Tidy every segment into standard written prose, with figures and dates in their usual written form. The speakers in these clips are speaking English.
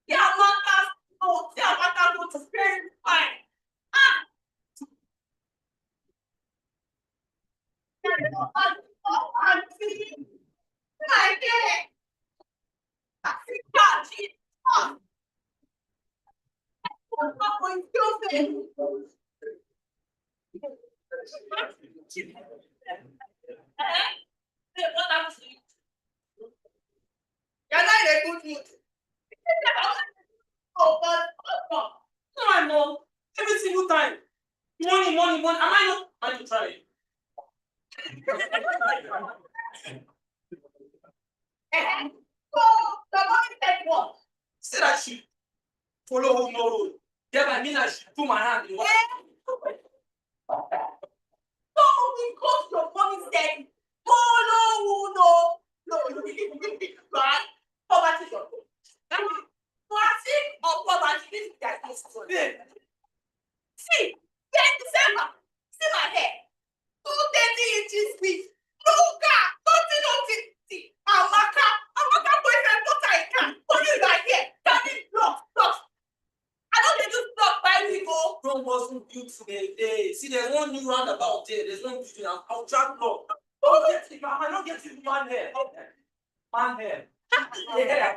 Yeah, Amaka go to spend fine. You're not in a good mood. Oh, God. No, I know. Every single time. Money. Am I not? Are you trying? The money take what? Say that she follow who no road. Yeah, I mean that she put my hand in what? No, because your money said follow who no, right? Poverty is your goal. Poverty or poverty, this is their case. See, December, see my hair. 230 inches width. No car, nothing. See, Amaka boyfriend put her in car. What you like here? Daddy, block. I don't need to block by people. Rome wasn't built today. See, there's one new roundabout there. There's no building. I'll drag block. Oh, get it, man. I don't get it. Man here. Man here. Yeah.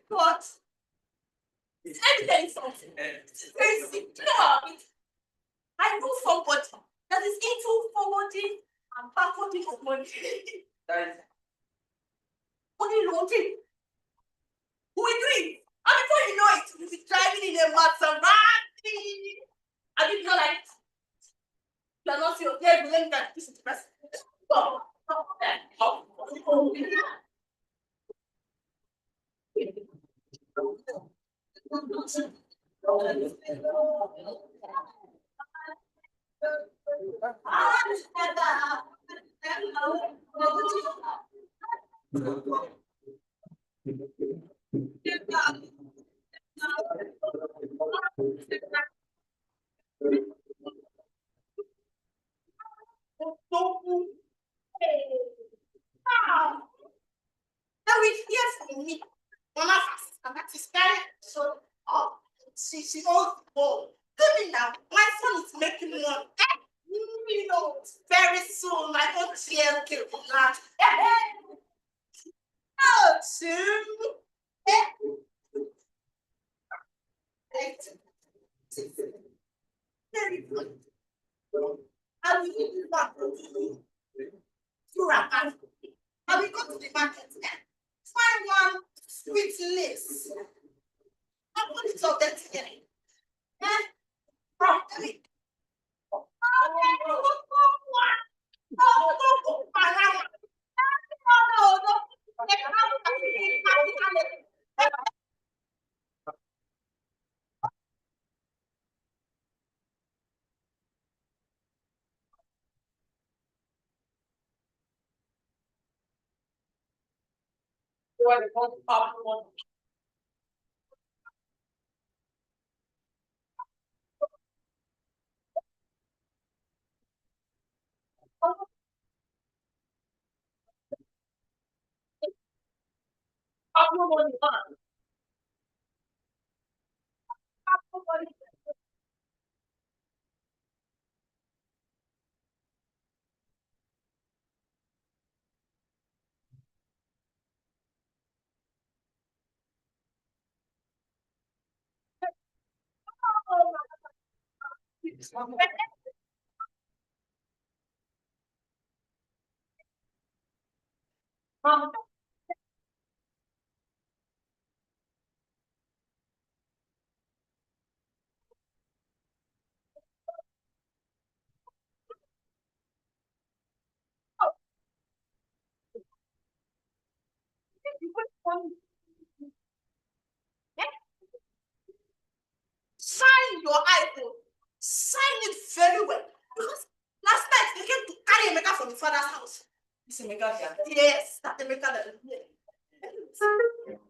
What? Let me tell you something. It's very simple. I know somebody that is into forwarding and backwarding of money. That is money laundering. Who will do it? And before you know it, you'll be driving in a Maserati. And if you're like, you're not your head, believe that this is the best. Now we hear from me. Mama fast, and that is very so. Oh, she owns the ball. Tell me now, my son is making money. You know, very soon my own TL will launch. Oh, two. Very good. I will give you back to Rapan. I will go to the market. Find one sweet lace. I put it all there together. Properly. Shine your iPhone. Sign it very well. Because last night they came to carry Emeka from his father's house. Is Emeka here? Yes, that Emeka that is here.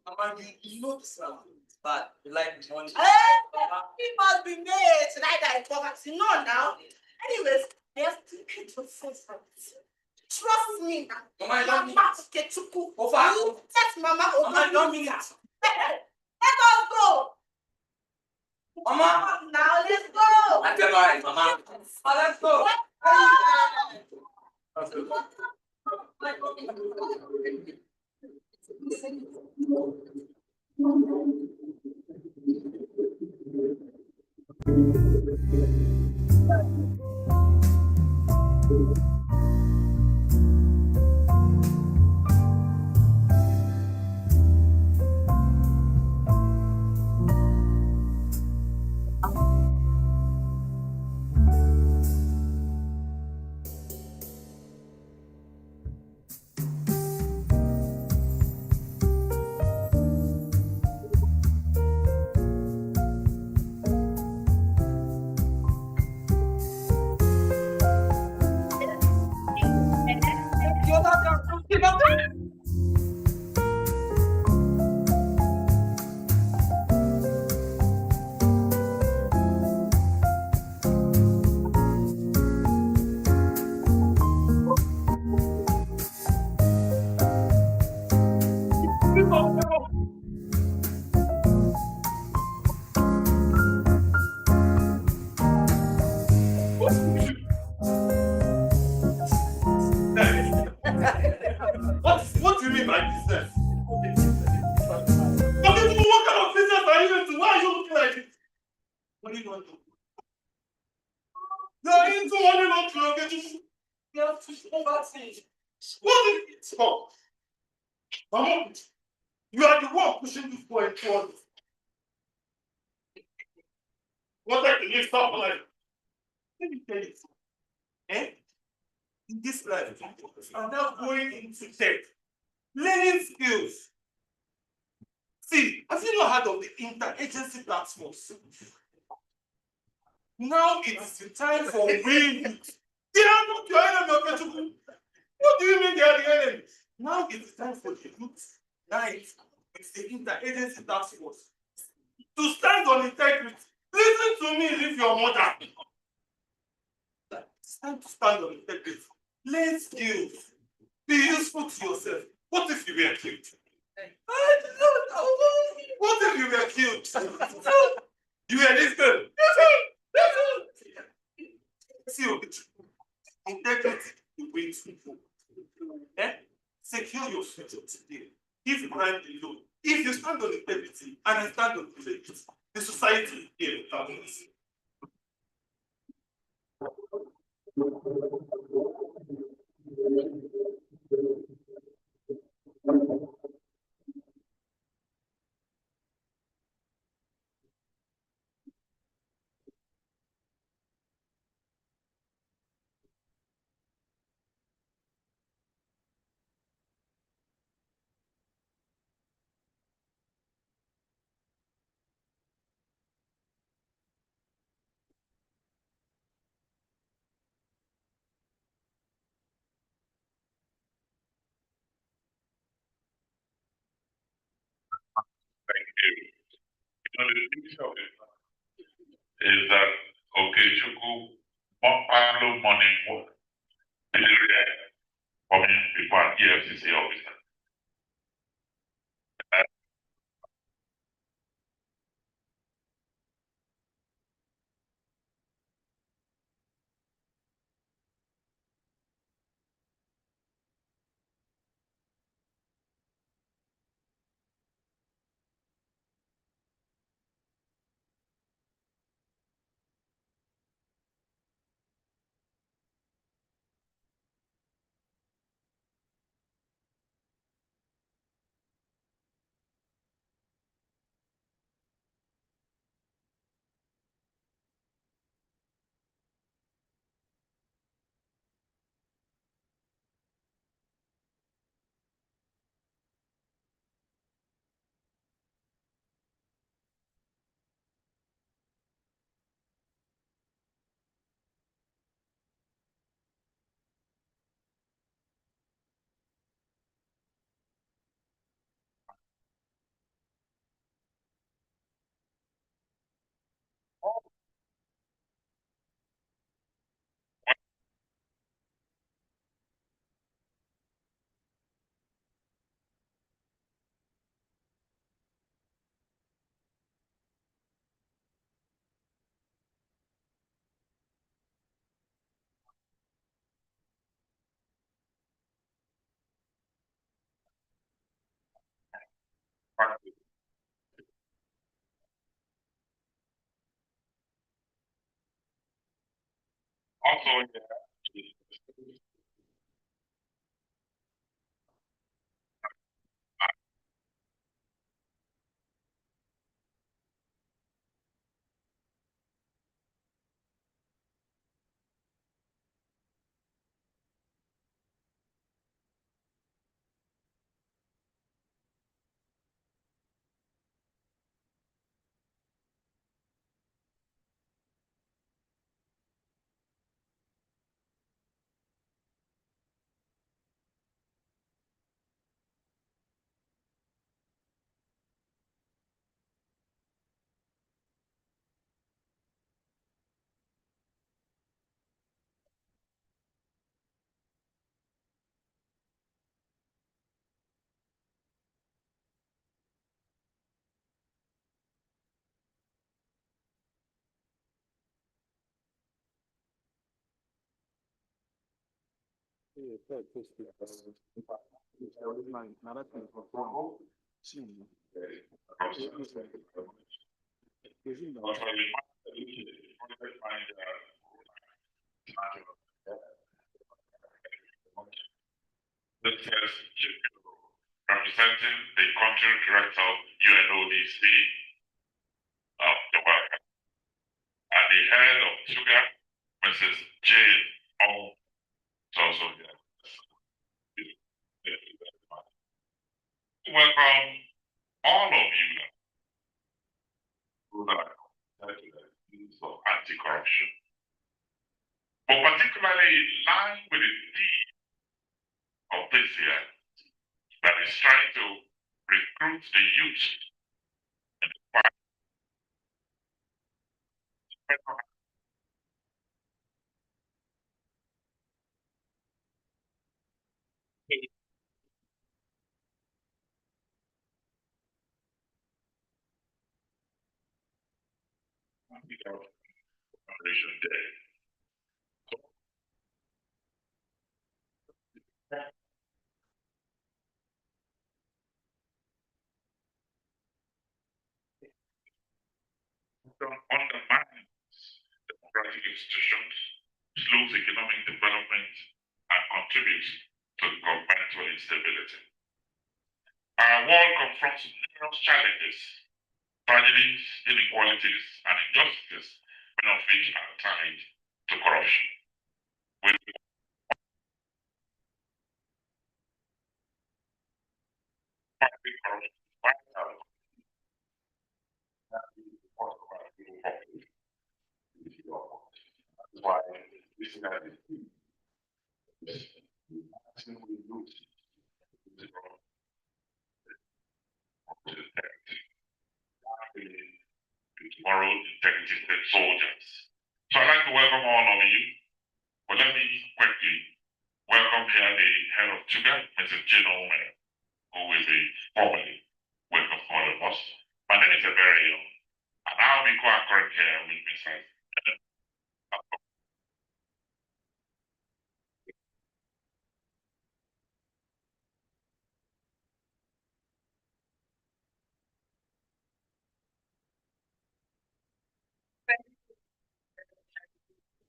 Mama, you know this now. But you like money. It must be made tonight that I poverty. No, now. Anyways, they have to get your first house. Trust me. Mama, I don't mean Mama it. Kechuku. Over. Yes, Mama. Mama, I don't mean it. Let us go. Mama. Now let's go. I tell my Mama. Oh, let's go. What do you mean by business? What kind of business are you into? Why are you looking like it? What are you going to do? You are into money laundering, okay? You have to oversee. What is it for? Mama, you are the one pushing this boy towards it. What like to live stuff like? Let me tell you something. Eh? In this life, I'm now going into tech, learning skills. See, have you not heard of the interagency task force? Now it is the time for we. They are not your enemy, Okechukwu. What do you mean they are the enemy? Now it is time for the youth night with the interagency task force to stand on integrity. Listen to me, leave your mother. It's time to stand on integrity. Learn skills. Be useful to yourself. What if you were killed? What if you were killed? You were this good. See, integrity the way to go. Eh? Secure your future today. If crime alone, if you stand on integrity and I stand on integrity, the society here will this. Thank you. The picture of it is that Okechukwu Pablo money for coming before an EFCC officer. Also, this is representing the country director of UNODC, you're welcome. And the head of sugar, Mrs. Jane O. is also here. Welcome all of you who are connected to the needs of anti-corruption, but particularly in line with the theme of this year that is trying to recruit the youth in the fight. Foundation Day. Undermines democratic institutions, slows economic development, and contributes to governmental instability. Our world confronts numerous challenges, tragedies, inequalities, and injustices, many of which are tied to corruption. With fighting corruption is vital. That's why this is moral integrity soldiers. So I'd like to welcome all of you. But let me quickly welcome here the head of sugar, Mrs. Jane Omer, who will be formally welcome all of us. My name is Eberio, and I'll be co-anchoring here with Mrs.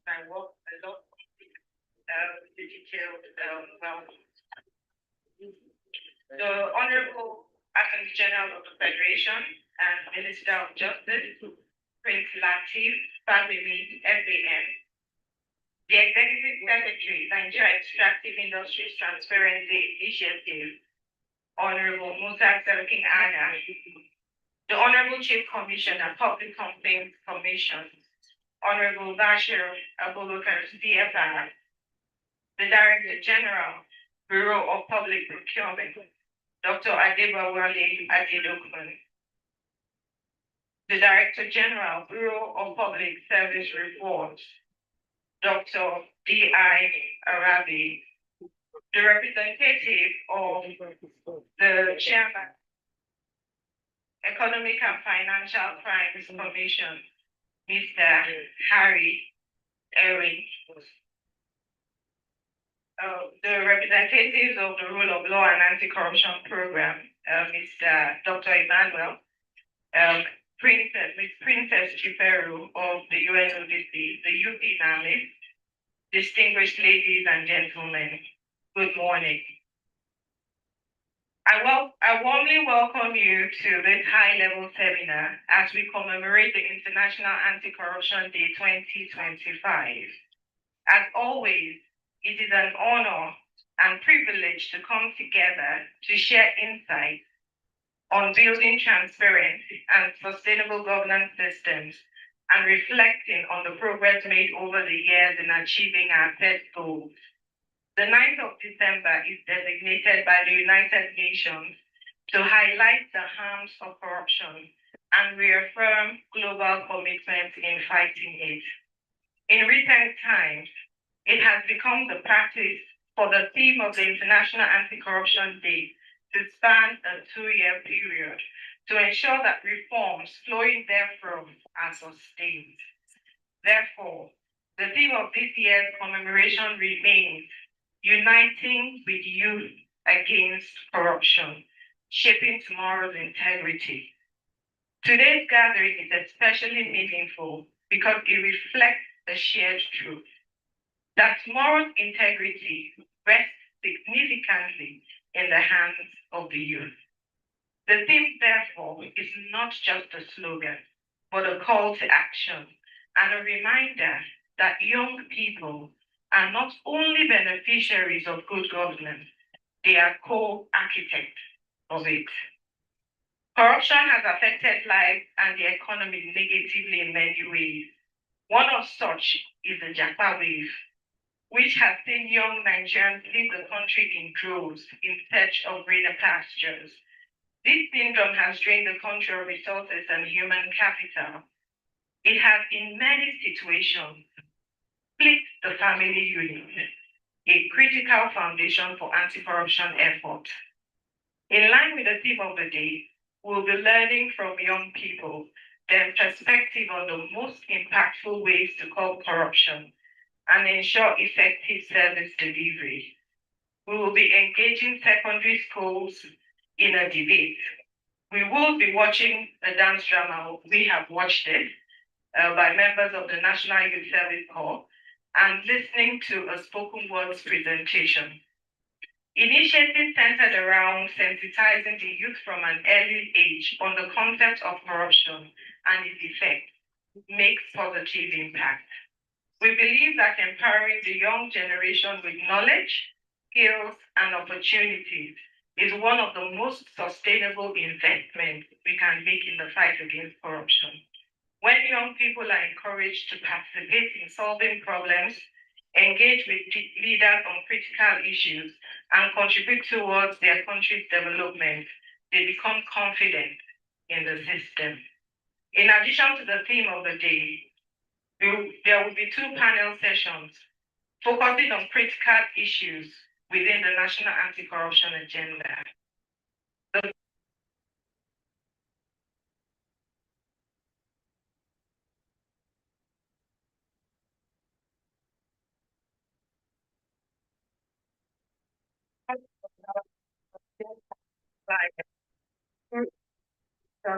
I work a lot the detailed the Honorable Attorney General of the Federation and Minister of Justice, Prince Latif Fabemi, FAM, the Executive Secretary, Nigeria Extractive Industries Transparency Initiative, Honorable Musa Selekin Anna, the Honorable Chief Commissioner, Public Complaints Commission, Honorable Bashir Abubakar, CFR, the Director General, Bureau of Public Procurement, Dr. Adebawale Adelokun, the Director General, Bureau of Public Service Report, Dr. D.I. Arabi, the representative of the Chairman, Economic and Financial Crimes Commission, Mr. Harry Erin, the representatives of the Rule of Law and Anti-Corruption Program, Mr. Dr. Emmanuel, Miss Princess Chiferu of the UNODC, the UP NAMIS, distinguished ladies and gentlemen, good morning. I warmly welcome you to this high-level seminar as we commemorate the International Anti-Corruption Day 2025. As always, it is an honor and privilege to come together to share insights on building transparent and sustainable governance systems and reflecting on the progress made over the years in achieving our set goals. The 9th of December is designated by the United Nations to highlight the harms of corruption and reaffirm global commitment in fighting it. In recent times, it has become the practice for the theme of the International Anti-Corruption Day to span a 2-year period to ensure that reforms flowing therefrom are sustained. Therefore, the theme of this year's commemoration remains Uniting with Youth Against Corruption, Shaping Tomorrow's Integrity. Today's gathering is especially meaningful because it reflects a shared truth that tomorrow's integrity rests significantly in the hands of the youth. The theme, therefore, is not just a slogan, but a call to action and a reminder that young people are not only beneficiaries of good governance, they are co-architects of it. Corruption has affected lives and the economy negatively in many ways. One of such is the Japa wave, which has seen young Nigerians leave the country in droves in search of greener pastures. This syndrome has drained the country of resources and human capital. It has, in many situations, split the family unit, a critical foundation for anti-corruption effort. In line with the theme of the day, we'll be learning from young people their perspective on the most impactful ways to curb corruption and ensure effective service delivery. We will be engaging secondary schools in a debate. We will be watching a dance drama, we have watched it, by members of the National Youth Service Corps, and listening to a spoken words presentation. Initiatives centered around sensitizing the youth from an early age on the concept of corruption and its effects makes positive impact. We believe that empowering the young generation with knowledge, skills, and opportunities is one of the most sustainable investments we can make in the fight against corruption. When young people are encouraged to participate in solving problems, engage with leaders on critical issues, and contribute towards their country's development, they become confident in the system. In addition to the theme of the day, there will be 2 panel sessions focusing on critical issues within the National Anti-Corruption Agenda.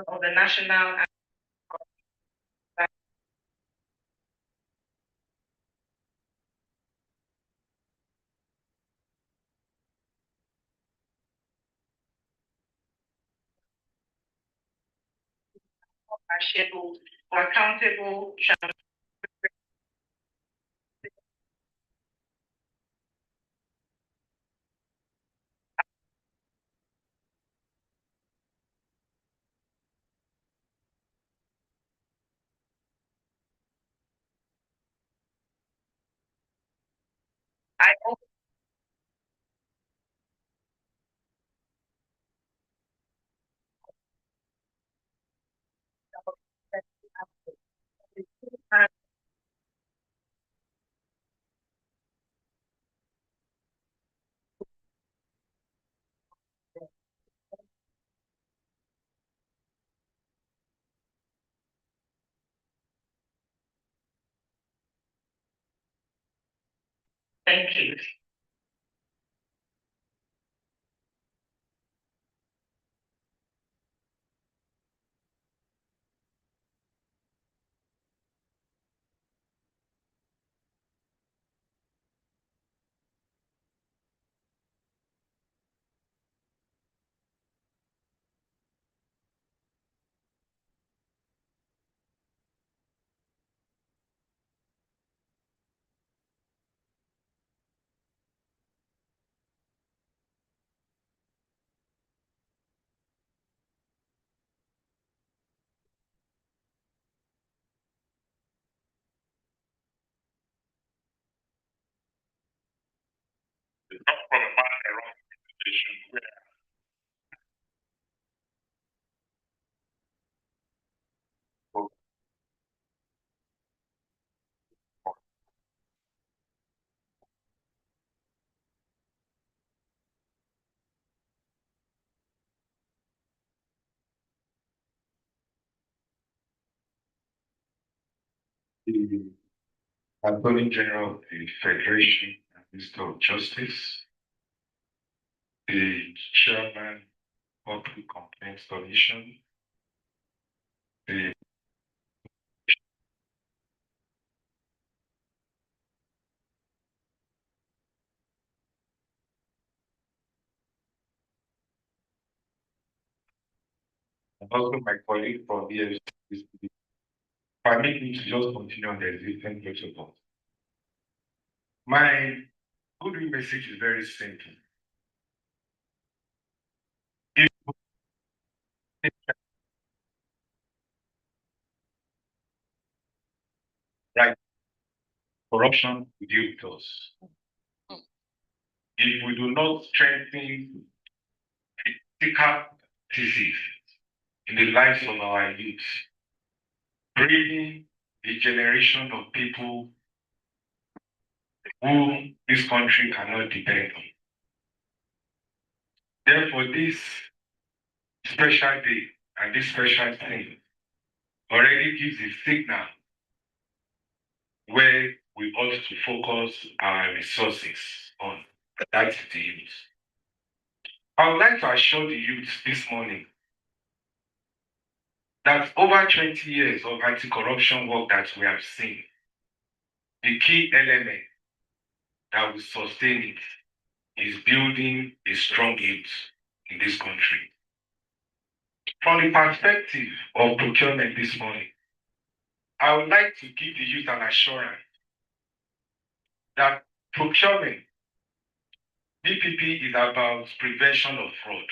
Of the National are scheduled for accountable I also thank you. from a man around the station where the Attorney General of the Federation and Minister of Justice, the Chairman of the Complaints Commission, the and also my colleague from EFCC. Permit me to just continue on the existing protocol. My good message is very simple. If right, corruption will deal with us. If we do not strengthen critical thesis in the lives of our youth, bringing a generation of people who this country cannot depend on. Therefore, this special day and this special thing already gives a signal where we ought to focus our resources on. That is the youth. I would like to assure the youth this morning that over 20 years of anti-corruption work that we have seen, the key element that will sustain it is building a strong youth in this country. From the perspective of procurement this morning, I would like to give the youth an assurance that procurement, BPP, is about prevention of fraud.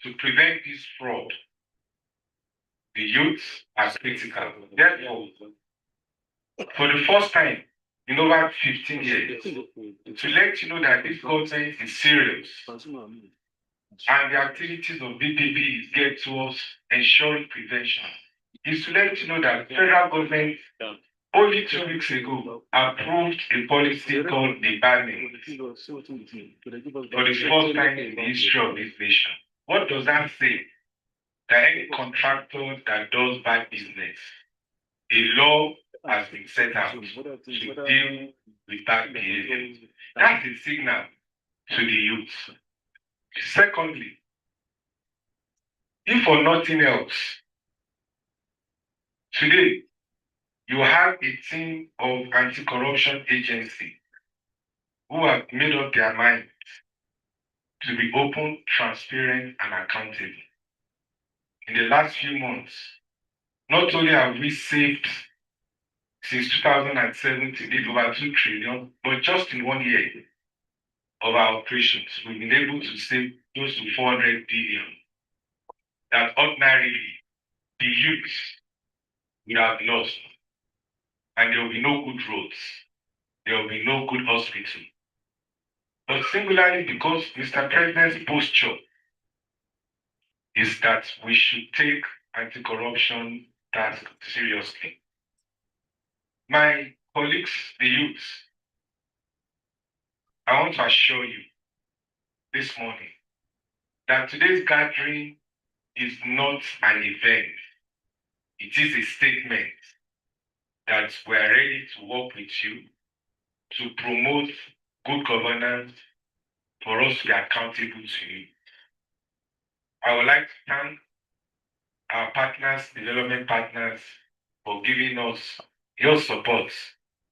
To prevent this fraud, the youth are critical. Therefore, for the first time in over 15 years, to let you know that this government is serious and the activities of BPP is geared towards ensuring prevention, is to let you know that the federal government only 2 weeks ago approved a policy called the banning for the first time in the history of this nation. What does that say? That any contractor that does bad business, a law has been set out to deal with bad behavior. That's a signal to the youth. Secondly, if for nothing else, today you have a team of anti-corruption agency who have made up their mind to be open, transparent, and accountable. In the last few months, not only have we saved since 2007 to date over 2 trillion, but just in 1 year of our operations, we've been able to save close to 400 billion. That ordinarily the youth will have lost, and there will be no good roads, there will be no good hospital. But singularly, because Mr. President's posture is that we should take anti-corruption task seriously. My colleagues, the youth, I want to assure you this morning that today's gathering is not an event. It is a statement that we are ready to work with you to promote good governance, for us to be accountable to you. I would like to thank our partners, development partners, for giving us your support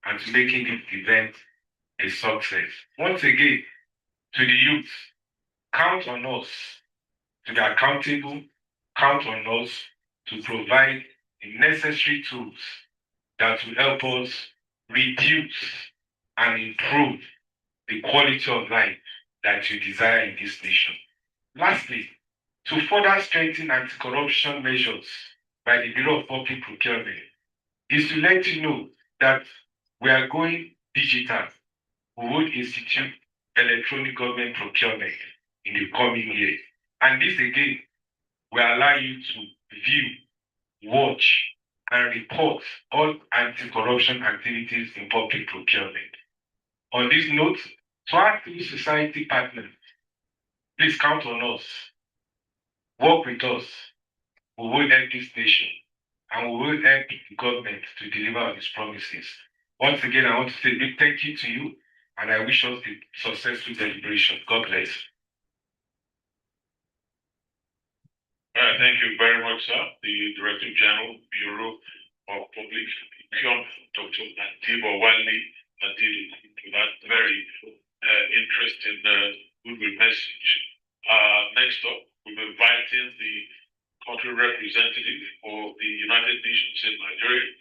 and to making this event a success. Once again, to the youth, count on us to be accountable, count on us to provide the necessary tools that will help us reduce and improve the quality of life that you desire in this nation. Lastly, to further strengthen anti-corruption measures by the Bureau of Public Procurement is to let you know that we are going digital. We would institute electronic government procurement in the coming year. And this again will allow you to view, watch, and report all anti-corruption activities in public procurement. On this note, to our civil society partners, please count on us. Work with us. We will help this nation and we will help the government to deliver on its promises. Once again, I want to say a big thank you to you and I wish us a successful deliberation. God bless. Thank you very much, sir. The Director General, Bureau of Public Procurement, Dr. Atiba Wali, did that very interesting goodwill message. Next up, we'll be inviting the country representative of the United Nations in Nigeria,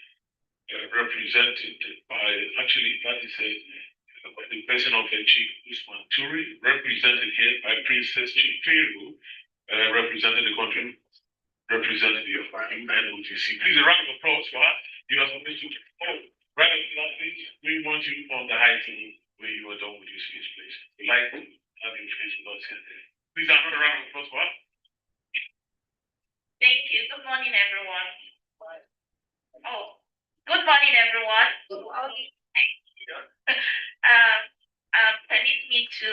represented by, actually, that is the person of Chief Usman Turi, represented here by Princess Chifiru, representing the country representative of UNOTC. Please, a round of applause for her. You are supposed to, right after that, please, we want you on the high table where you are done with your speech, please. We'd like to have you face with us here. Please, another round of applause for her. Thank you. Good morning, everyone. Good morning, everyone. Good morning. Permit me to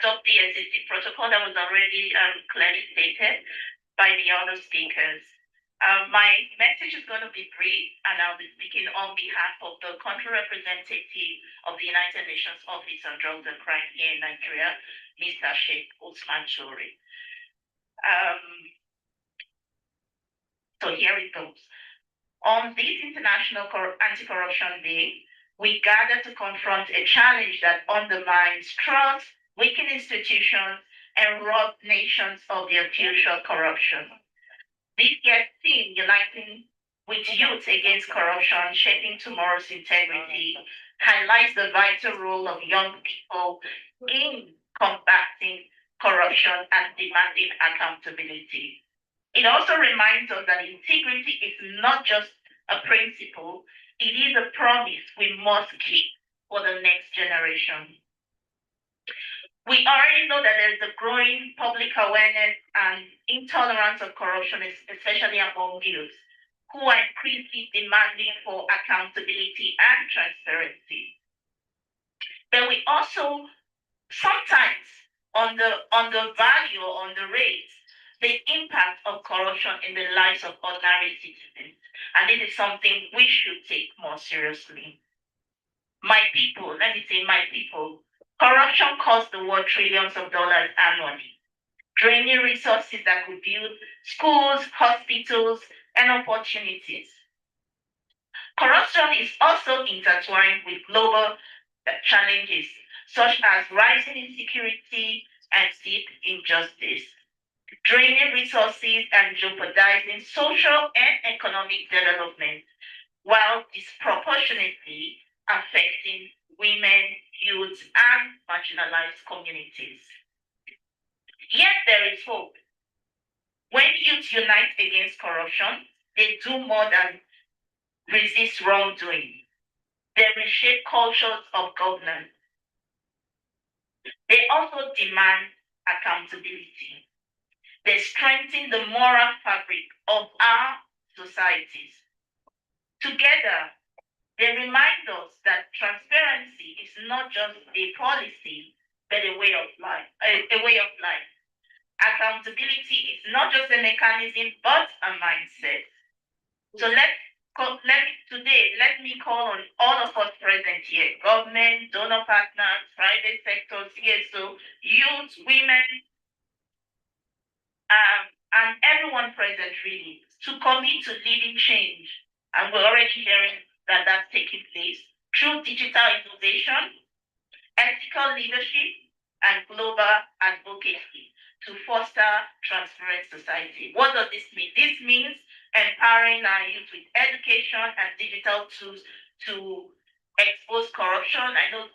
adopt the existing protocol that was already clearly stated by the other speakers. My message is going to be brief, and I'll be speaking on behalf of the country representative of the United Nations Office on Drugs and Crime here in Nigeria, Mr. Sheikh Usman Turi. So here it goes. On this International Anti-Corruption Day, we gather to confront a challenge that undermines trust, weaken institutions, and rob nations of their future corruption. This year's theme, Uniting with Youth Against Corruption, Shaping Tomorrow's Integrity, highlights the vital role of young people in combating corruption and demanding accountability. It also reminds us that integrity is not just a principle, it is a promise we must keep for the next generation. We already know that there is a growing public awareness and intolerance of corruption, especially among youth, who are increasingly demanding for accountability and transparency. But we also sometimes undervalue or underrate the impact of corruption in the lives of ordinary citizens. And this is something we should take more seriously. My people, let me say my people, corruption costs the world trillions of dollars annually, draining resources that could build schools, hospitals, and opportunities. Corruption is also intertwined with global challenges, such as rising insecurity and deep injustice, draining resources and jeopardizing social and economic development, while disproportionately affecting women, youth, and marginalized communities. Yet there is hope. When youth unite against corruption, they do more than resist wrongdoing. They reshape cultures of governance. They also demand accountability. They strengthen the moral fabric of our societies. Together, they remind us that transparency is not just a policy, but a way of life. Accountability is not just a mechanism, but a mindset. So let me call on all of us present here: government, donor partners, private sector, CSO, youth, women, and everyone present really, to commit to leading change. And we're already hearing that that's taking place through digital innovation, ethical leadership, and global advocacy to foster transparent society. What does this mean? This means empowering our youth with education and digital tools to expose corruption. I know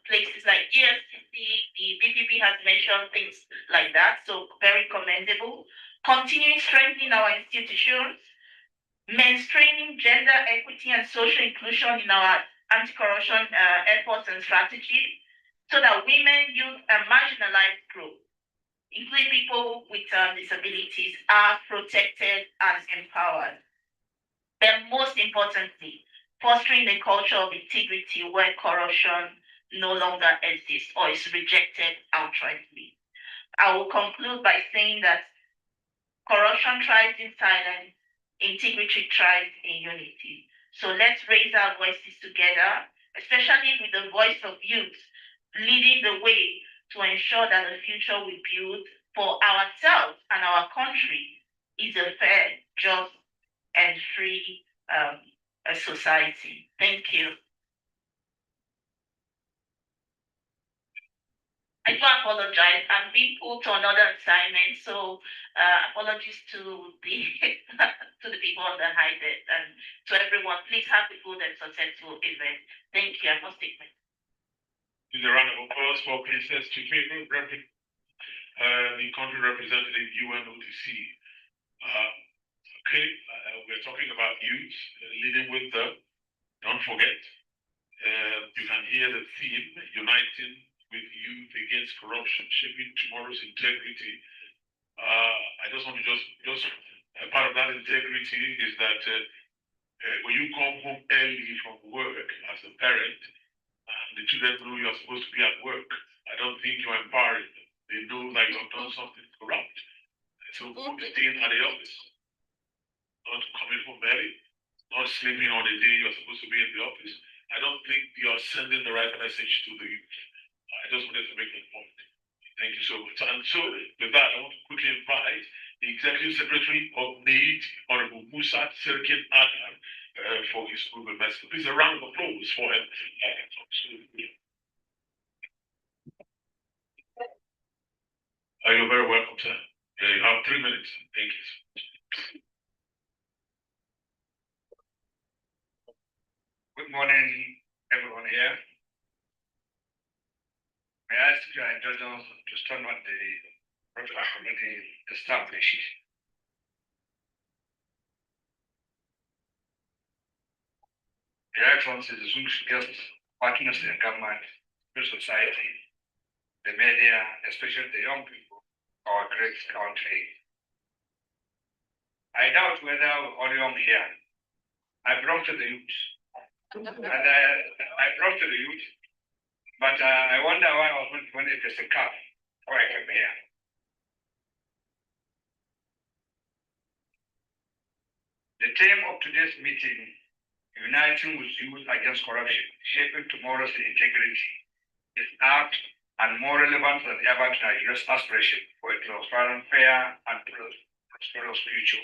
places like EFCC, the BPP has mentioned things like that, so very commendable. Continuing strengthening our institutions, mainstreaming gender equity and social inclusion in our anti-corruption efforts and strategies, so that women, youth, and marginalized groups, including people with disabilities, are protected and empowered. Then, most importantly, fostering a culture of integrity where corruption no longer exists or is rejected outrightly. I will conclude by saying that corruption thrives in silence, integrity thrives in unity. So let's raise our voices together, especially with the voice of youth, leading the way to ensure that the future we build for ourselves and our country is a fair, just, and free society. Thank you. I do apologize. I'm being pulled to another assignment, so apologies to the to the people on the high deck and to everyone. Please have a good and successful event. Thank you. I must take my. Is a round of applause for Princess Chifego, the country representative UNODC. We're talking about youth, leading with the, don't forget, you can hear the theme, uniting with youth against corruption, shaping tomorrow's integrity. I just want to part of that integrity is that when you come home early from work as a parent, the children know you're supposed to be at work. I don't think you're empowering them. They know that you have done something corrupt. So staying at the office, not coming home early, not sleeping on the day you're supposed to be in the office. I don't think you're sending the right message to the youth. I just wanted to make that point. Thank you so much. And so with that, I want to quickly invite the Executive Secretary of NAID, Honorable Musa Sirkin Adam, for his movement message. Please, a round of applause for him. You're very welcome, sir. You have 3 minutes. Thank you. Good morning, everyone here. May I ask your indulgence to stand on the protocol committee established? Your Excellency, distinguished guests, partners in government, civil society, the media, especially the young people, our great country. I doubt whether we're all young here. I belong to the youth. And I belong to the youth, but I wonder why I was when it is a cup or I came here. The theme of today's meeting, uniting with youth against corruption, shaping tomorrow's integrity, is apt and more relevant than ever to Nigeria's aspiration for a transparent, fair, and prosperous future.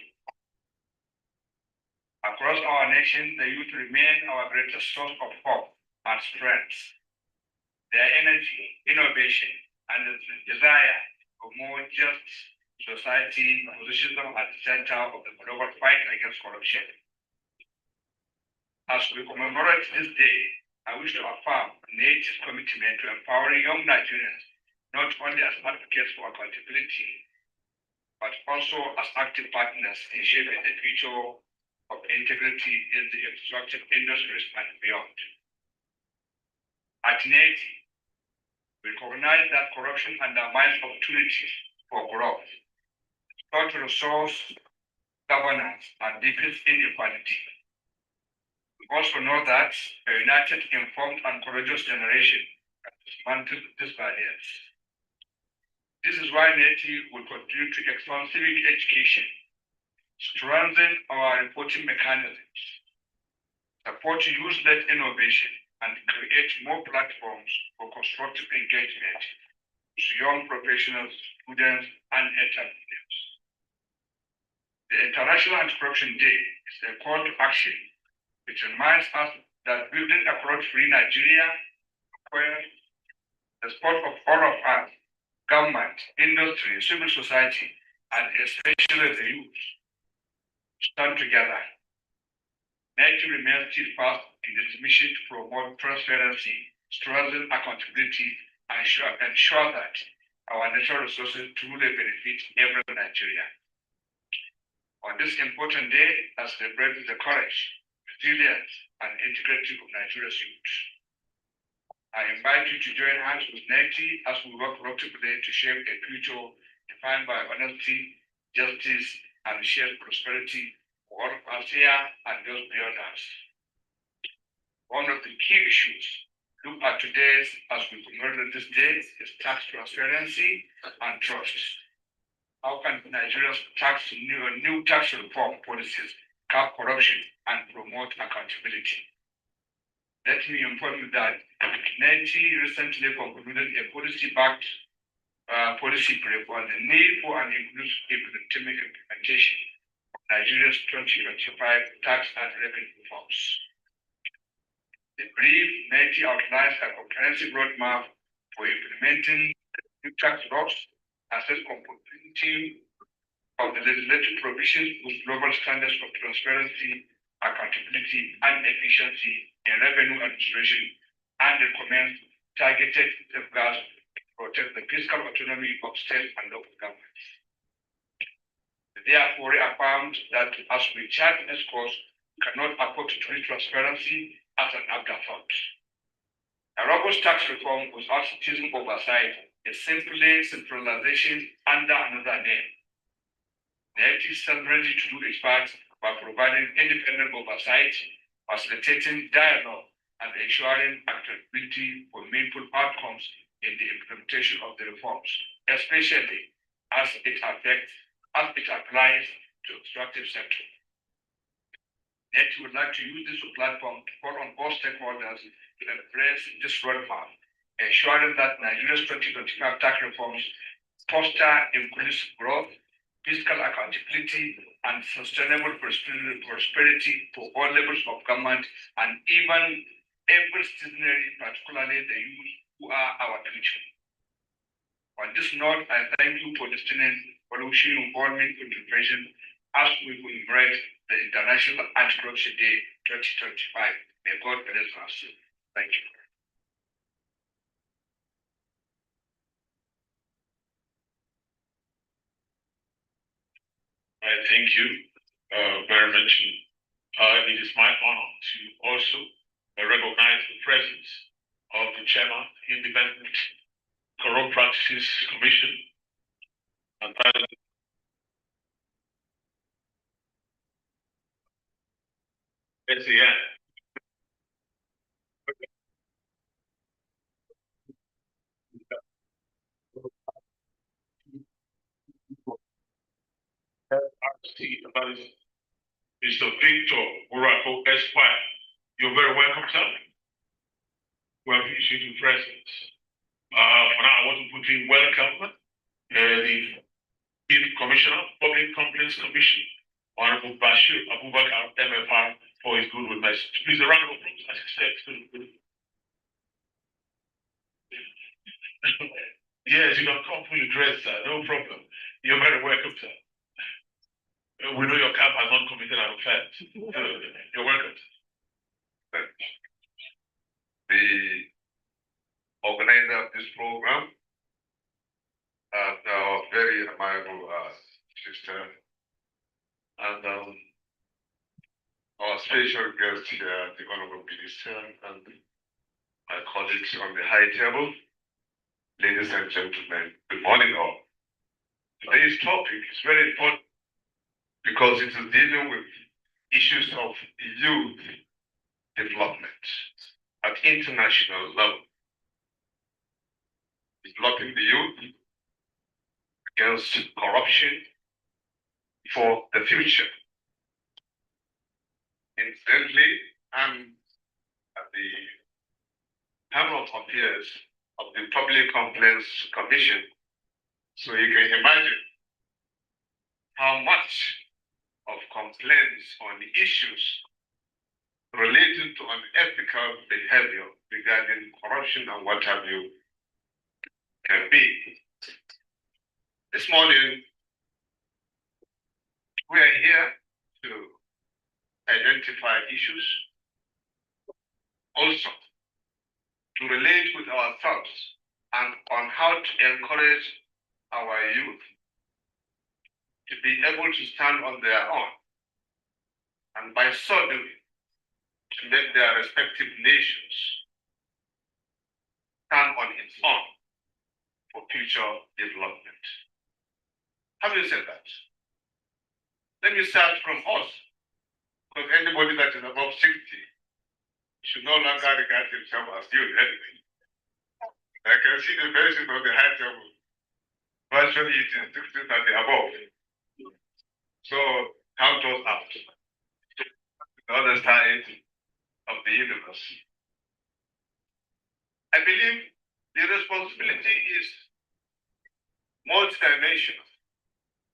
Across our nation, the youth remain our greatest source of hope and strength. Their energy, innovation, and the desire for more just society position them at the center of the global fight against corruption. As we commemorate this day, I wish to affirm NAID's commitment to empowering young Nigerians, not only as advocates for accountability, but also as active partners in shaping the future of integrity in the extractive industries and beyond. At NAID, we recognize that corruption undermines opportunities for growth, distorts resource governance, and deepens inequality. We also know that a united, informed, and courageous generation can dismantle these barriers. This is why NAID will continue to expand civic education, strengthen our reporting mechanisms, support youth-led innovation, and create more platforms for constructive engagement with young professionals, students, and entrepreneurs. The International Anti-Corruption Day is a call to action. It reminds us that building a corrupt-free Nigeria requires the support of all of us, government, industry, civil society, and especially the youth. Stand together. NAID remains steadfast in its mission to promote transparency, strengthen accountability, and ensure that our natural resources truly benefit every Nigerian. On this important day, I celebrate the courage, resilience, and integrity of Nigeria's youth. I invite you to join hands with NETI as we work collectively to shape a future defined by honesty, justice, and shared prosperity for all of us here and those beyond us. One of the key issues looked at today as we commemorate this day is tax transparency and trust. How can Nigeria's new tax reform policies curb corruption and promote accountability? Let me inform you that NETI recently concluded a policy-backed policy brief on the need for an inclusive implementation of Nigeria's 2025 tax and revenue reforms. The brief NETI outlines a comprehensive roadmap for implementing new tax laws, assess compatibility of the legislative provisions with global standards of transparency, accountability, and efficiency in revenue administration, and recommend targeted safeguards to protect the fiscal autonomy of state and local governments. Therefore, I found that as we chart this course, we cannot afford to treat transparency as an afterthought. A robust tax reform without citizen oversight is simply centralization under another name. NETI stands ready to do its part by providing independent oversight, facilitating dialogue, and ensuring accountability for meaningful outcomes in the implementation of the reforms, especially as it applies to extractive sector. NETI would like to use this platform to call on all stakeholders to embrace this roadmap, ensuring that Nigeria's 2025 tax reforms foster inclusive growth, fiscal accountability, and sustainable prosperity for all levels of government and even every citizenry, particularly the youth who are our future. On this note, I thank you for listening, for wishing you all meaningful contribution as we commemorate the International Anti-Corruption Day 2025. May God bless us. Thank you. Thank you very much. It is my honor to also recognize the presence of the chairman, Independent Corrupt Practices Commission, and that is SAN. That is Mr. Victor Urako Esquire. You're very welcome, sir. We appreciate your presence. For now, I want to put in welcome the Chief Commissioner, Public Complaints Commission, Honorable Bashir Abubakar, MFR, for his goodwill message. Please, a round of applause as he steps to the podium. Yes, you can come fully dressed, sir. No problem. You're very welcome, sir. We know your camp has not committed an offense. You're welcome. The organizer of this program, our very admirable sister, and our special guest here, the Honorable Minister, and my colleagues on the high table. Ladies and gentlemen, good morning all. Today's topic is very important because it is dealing with issues of youth development at international level. Developing the youth against corruption for the future. Incidentally, I'm at the panel of affairs of the Public Complaints Commission, so you can imagine how much of complaints on the issues related to unethical behavior regarding corruption and what have you can be. This morning, we are here to identify issues, also to relate with our thoughts and on how to encourage our youth to be able to stand on their own, and by so doing, to make their respective nations stand on its own for future development. Having said that, let me start from us, because anybody that is above 60 should no longer regard himself as youth anyway. I can see the faces on the high table. Virtually it is 60s and the above. So count us out. The other side of the universe. I believe the responsibility is multidimensional.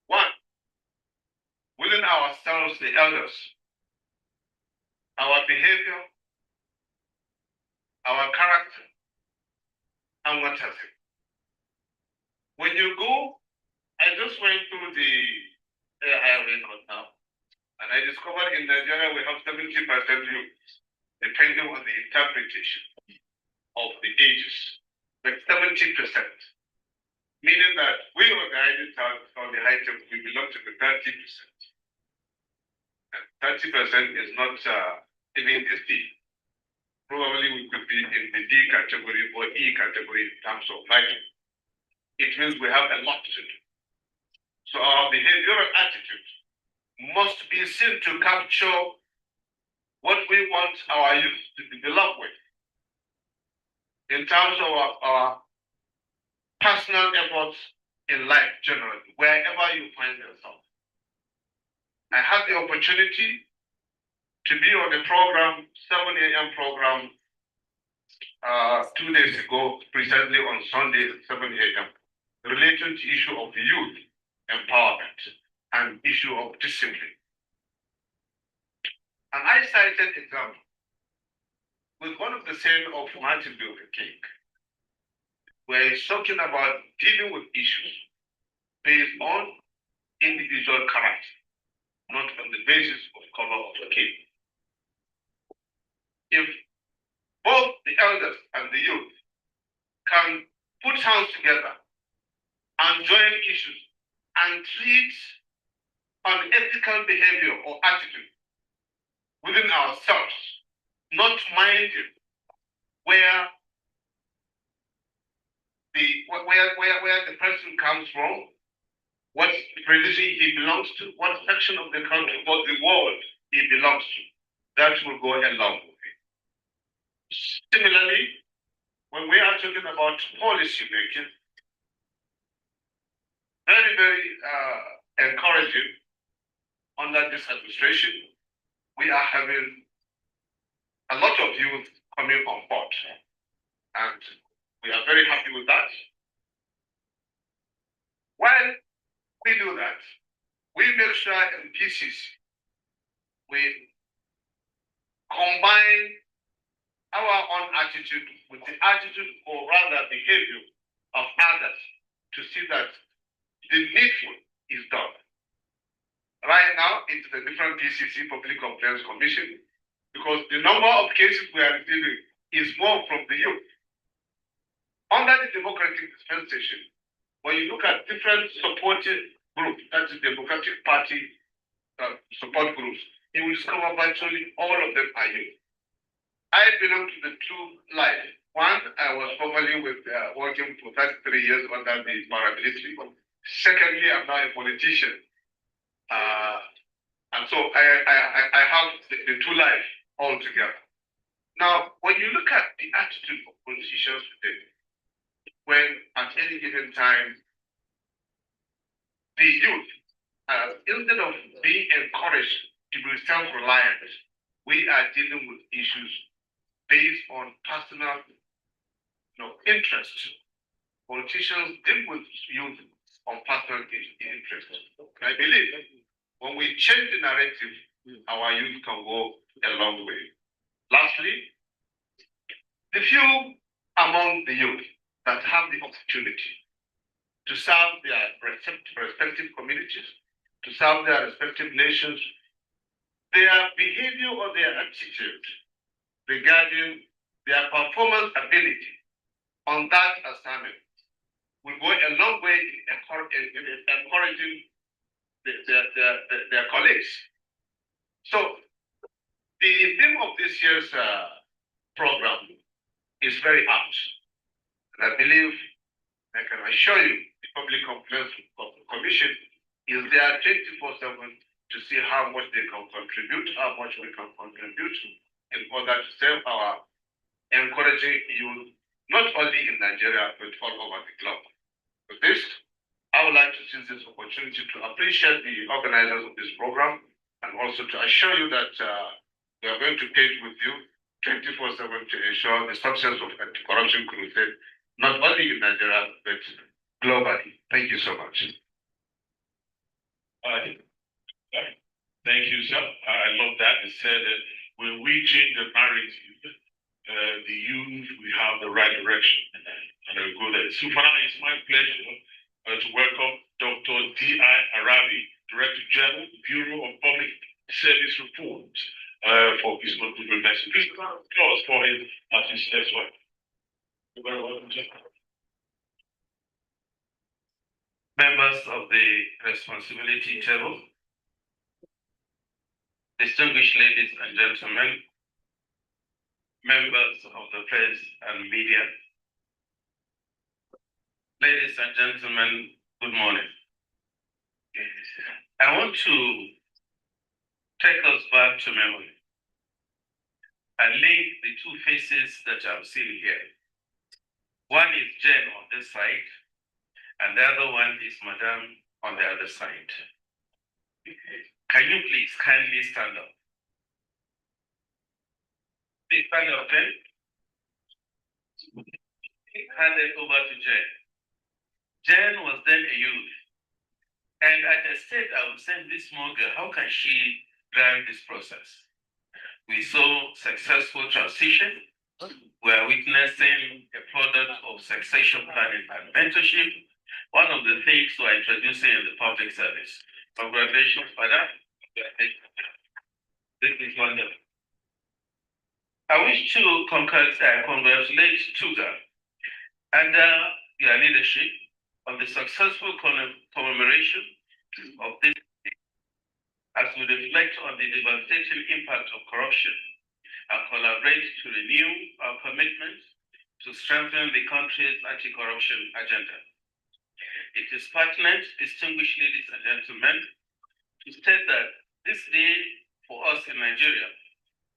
One, within ourselves, the elders, our behavior, our character, and what have you. When you go, I just went through the highway road now, and I discovered in Nigeria we have 70% youth, depending on the interpretation of the ages, but 70%, meaning that we organize on the high table, we belong to the 30%. And 30% is not even the D. Probably we could be in the D category or E category in terms of lighting. It means we have a lot to do. So our behavioral attitude must be seen to capture what we want our youth to develop with in terms of our personal efforts in life generally, wherever you find yourself. I had the opportunity to be on a program, 7 a.m. program, 2 days ago, precisely on Sunday at 7 a.m., related to issue of youth empowerment and issue of discipline. And I cited example with one of the saying of Martin Luther King, where he's talking about dealing with issues based on individual character, not on the basis of color of the king. If both the elders and the youth can put hands together and join issues and treat unethical behavior or attitude within ourselves, not minding where the person comes from, what religion he belongs to, what section of the country or the world he belongs to, that will go a long way. Similarly, when we are talking about policy making, very, very encouraging under this administration, we are having a lot of youth coming on board, and we are very happy with that. While we do that, we make sure in PCC we combine our own attitude with the attitude or rather behavior of others to see that the needful is done. Right now, it's the different PCC, Public Complaints Commission, because the number of cases we are receiving is more from the youth. Under the Democratic Dispensation, when you look at different supporting groups, that's the Democratic Party support groups, you will discover virtually all of them are youth. I belong to the two lives. One, I was formerly working for 33 years under the paramilitary. Secondly, I'm now a politician. And so I have the two lives all together. Now, when you look at the attitude of politicians today, when at any given time, the youth, instead of being encouraged to be self-reliant, we are dealing with issues based on personal interest. Politicians deal with youth on personal interest. I believe when we change the narrative, our youth can go a long way. Lastly, the few among the youth that have the opportunity to serve their respective communities, to serve their respective nations, their behavior or their attitude regarding their performance ability on that assignment will go a long way in encouraging their colleagues. So the theme of this year's program is very apt. And I believe, I can assure you, the Public Complaints Commission is there 24/7 to see how much they can contribute, how much we can contribute in order to save our encouraging youth, not only in Nigeria, but all over the globe. With this, I would like to seize this opportunity to appreciate the organizers of this program and also to assure you that we are going to page with you 24/7 to ensure the success of anti-corruption crusade, not only in Nigeria, but globally. Thank you so much. Thank you, sir. I love that. It said that when we change the narrative, the youth, we have the right direction and we go there. So for now, it's my pleasure to welcome Dr. D.I. Arabi, Director General, Bureau of Public Service Reform, for his concluding message. Please applause for him as he steps forward. You're very welcome, sir. Members of the responsibility table, distinguished ladies and gentlemen, members of the press and media, ladies and gentlemen, good morning. I want to take us back to memory and link the two faces that I'm seeing here. One is Jen on this side, and the other one is Madame on the other side. Can you please kindly stand up? Please stand up, Jen. Hand it over to Jen. Jen was then a youth. And at a stage, I would say, this small girl, how can she drive this process? We saw successful transition. We are witnessing a product of succession planning and mentorship. One of the things we are introducing in the public service. Congratulations for that. This is wonderful. I wish to congratulate Tuga and your leadership on the successful commemoration of this day, as we reflect on the devastating impact of corruption and collaborate to renew our commitment to strengthen the country's anti-corruption agenda. It is pertinent, distinguished ladies and gentlemen, to state that this day for us in Nigeria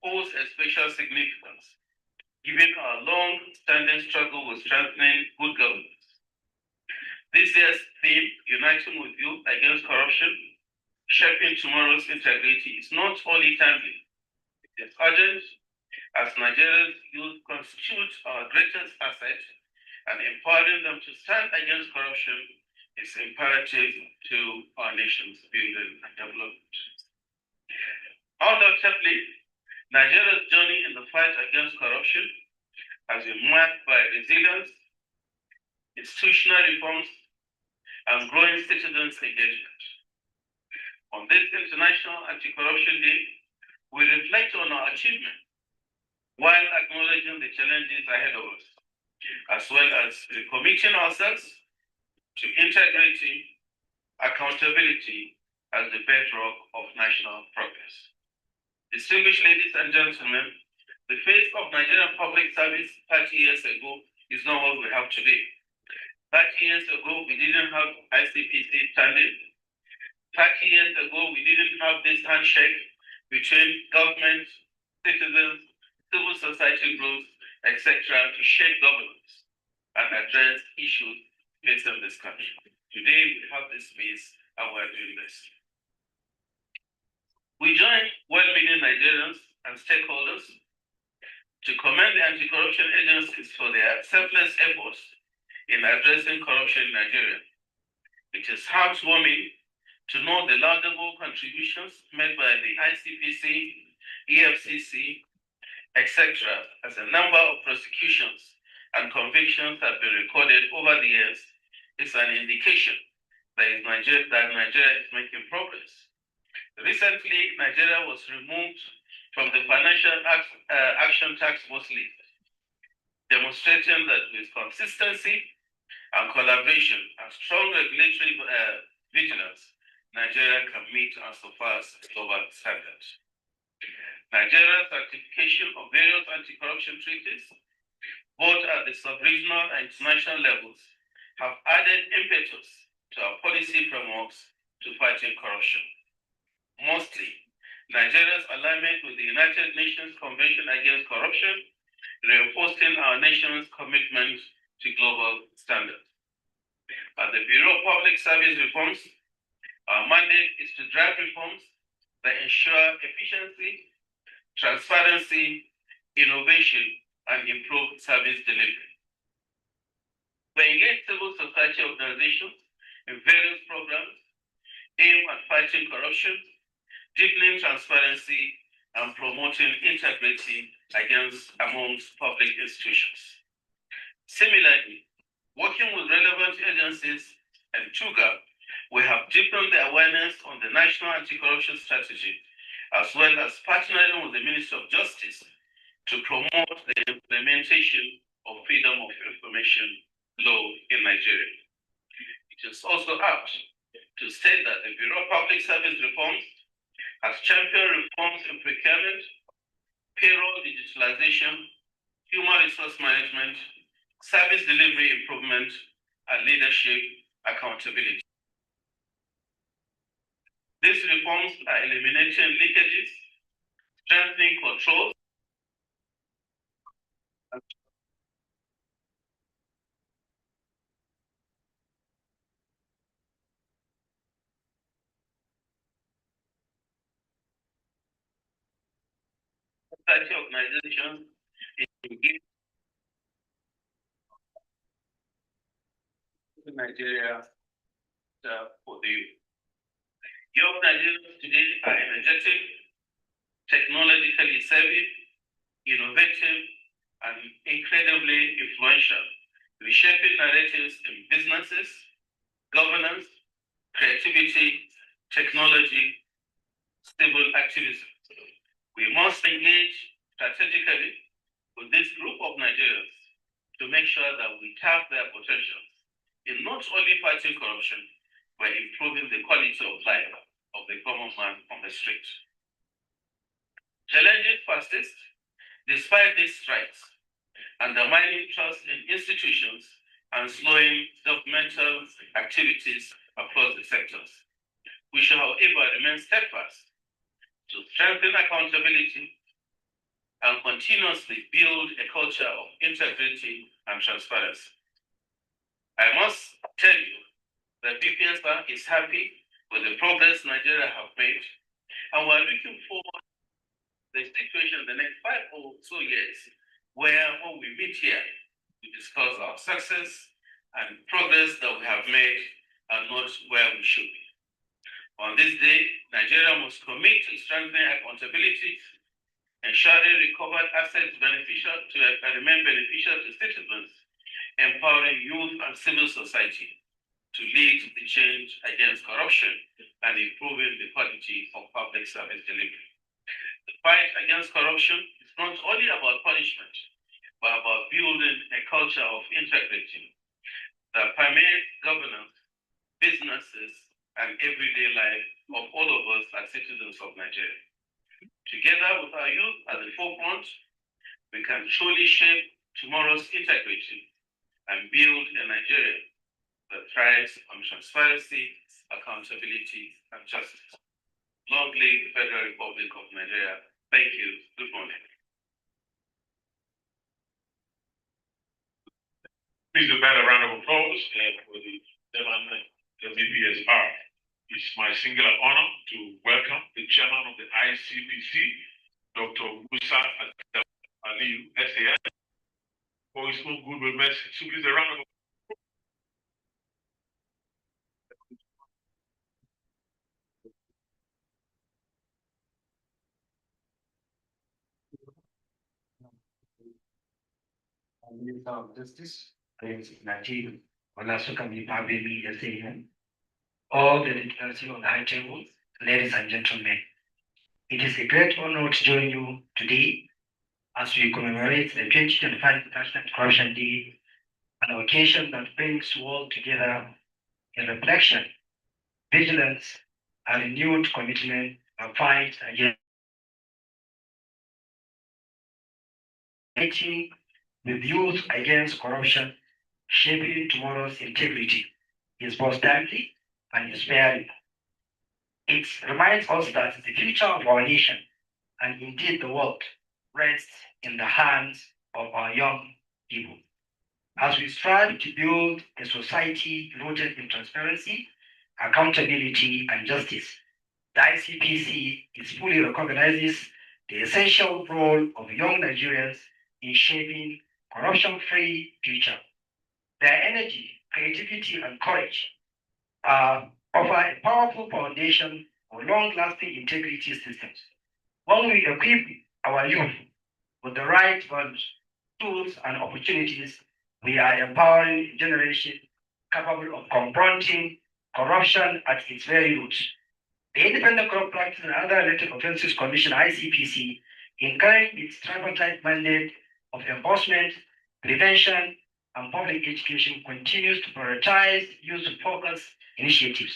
holds a special significance, given our long-standing struggle with strengthening good governance. This year's theme, Uniting with Youth Against Corruption, Shaping Tomorrow's Integrity, is not only timely, it is urgent, as Nigeria's youth constitute our greatest asset, and empowering them to stand against corruption is imperative to our nation's building and development. Undoubtedly, Nigeria's journey in the fight against corruption has been marked by resilience, institutional reforms, and growing citizens' engagement. On this International Anti-Corruption Day, we reflect on our achievement while acknowledging the challenges ahead of us, as well as recommitting ourselves to integrity, accountability as the bedrock of national progress. Distinguished ladies and gentlemen, the face of Nigerian public service 30 years ago is not what we have today. 30 years ago, we didn't have ICPC standing. 30 years ago, we didn't have this handshake between government, citizens, civil society groups, etc., to shape governance and address issues facing this country. Today, we have this space and we're doing this. We join well-meaning Nigerians and stakeholders to commend the anti-corruption agencies for their selfless efforts in addressing corruption in Nigeria. It is heartwarming to know the laudable contributions made by the ICPC, EFCC, etc., as a number of prosecutions and convictions have been recorded over the years. Is an indication that Nigeria is making progress. Recently, Nigeria was removed from the Financial Action Task Force list, demonstrating that with consistency and collaboration and strong regulatory vigilance, Nigeria can meet and surpass global standards. Nigeria's ratification of various anti-corruption treaties, both at the sub-regional and international levels, have added impetus to our policy frameworks to fighting corruption. Mostly, Nigeria's alignment with the United Nations Convention Against Corruption, reinforcing our nation's commitment to global standards. At the Bureau of Public Service Reforms, our mandate is to drive reforms that ensure efficiency, transparency, innovation, and improved service delivery. We engage civil society organizations in various programs aimed at fighting corruption, deepening transparency, and promoting integrity amongst public institutions. Similarly, working with relevant agencies and TUGA, we have deepened the awareness on the National Anti-Corruption Strategy, as well as partnering with the Ministry of Justice to promote the implementation of freedom of information law in Nigeria. It is also apt to state that the Bureau of Public Service Reforms has championed reforms in procurement, payroll digitalization, human resource management, service delivery improvement, and leadership accountability. These reforms are eliminating leakages, strengthening controls, society organizations engaged in Nigeria for the youth. Young Nigerians today are energetic, technologically savvy, innovative, and incredibly influential, reshaping narratives in businesses, governance, creativity, technology, civil activism. We must engage strategically with this group of Nigerians to make sure that we tap their potentials in not only fighting corruption, but improving the quality of life of the common man on the street. Challenges persist despite these strides, undermining trust in institutions and slowing governmental activities across the sectors. We shall, however, remain steadfast to strengthen accountability and continuously build a culture of integrity and transparency. I must tell you that DPS Bank is happy with the progress Nigeria have made, and we're looking forward to the situation in the next 5 or so years, where when we meet here, we discuss our success and progress that we have made and not where we should be. On this day, Nigeria must commit to strengthening accountability, ensuring recovered assets remain beneficial to citizens, empowering youth and civil society to lead the change against corruption and improving the quality of public service delivery. The fight against corruption is not only about punishment, but about building a culture of integrity that permeates governance, businesses, and everyday life of all of us as citizens of Nigeria. Together with our youth at the forefront, we can truly shape tomorrow's integrity and build a Nigeria that thrives on transparency, accountability, and justice. Long live the Federal Republic of Nigeria. Thank you. Good morning. Please a better round of applause for the chairman of the BPSR. It's my singular honor to welcome the chairman of the ICPC, Dr. Musa Aliyu, SAS, for his own goodwill message. So please a round of applause. Minister of Justice, Najib Olasukami Pabemi Yaseyan, all the literacy on the high table, ladies and gentlemen. It is a great honor to join you today as we commemorate the 2025 International Corruption Day, an occasion that brings all together in reflection, vigilance, and renewed commitment and fight against with Youth Against Corruption, Shaping Tomorrow's Integrity, is both timely and inspiring. It reminds us that the future of our nation, and indeed the world, rests in the hands of our young people. As we strive to build a society rooted in transparency, accountability, and justice, the ICPC is fully recognizes the essential role of young Nigerians in shaping corruption-free future. Their energy, creativity, and courage offer a powerful foundation for long-lasting integrity systems. When we equip our youth with the right values, tools, and opportunities, we are empowering a generation capable of confronting corruption at its very roots. The Independent Corrupt Practice and Other Related Offences Commission, ICPC, in carrying its tripartite mandate of enforcement, prevention, and public education, continues to prioritize youth-focused initiatives.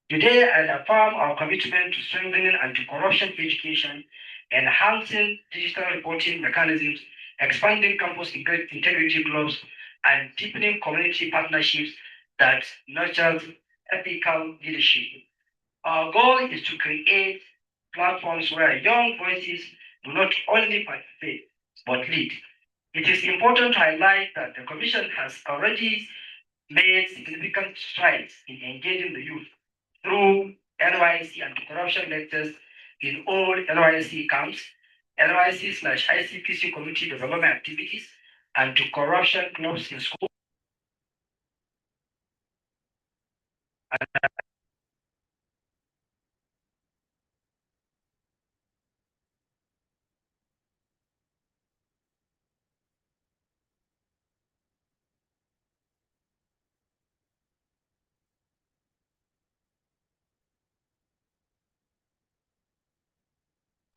Today, I affirm our commitment to strengthening anti-corruption education, enhancing digital reporting mechanisms, expanding campus integrity clubs, and deepening community partnerships that nurture ethical leadership. Our goal is to create platforms where young voices do not only participate, but lead. It is important to highlight that the Commission has already made significant strides in engaging the youth through NYC anti-corruption lectures in all NYC camps, NYC/ICPC community development activities, anti-corruption clubs in schools.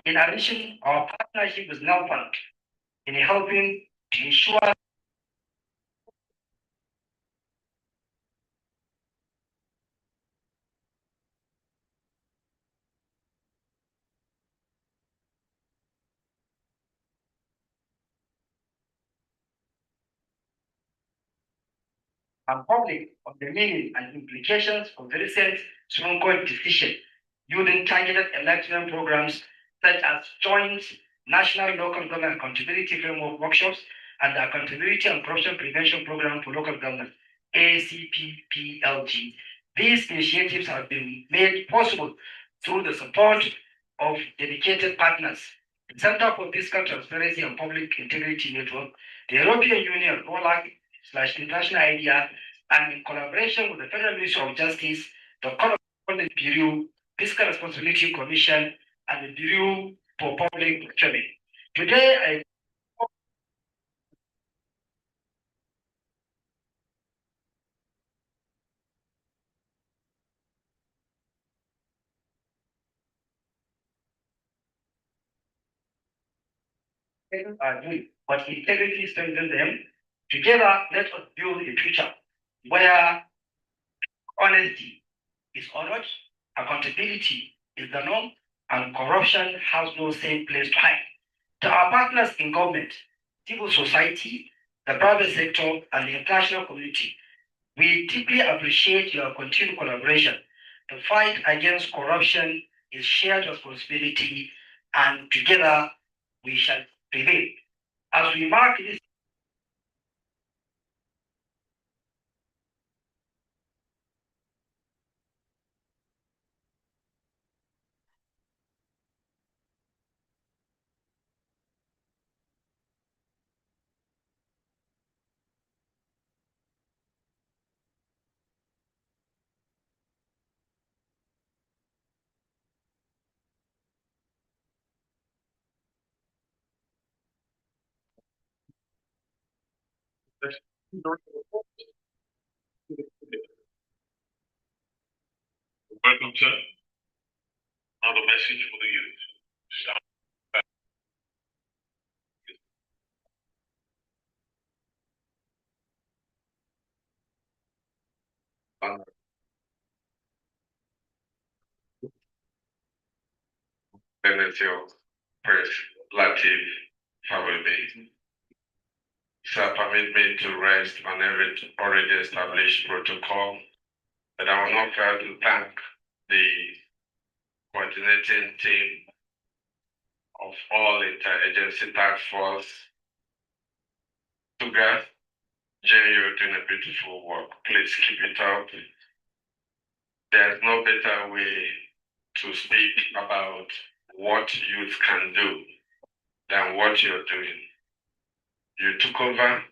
In addition, our partnership with NELFund in helping to ensure and public of the meaning and implications of the recent Supreme Court decision using targeted electoral programs such as joint national local government accountability framework workshops and the accountability and corruption prevention program for local government, ACPPLG. These initiatives have been made possible through the support of dedicated partners, the Center for Fiscal Transparency and Public Integrity Network, the European Union, OLAC/International IDEA, and in collaboration with the Federal Ministry of Justice, the Court of the Bureau, Fiscal Responsibility Commission, and the Bureau for Public Procurement. Today, I are doing, but integrity strengthens them. Together, let us build a future where honesty is honored, accountability is the norm, and corruption has no same place to hide. To our partners in government, civil society, the private sector, and the international community, we deeply appreciate your continued collaboration. The fight against corruption is shared responsibility, and together we shall prevail. As we mark this Welcome, sir. Another message for the youth. Benedictio, Prince Latif Fawebi. Sir, permit me to rest on every already established protocol, but I will not fail to thank the coordinating team of all interagency task force. Sugar, Jay, you're doing a beautiful work. Please keep it up. There's no better way to speak about what youth can do than what you're doing. You took over,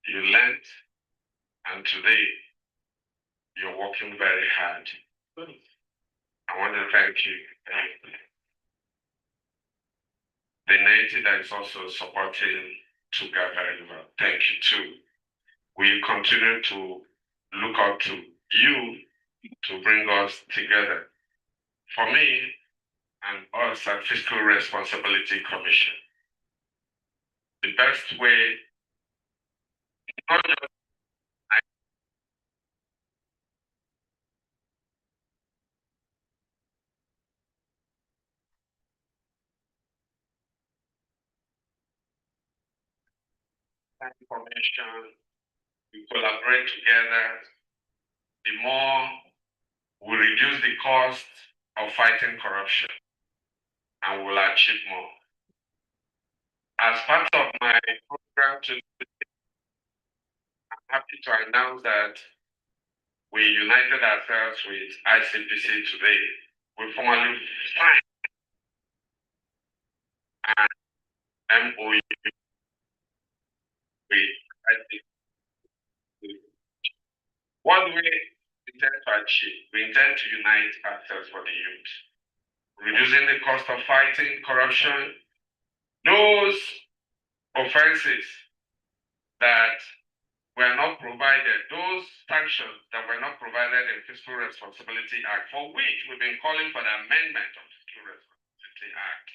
you learned, and today you're working very hard. I want to thank you. The native that is also supporting Tuga very well. Thank you too. We continue to look up to you to bring us together. For me and us at Fiscal Responsibility Commission, the best way, not just information, we collaborate together, the more we reduce the cost of fighting corruption and we'll achieve more. As part of my program today, I'm happy to announce that we united ourselves with ICPC today. We formally signed an MOU with ICPC. What do we intend to achieve? We intend to unite ourselves for the youth, reducing the cost of fighting corruption, those offenses that were not provided, those sanctions that were not provided in Fiscal Responsibility Act, for which we've been calling for the amendment of Fiscal Responsibility Act.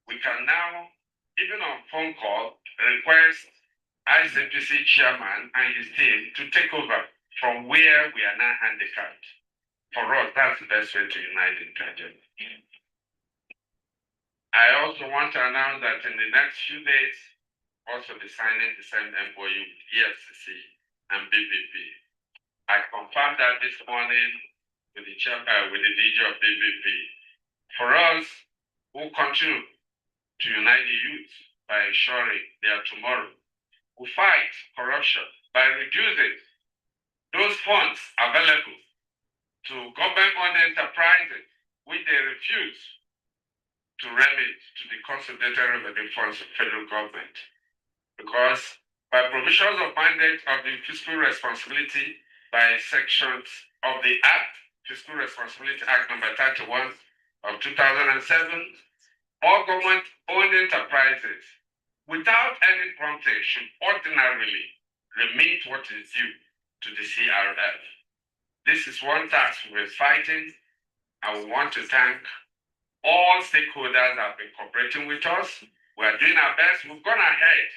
We can now, even on phone call, request ICPC chairman and his team to take over from where we are now handicapped. For us, that's the best way to unite intelligence. I also want to announce that in the next few days, also be signing the same MOU with EFCC and BBP. I confirmed that this morning with the chairman, with the DG of BBP. For us, we'll continue to unite the youth by ensuring their tomorrow. We fight corruption by reducing those funds available to government-owned enterprises which they refuse to remit to the consolidated revenue funds of federal government. Because by provisions of mandate of the Fiscal Responsibility by sections of the Act, Fiscal Responsibility Act number 31 of 2007, all government-owned enterprises, without any prompting, should ordinarily remit what is due to the CRF. This is one task we're fighting, and we want to thank all stakeholders that have been cooperating with us. We are doing our best. We've gone ahead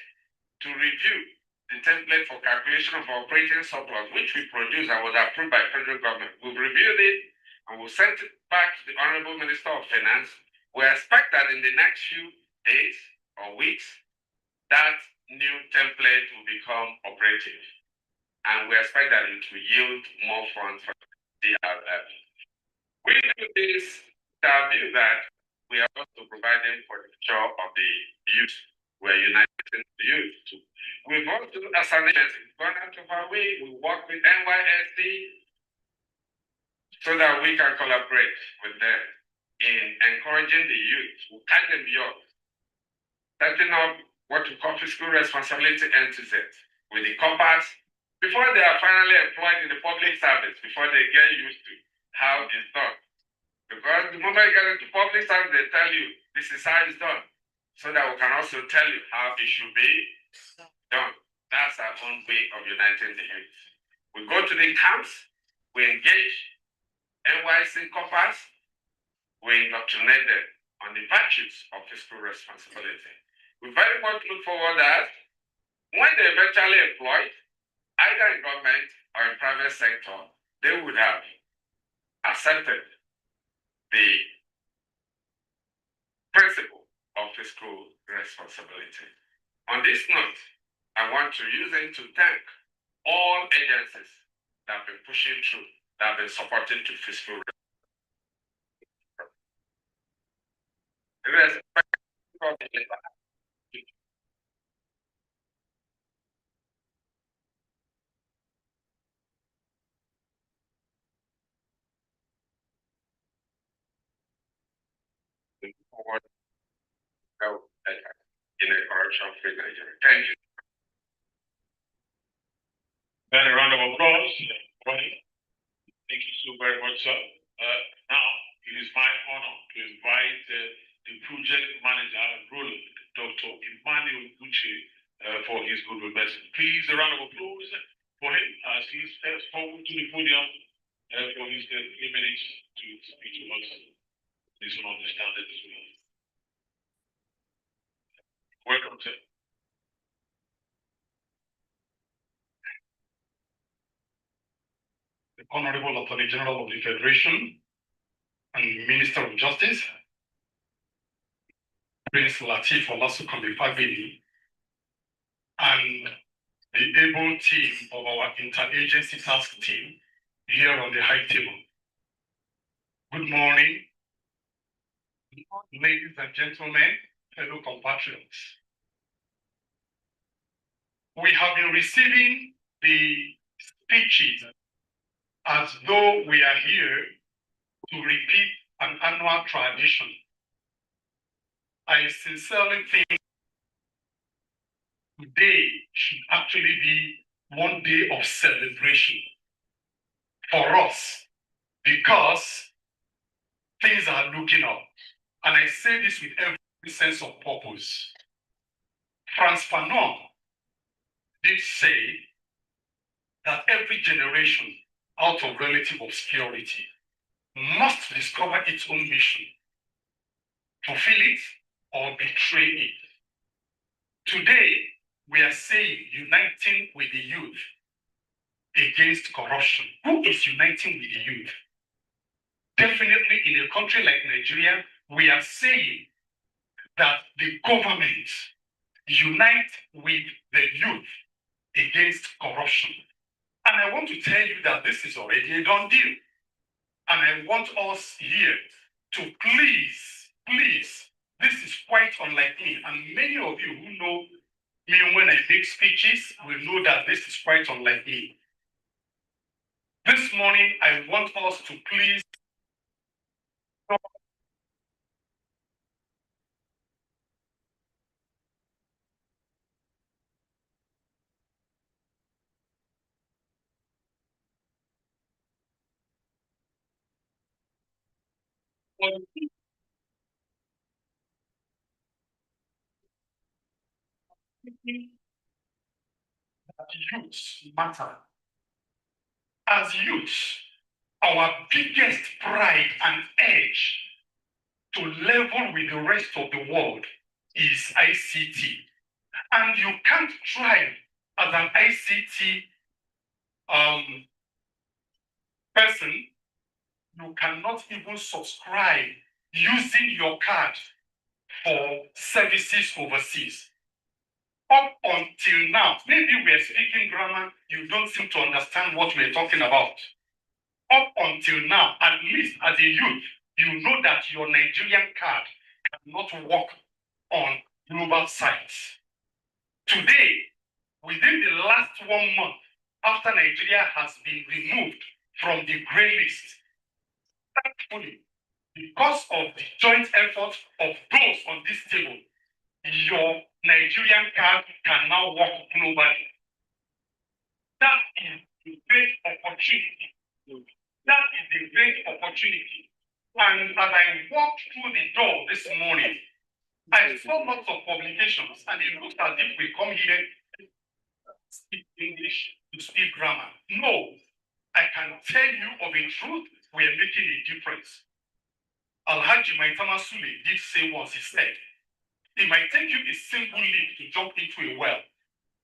to review the template for calculation of operating surplus, which we produced and was approved by federal government. We've reviewed it and we'll send it back to the Honorable Minister of Finance. We expect that in the next few days or weeks, that new template will become operative. And we expect that it will yield more funds for the CRF. We do this to our view that we are also providing for the future of the youth. We're uniting the youth too. We've also, as an agency, gone out of our way. We work with NYSC so that we can collaborate with them in encouraging the youth. We carry them beyond, setting up what we call fiscal responsibility entities with the compass before they are finally employed in the public service, before they get used to how it's done. Because the moment you get into public service, they tell you this is how it's done, so that we can also tell you how it should be done. That's our own way of uniting the youth. We go to the camps, we engage NYSC compass, we indoctrinate them on the virtues of fiscal responsibility. We very much look forward that when they eventually employed, either in government or in private sector, they would have accepted the principle of fiscal responsibility. On this note, I want to use it to thank all agencies that have been pushing through, that have been supporting to fiscal. Irrespective of the labor. Forward in a corruption-free Nigeria. Thank you. Then a round of applause. Ronnie. Thank you so very much, sir. Now, it is my honor to invite the project manager, Roland, Dr. Emmanuel Gucci, for his good message. Please, a round of applause for him as he steps forward to the podium for his 3 minutes to speak to us. This will understand it as well. Welcome, sir. The Honorable Attorney General of the Federation and Minister of Justice, Prince Lateef Olasukanmi Fabemi, and the able team of our interagency task team here on the high table. Good morning, ladies and gentlemen, fellow compatriots. We have been receiving the speeches as though we are here to repeat an annual tradition. I sincerely think today should actually be one day of celebration for us because things are looking up. And I say this with every sense of purpose. Frantz Fanon did say that every generation out of relative obscurity must discover its own mission, fulfill it or betray it. Today, we are saying uniting with the youth against corruption. Who is uniting with the youth? Definitely in a country like Nigeria, we are saying that the government unite with the youth against corruption. And I want to tell you that this is already a done deal. And I want us here to please, this is quite unlike me. And many of you who know me when I make speeches will know that this is quite unlike me. This morning, I want us to please that youths matter. As youths, our biggest pride and edge to level with the rest of the world is ICT. And you can't thrive as an ICT person. You cannot even subscribe using your card for services overseas. Up until now, maybe we're speaking grammar, you don't seem to understand what we're talking about. Up until now, at least as a youth, you know that your Nigerian card cannot work on global sites. Today, within the last 1 month, after Nigeria has been removed from the grey list, thankfully, because of the joint effort of those on this table, your Nigerian card can now work globally. That is a great opportunity. That is a great opportunity. And as I walked through the door this morning, I saw lots of publications, and it looks as if we come here to speak English, to speak grammar. No, I can tell you of a truth, we are making a difference. Alhaji Maitama Sule did say once, he said, it might take you a single leap to jump into a well.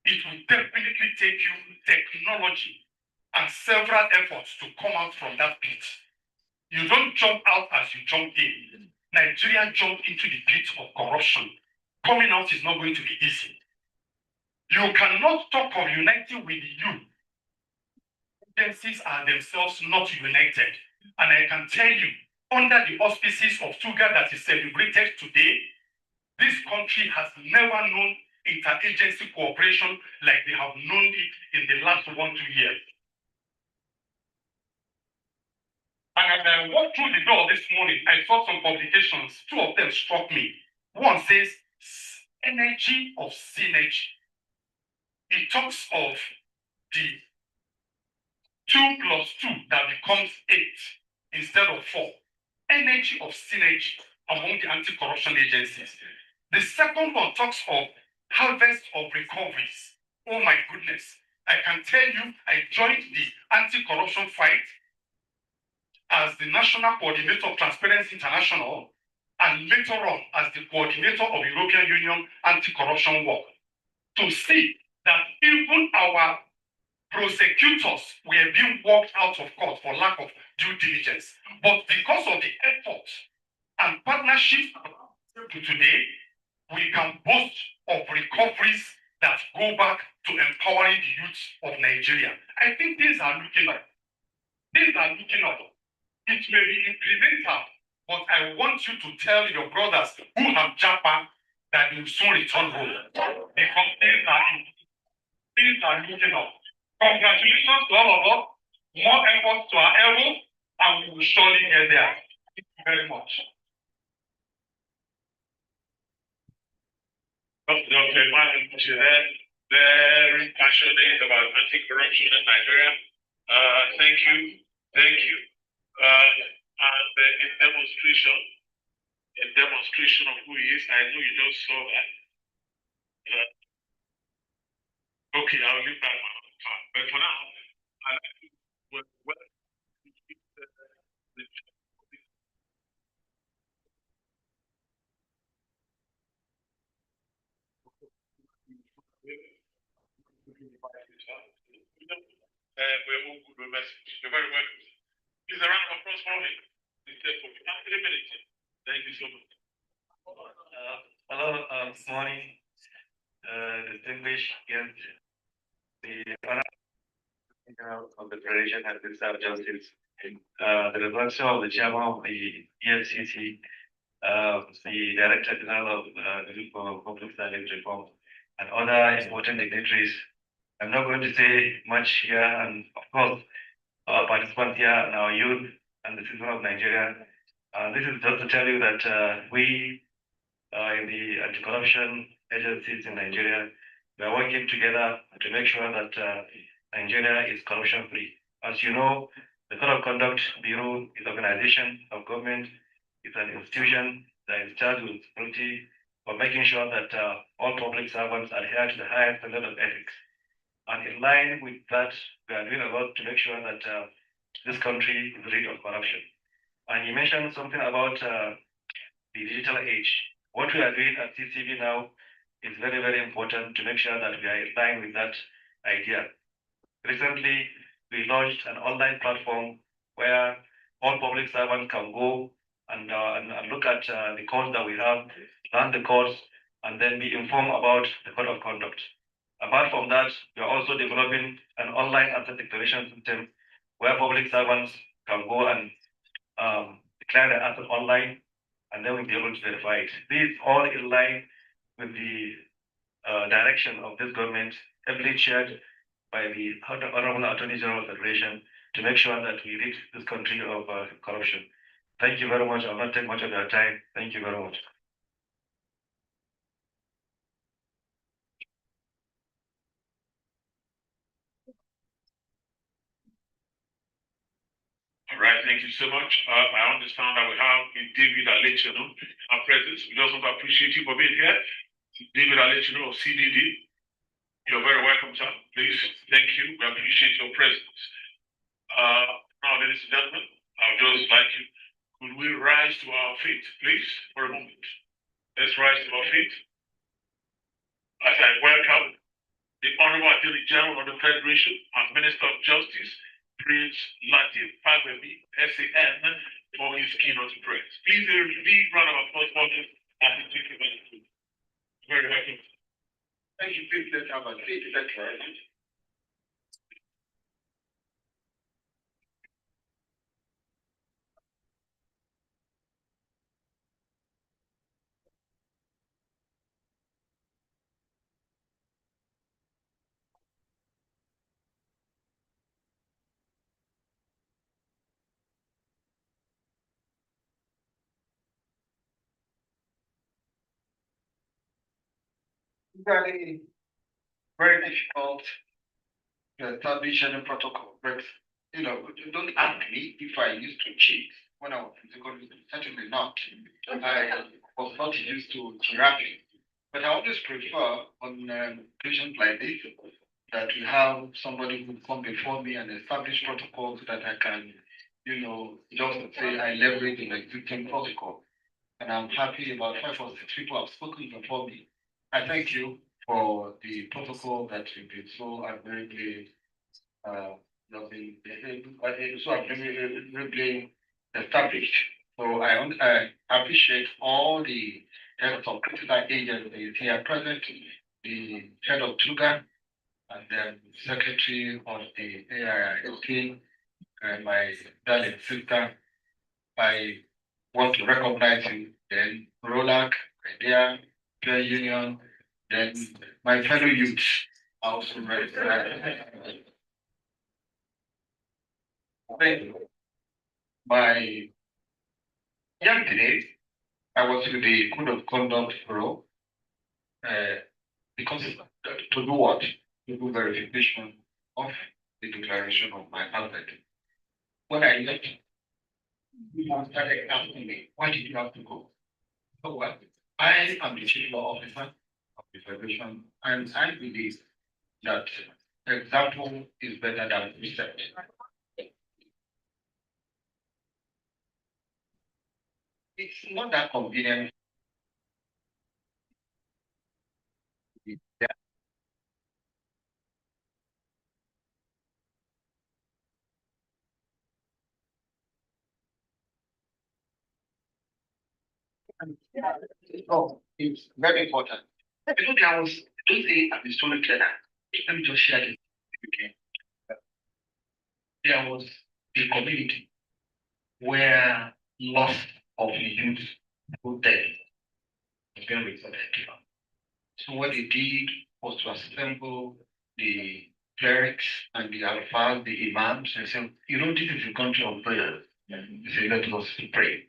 It will definitely take you technology and several efforts to come out from that pit. You don't jump out as you jump in. Nigeria jumped into the pit of corruption. Coming out is not going to be easy. You cannot talk of uniting with you. Agencies are themselves not united. And I can tell you, under the auspices of SUGA that is celebrated today, this country has never known interagency cooperation like they have known it in the last 1-2 years. And as I walked through the door this morning, I saw some publications. 2 of them struck me. One says, energy of synergy. It talks of the 2 + 2 that becomes 8 instead of 4. Energy of synergy among the anti-corruption agencies. The second one talks of harvest of recoveries. Oh my goodness. I can tell you, I joined the anti-corruption fight as the National Coordinator of Transparency International and later on as the coordinator of European Union anti-corruption work to see that even our prosecutors were being walked out of court for lack of due diligence. But because of the effort and partnership to today, we can boast of recoveries that go back to empowering the youth of Nigeria. I think these are looking up. These are looking up. It may be incremental, but I want you to tell your brothers who have Japa that you will soon return home. Because things are looking up. Congratulations to all of us. More efforts to our elbow, and we will surely get there. Thank you very much. Dr. Emmanuel Mushire, very passionate about anti-corruption in Nigeria. Thank you. Thank you. And a demonstration of who he is. I know you just saw that. Okay, I'll leave that one. But for now, I like to we're all good with message. You're very welcome. Please, a round of applause for him. After the minute. Thank you so much. Hello, good morning. Distinguished guests, the of the Federation and Minister of Justice, the reversal of the chairman of the EFCC, the Director General of the Group of Public Service Reform, and other important dignitaries. I'm not going to say much here, and of course, our participants here and our youth and the citizens of Nigeria. This is just to tell you that we in the anti-corruption agencies in Nigeria, we are working together to make sure that Nigeria is corruption-free. As you know, the Code of Conduct Bureau is an organization of government, it's an institution that is charged with responsibility for making sure that all public servants adhere to the highest standard of ethics. And in line with that, we are doing a lot to make sure that this country is rid of corruption. And you mentioned something about the digital age. What we are doing at CCB now is very, very important to make sure that we are in line with that idea. Recently, we launched an online platform where all public servants can go and look at the codes that we have, learn the codes, and then be informed about the code of conduct. Apart from that, we are also developing an online asset declaration system where public servants can go and declare their asset online, and then we'll be able to verify it. This is all in line with the direction of this government, heavily chaired by the Honorable Attorney General of the Federation, to make sure that we rid this country of corruption. Thank you very much. I will not take much of your time. Thank you very much. All right, thank you so much. I understand that we have David Alechino, our presence. We just want to appreciate you for being here. David Alechino of CDD. You're very welcome, sir. Please, thank you. We appreciate your presence. Now, ladies and gentlemen, I would just like you, could we rise to our feet, please, for a moment? Let's rise to our feet. As I welcome the Honorable Attorney General of the Federation and Minister of Justice, Prince Latif Fagbemi, SAN, for his keynote address. Please, a big round of applause for him as he takes the microphone. Very welcome. Thank you, Privilege Albert. Please, that's right. Very, very difficult to establish any protocol, but don't ask me if I used to cheat when I was in secondary school. Certainly not. I was not used to rapping, but I always prefer on occasions like this that we have somebody who come before me and establish protocols that I can, just say I leverage an existing protocol. And I'm happy about 5 or 6 people have spoken before me. I thank you for the protocol that you've been so admirably established. So I appreciate all the heads of critical agencies here present, the head of TUGA, and then secretary of the AIIT, and my darling sister. I want to recognize you, then ROLAC, IDEA, Peer Union, then my fellow youth also very thank you. My young days, I was with the Code of Conduct Bureau, because to do what? To do verification of the declaration of my husband. When I left, people started asking me, why did you have to go? So what? I am the chief law officer of the Federation, and I believe that example is better than precept. It's not that convenient. Oh, it's very important. I was, don't say I'm a storyteller. Let me just share this with you. There was a community where loss of youth who dead was being reported. So what they did was to assemble the clerics and the alphas, the imams, and say, this is a country of prayer. They say, let us pray.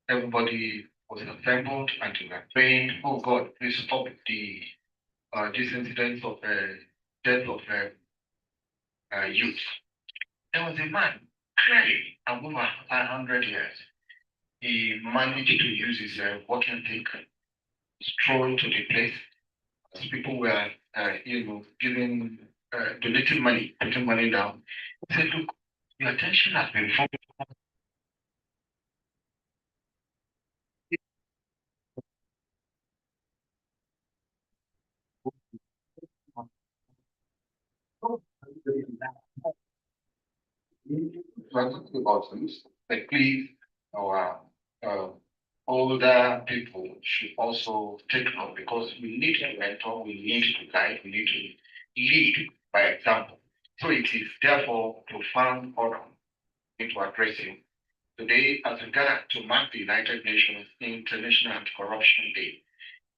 Everybody was assembled and they were praying, oh God, please stop this incident of death of youth. There was a man, clearly above 100 years. He managed to use his walking stick, stroll to the place. As people were, giving, donating money, putting money down. He said, look, your attention has been focused. But please, our older people should also take note because we need to mentor, we need to guide, we need to lead by example. So it is therefore profound honor to address you today as we gather to mark the United Nations International Anti-Corruption Day.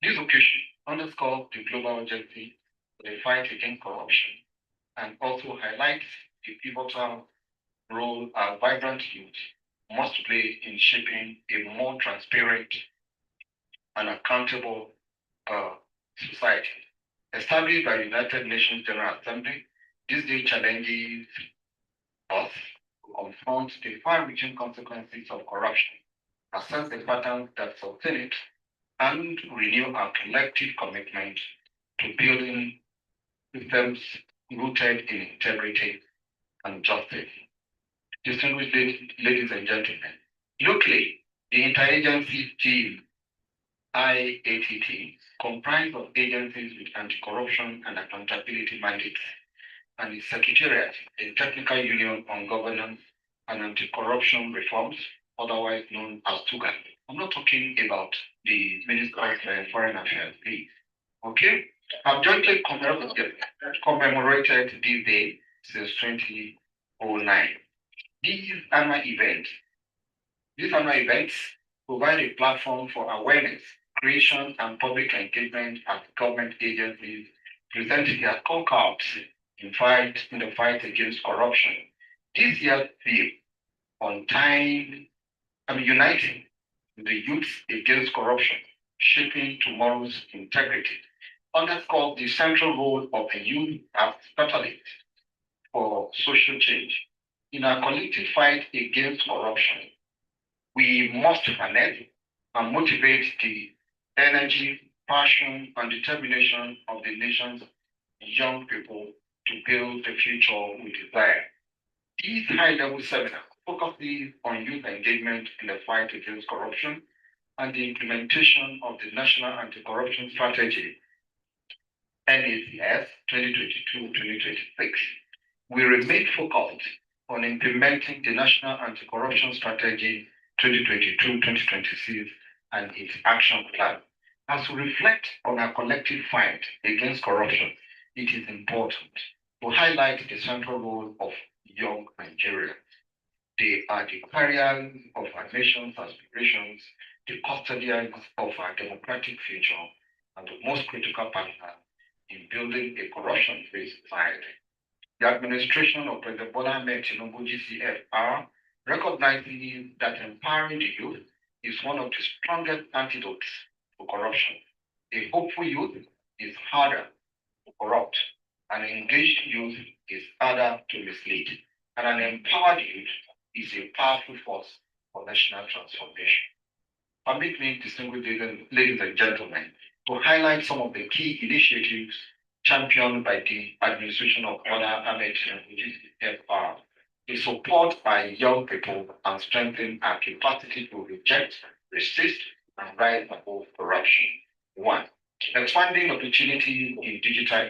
This occasion underscores the global urgency for the fight against corruption and also highlights the pivotal role our vibrant youth must play in shaping a more transparent and accountable society. Established by the United Nations General Assembly, this day challenges us to confront the far-reaching consequences of corruption, assess the patterns that sustain it, and renew our collective commitment to building systems rooted in integrity and justice. Distinguished ladies and gentlemen, locally, the interagency team, IATT, comprised of agencies with anti-corruption and accountability mandates, and the Secretariat, a technical union on governance and anti-corruption reforms, otherwise known as TUGA. I'm not talking about the Minister of Foreign Affairs, please. Okay? have jointly commemorated this day since 2009. These annual events provide a platform for awareness, creation, and public engagement as government agencies present their scorecards in the fight against corruption. This year's theme on uniting the youth against corruption, shaping tomorrow's integrity, underscores the central role of the youth as catalyst for social change. In our collective fight against corruption, we must harness and motivate the energy, passion, and determination of the nation's young people to build the future we desire. This high-level seminar focuses on youth engagement in the fight against corruption and the implementation of the National Anti-Corruption Strategy, NACS 2022-2026. We remain focused on implementing the National Anti-Corruption Strategy 2022-2026 and its action plan. As we reflect on our collective fight against corruption, it is important to highlight the central role of young Nigerians. They are the carriers of our nation's aspirations, the custodians of our democratic future, and the most critical partner in building a corruption-free society. The administration of President Bola Ahmed Tinubu GCFR recognizes that empowering the youth is one of the strongest antidotes to corruption. A hopeful youth is harder to corrupt, an engaged youth is harder to mislead, and an empowered youth is a powerful force for national transformation. Permit me, distinguished ladies and gentlemen, to highlight some of the key initiatives championed by the administration of Bola Ahmed Tinubu GCFR to support our young people and strengthen our capacity to reject, resist, and rise above corruption. 1. Expanding opportunity in the digital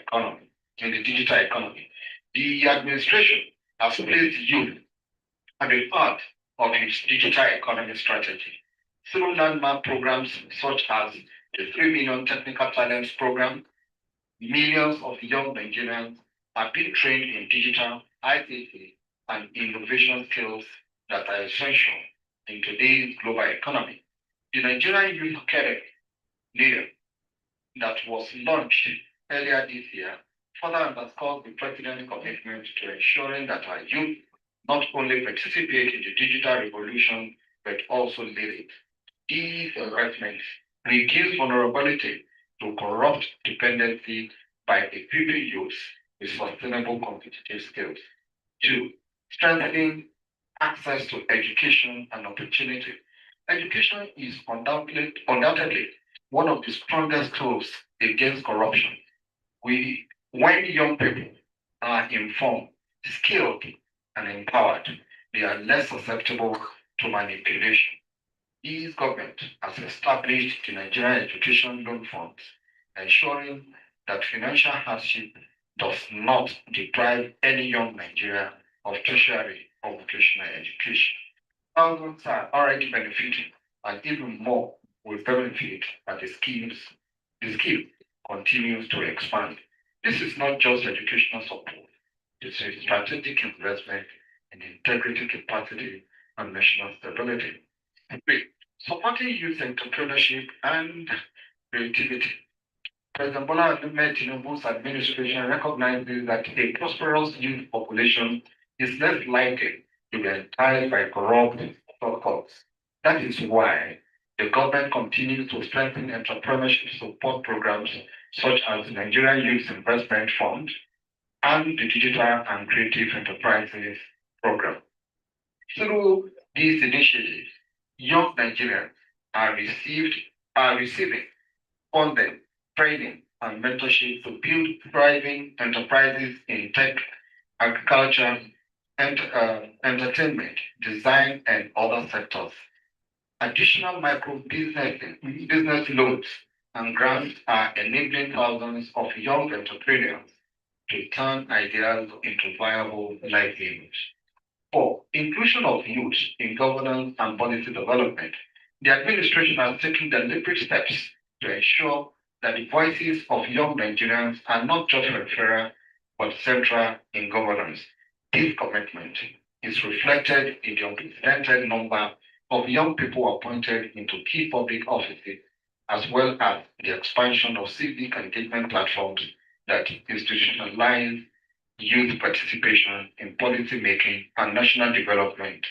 economy. The administration has placed youth at the heart of its digital economy strategy. Through landmark programs such as the 3 Million Technical Talents Program, millions of young Nigerians are being trained in digital, ICT, and innovation skills that are essential in today's global economy. The Nigerian Youth Academy leader that was launched earlier this year further underscores the President's commitment to ensuring that our youth not only participate in the digital revolution, but also lead it. These investments reduce vulnerability to corrupt dependency by equipping youth with sustainable competitive skills. 2. Strengthening access to education and opportunity. Education is undoubtedly one of the strongest tools against corruption. When young people are informed, skilled, and empowered, they are less susceptible to manipulation. This government has established the Nigerian Education Loan Fund, ensuring that financial hardship does not deprive any young Nigerian of tertiary or vocational education. Thousands are already benefiting, and even more will benefit as the scheme continues to expand. This is not just educational support, it's a strategic investment in integrity, capacity, and national stability. 3. Supporting youth entrepreneurship and creativity. President Bola Ahmed Tinubu's administration recognizes that a prosperous youth population is less likely to be enticed by corrupt shortcuts. That is why the government continues to strengthen entrepreneurship support programs such as the Nigerian Youth Investment Fund and the Digital and Creative Enterprises Program. Through these initiatives, young Nigerians are receiving funding, training, and mentorship to build thriving enterprises in tech, agriculture, entertainment, design, and other sectors. Additional business loans and grants are enabling thousands of young entrepreneurs to turn ideas into viable livelihoods. 4. Inclusion of youth in governance and policy development. The administration has taken deliberate steps to ensure that the voices of young Nigerians are not just referral but central in governance. This commitment is reflected in the unprecedented number of young people appointed into key public offices, as well as the expansion of civic engagement platforms that institutionalize youth participation in policy making and national development.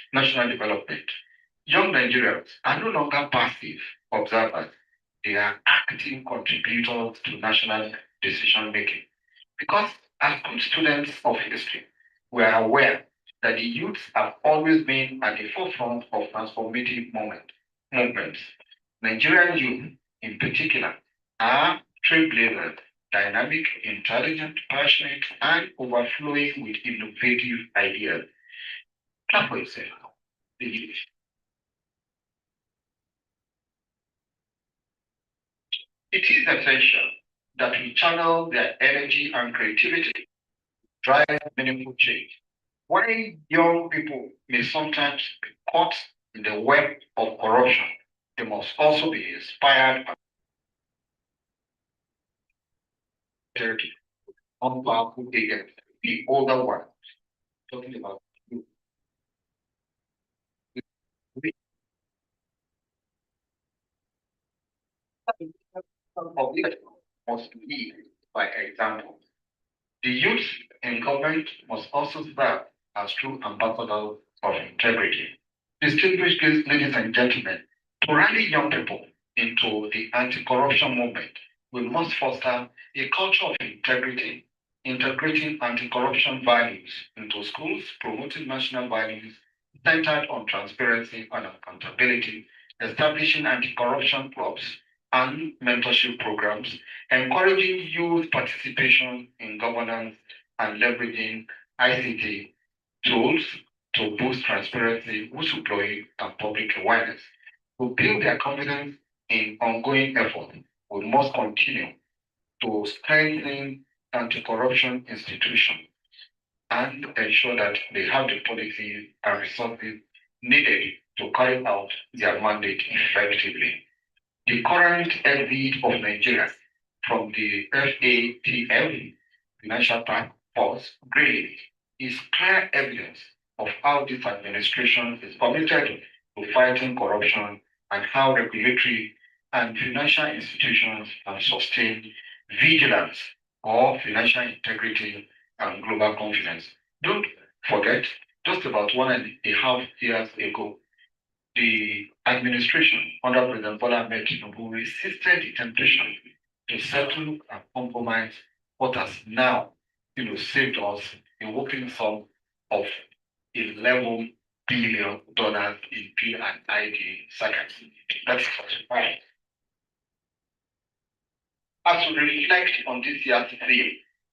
Young Nigerians are no longer passive observers. They are active contributors to national decision making. Because as good students of history, we are aware that the youth have always been at the forefront of transformative movements. Nigerian youth, in particular, are trailblazers, dynamic, intelligent, passionate, and overflowing with innovative ideas. Clap for yourself. The youth. It is essential that we channel their energy and creativity to drive meaningful change. While young people may sometimes be caught in the web of corruption, they must also be inspired and unpowerful agents, the older ones. Talking about you. Of this must lead by example. The youth in government must also serve as true ambassadors of integrity. Distinguished ladies and gentlemen, to rally young people into the anti-corruption movement, we must foster a culture of integrity, integrating anti-corruption values into schools, promoting national values centered on transparency and accountability, establishing anti-corruption clubs and mentorship programs, encouraging youth participation in governance, and leveraging ICT tools to boost transparency, whistleblowing, and public awareness. To build their confidence in ongoing effort, we must continue to strengthen anti-corruption institutions and ensure that they have the policies and resources needed to carry out their mandate effectively. The current exit of Nigeria from the FATF, Financial Task Force, grid, is clear evidence of how this administration is committed to fighting corruption and how regulatory and financial institutions can sustain vigilance or financial integrity and global confidence. Don't forget, just about 1.5 years ago, the administration under President Bola Ahmed Tinubu resisted the temptation to settle and compromise what has now, saved us a whopping sum of $11 billion in P and ID seconds. That's right. As we reflect on this year's theme,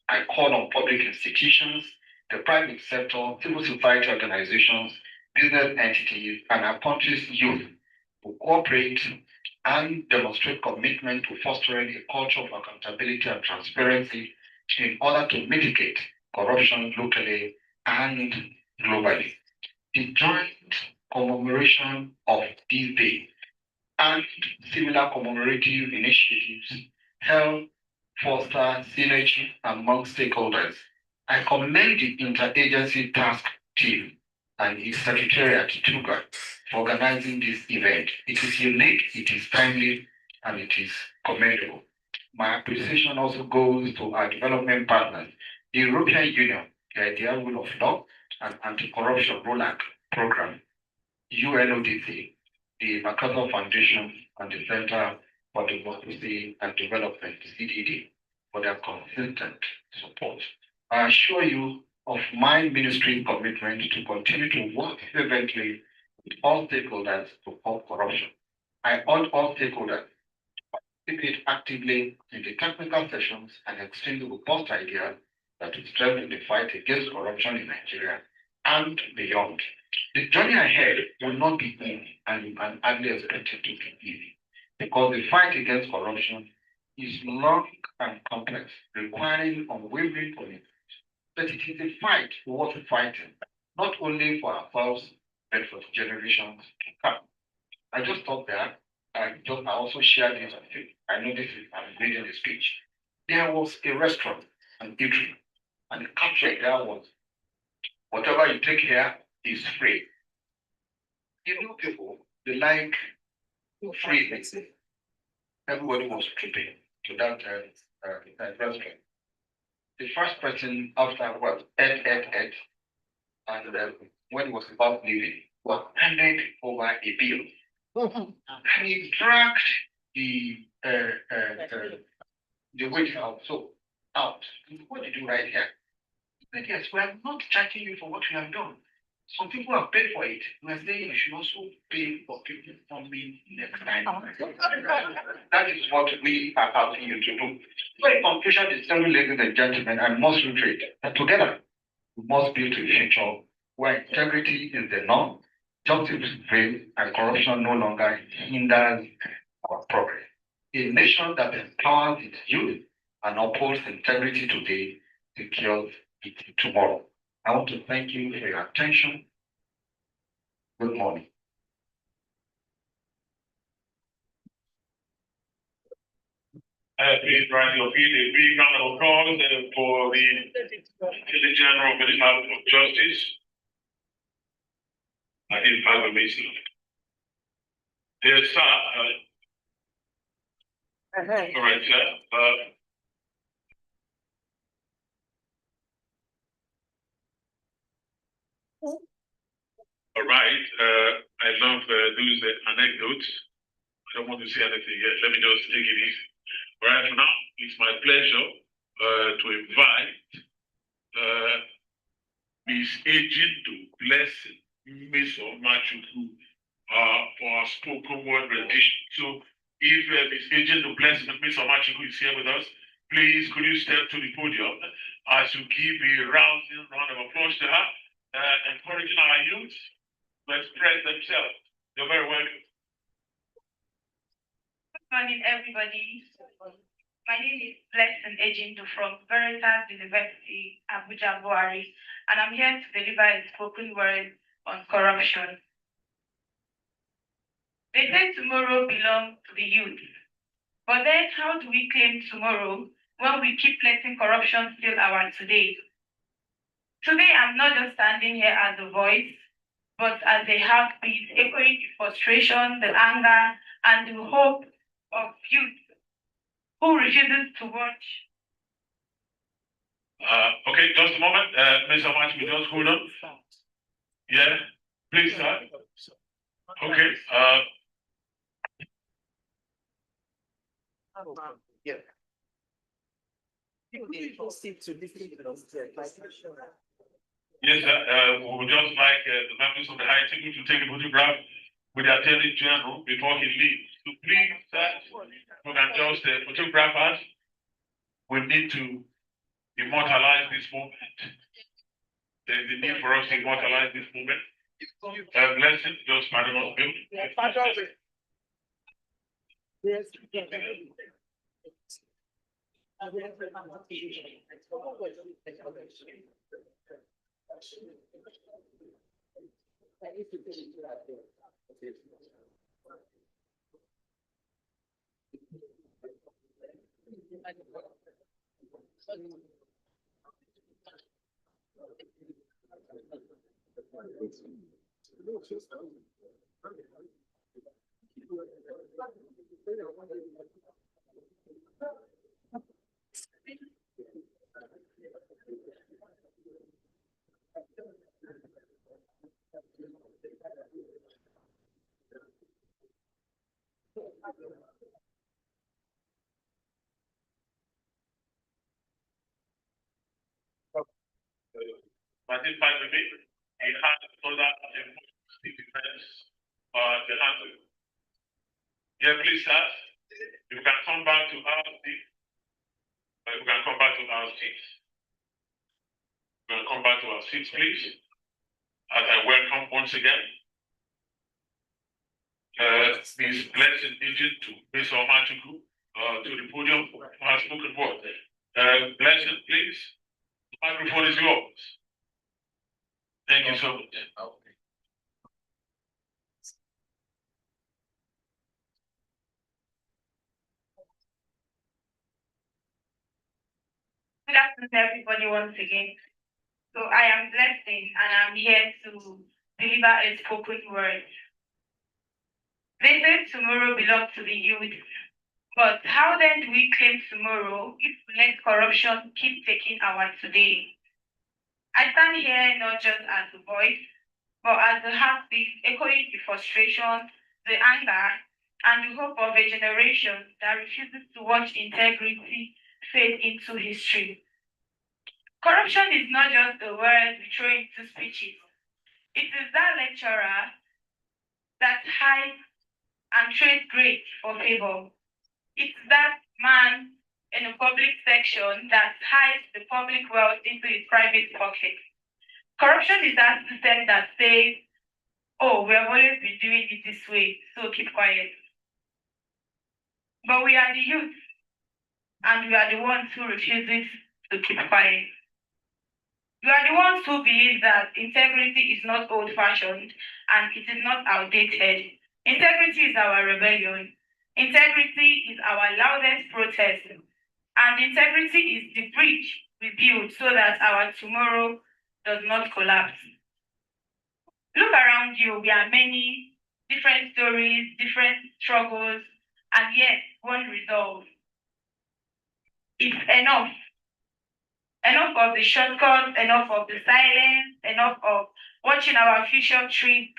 I call on public institutions, the private sector, civil society organizations, business entities, and our country's youth to cooperate and demonstrate commitment to fostering a culture of accountability and transparency in order to mitigate corruption locally and globally. The joint commemoration of this day and similar commemorative initiatives help foster synergy among stakeholders. I commend the interagency task team and its secretariat, TUGA, for organizing this event. It is unique, it is timely, and it is commendable. My appreciation also goes to our development partners, the European Union, the Ideal Rule of Law and Anti-Corruption Rollout Program, UNODC, the MacArthur Foundation, and the Center for Democracy and Development, CDD, for their consistent support. I assure you of my ministry commitment to continue to work fervently with all stakeholders to halt corruption. I urge all stakeholders to participate actively in the technical sessions and exchange robust ideas that will strengthen the fight against corruption in Nigeria and beyond. The journey ahead will not be easy, and you can hardly expect it to be easy, because the fight against corruption is long and complex, requiring unwavering commitment. But it is a fight worth fighting, not only for ourselves, but for the generations to come. I just stop there I also shared this. I know this is, I'm reading the speech. There was a restaurant, an eatery, and the caption there was, whatever you take here is free. You know, people, they like free things. Everybody was tripping to that restaurant. The first person after what, ate, and when he was about leaving, was handed over a bill. And he dragged the waiter out. So, out. What did you write here? He said, yes, we are not charging you for what you have done. Some people have paid for it. We are saying you should also pay for people coming next time. That is what we are asking you to do. So in conclusion, ladies and gentlemen, I must reiterate that together we must build a future where integrity is the norm, justice prevails, and corruption no longer hinders our progress. A nation that empowers its youth and upholds integrity today secures it tomorrow. I want to thank you for your attention. Good morning. Please rise your feet. A big round of applause for the General Minister of Justice. I didn't have a message. Yes, sir. All right, sir. All right. I love those anecdotes. I don't want to say anything yet. Let me just take it easy. All right, for now, it's my pleasure to invite Miss Ejindu Blessing Miso Machuku for our spoken word rendition. So if Miss Ejindu Blessing Miso Machuku is here with us, please could you step to the podium as you give a rousing round of applause to her, encouraging our youth to express themselves. You're very welcome. Good morning, everybody. My name is Blessing Ejindu from Veritas University, Abuja, Buhari, and I'm here to deliver a spoken word on corruption. They say tomorrow belongs to the youth, but then how do we claim tomorrow when we keep letting corruption steal our today? Today, I'm not just standing here as a voice, but as a heartbeat echoing the frustration, the anger, and the hope of youth who refuses to watch. Okay, just a moment. Mr. March, we just hold on. Yeah, please, sir. Okay. Yeah. Yes, sir. We would just like the members of the high table to take a photograph with the Attorney General before he leaves. So please, sir, we can just photograph us. We need to immortalize this moment. There's a need for us to immortalize this moment. Blessing, just pardon us, Bill. Yes. But in fact, we had so that the defense the handle. Yeah, please, sir. If you can come back to our seat. If you can come back to our seats. You can come back to our seats, please. As I welcome once again Ms. Blessing Agent to Ms. Omachuku to the podium for her spoken word. Blessing, please. The microphone is yours. Thank you so much. afternoon, everybody, once again. So I am Blessing, and I'm here to deliver a spoken word. They say tomorrow belongs to the youth, but how then do we claim tomorrow if we let corruption keep taking our today? I stand here not just as a voice, but as the heartbeat echoing the frustration, the anger, and the hope of a generation that refuses to watch integrity fade into history. Corruption is not just a word we throw into speeches. It is that lecturer that hides and trades grades for favor. It's that man in a public section that hides the public wealth into his private pocket. Corruption is that system that says, oh, we have always been doing it this way, so keep quiet. But we are the youth, and we are the ones who refuses to keep quiet. We are the ones who believe that integrity is not old-fashioned and it is not outdated. Integrity is our rebellion. Integrity is our loudest protest. And integrity is the bridge we build so that our tomorrow does not collapse. Look around you, there are many different stories, different struggles, and yet one resolve. It's enough. Enough of the shortcuts, enough of the silence, enough of watching our future shrink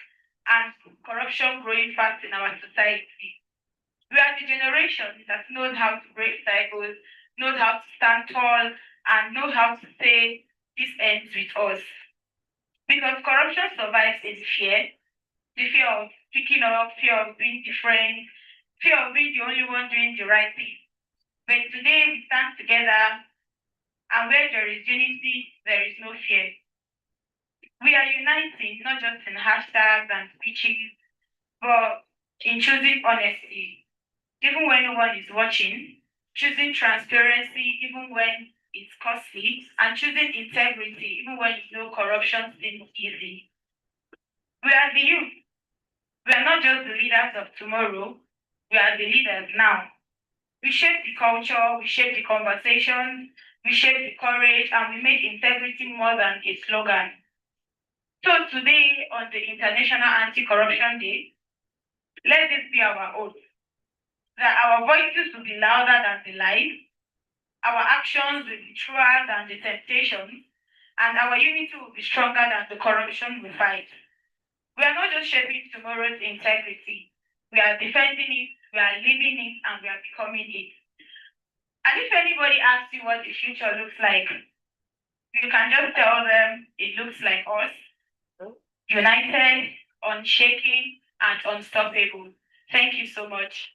and corruption growing fast in our society. We are the generation that knows how to break cycles, knows how to stand tall, and knows how to say this ends with us. Because corruption survives in fear, the fear of picking up, fear of being different, fear of being the only one doing the right thing. But today we stand together, and where there is unity, there is no fear. We are uniting, not just in hashtags and speeches, but in choosing honesty, even when no one is watching, choosing transparency, even when it's costly, and choosing integrity, even when you know corruption seems easy. We are the youth. We are not just the leaders of tomorrow, we are the leaders now. We shape the culture, we shape the conversation, we shape the courage, and we make integrity more than a slogan. So today, on the International Anti-Corruption Day, let this be our oath, that our voices will be louder than the lies, our actions will be truer than the temptations, and our unity will be stronger than the corruption we fight. We are not just shaping tomorrow's integrity, we are defending it, we are living it, and we are becoming it. And if anybody asks you what the future looks like, you can just tell them it looks like us, united, unshaken, and unstoppable. Thank you so much.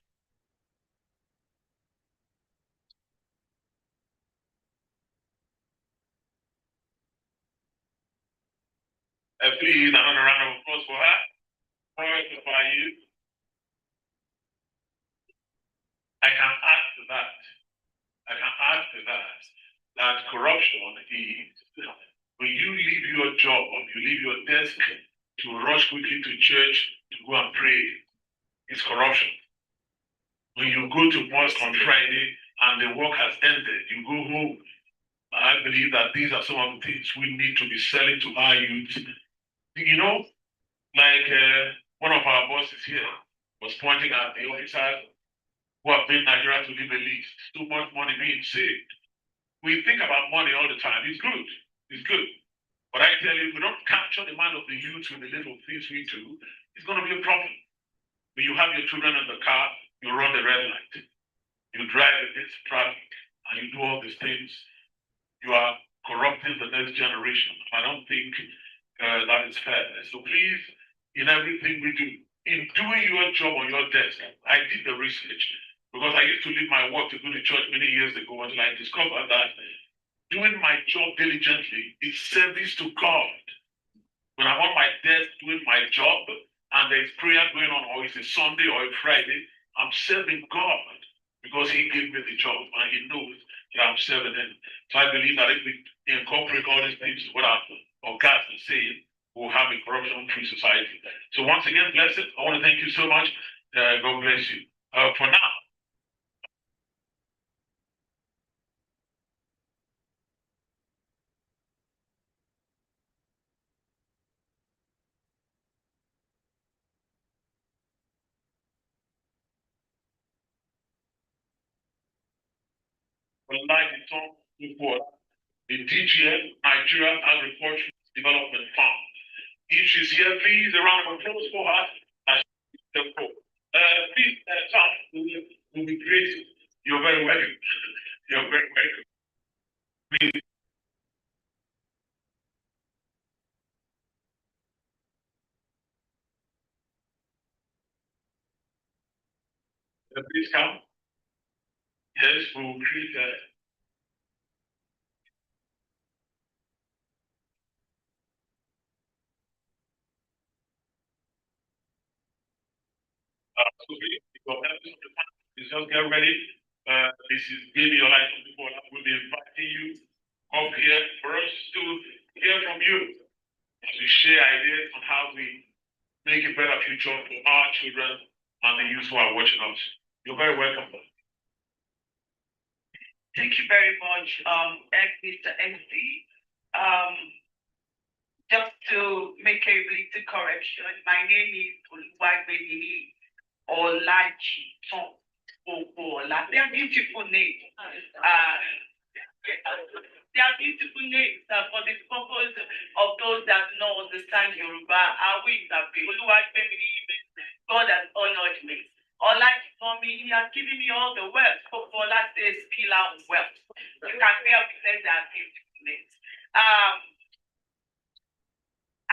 Please, another round of applause for her. By you. I can add to that. That corruption is when you leave your job, you leave your desk to rush quickly to church to go and pray. It's corruption. When you go to mosque on Friday and the work has ended, you go home. I believe that these are some of the things we need to be selling to our youth. You know, like one of our bosses here was pointing at the officers who have made Nigeria to live a least. Too much money being saved. We think about money all the time. It's good. But I tell you, if we don't capture the mind of the youth with the little things we do, it's going to be a problem. When you have your children in the car, you run the red light. You drive against traffic, and you do all these things. You are corrupting the next generation. I don't think that is fair. So please, in everything we do, in doing your job on your desk, I did the research because I used to leave my work to go to church many years ago until I discovered that doing my job diligently is service to God. When I'm on my desk doing my job and there's prayer going on, or it's a Sunday or a Friday, I'm serving God because He gave me the job and He knows that I'm serving Him. So I believe that if we incorporate all these things, what our guys are saying, we'll have a corruption-free society. So once again, blessed, I want to thank you so much. God bless you. For now, Oladipo Bukola, the DGM, Nigeria Agricultural Development Fund. If she's here, please, a round of applause for her. Please, Tom, will be great. You're very welcome. You're very welcome. Please. Please come. Yes, we will create just get ready. This is Baby Oladipo Bukola. We'll be inviting you up here for us to hear from you, to share ideas on how we make a better future for our children and the youth who are watching us. You're very welcome. Thank you very much, Mr. MC. Just to make a little correction, my name is Oluwagbemi Olajiton Bukola. They are beautiful names. They are beautiful names for the purpose of those that don't understand Yoruba. I will be Oluwagbemi. God has honored me. Olajiton, he has given me all the wealth. Bukola says pillar of wealth. You can bear witness that beautiful names.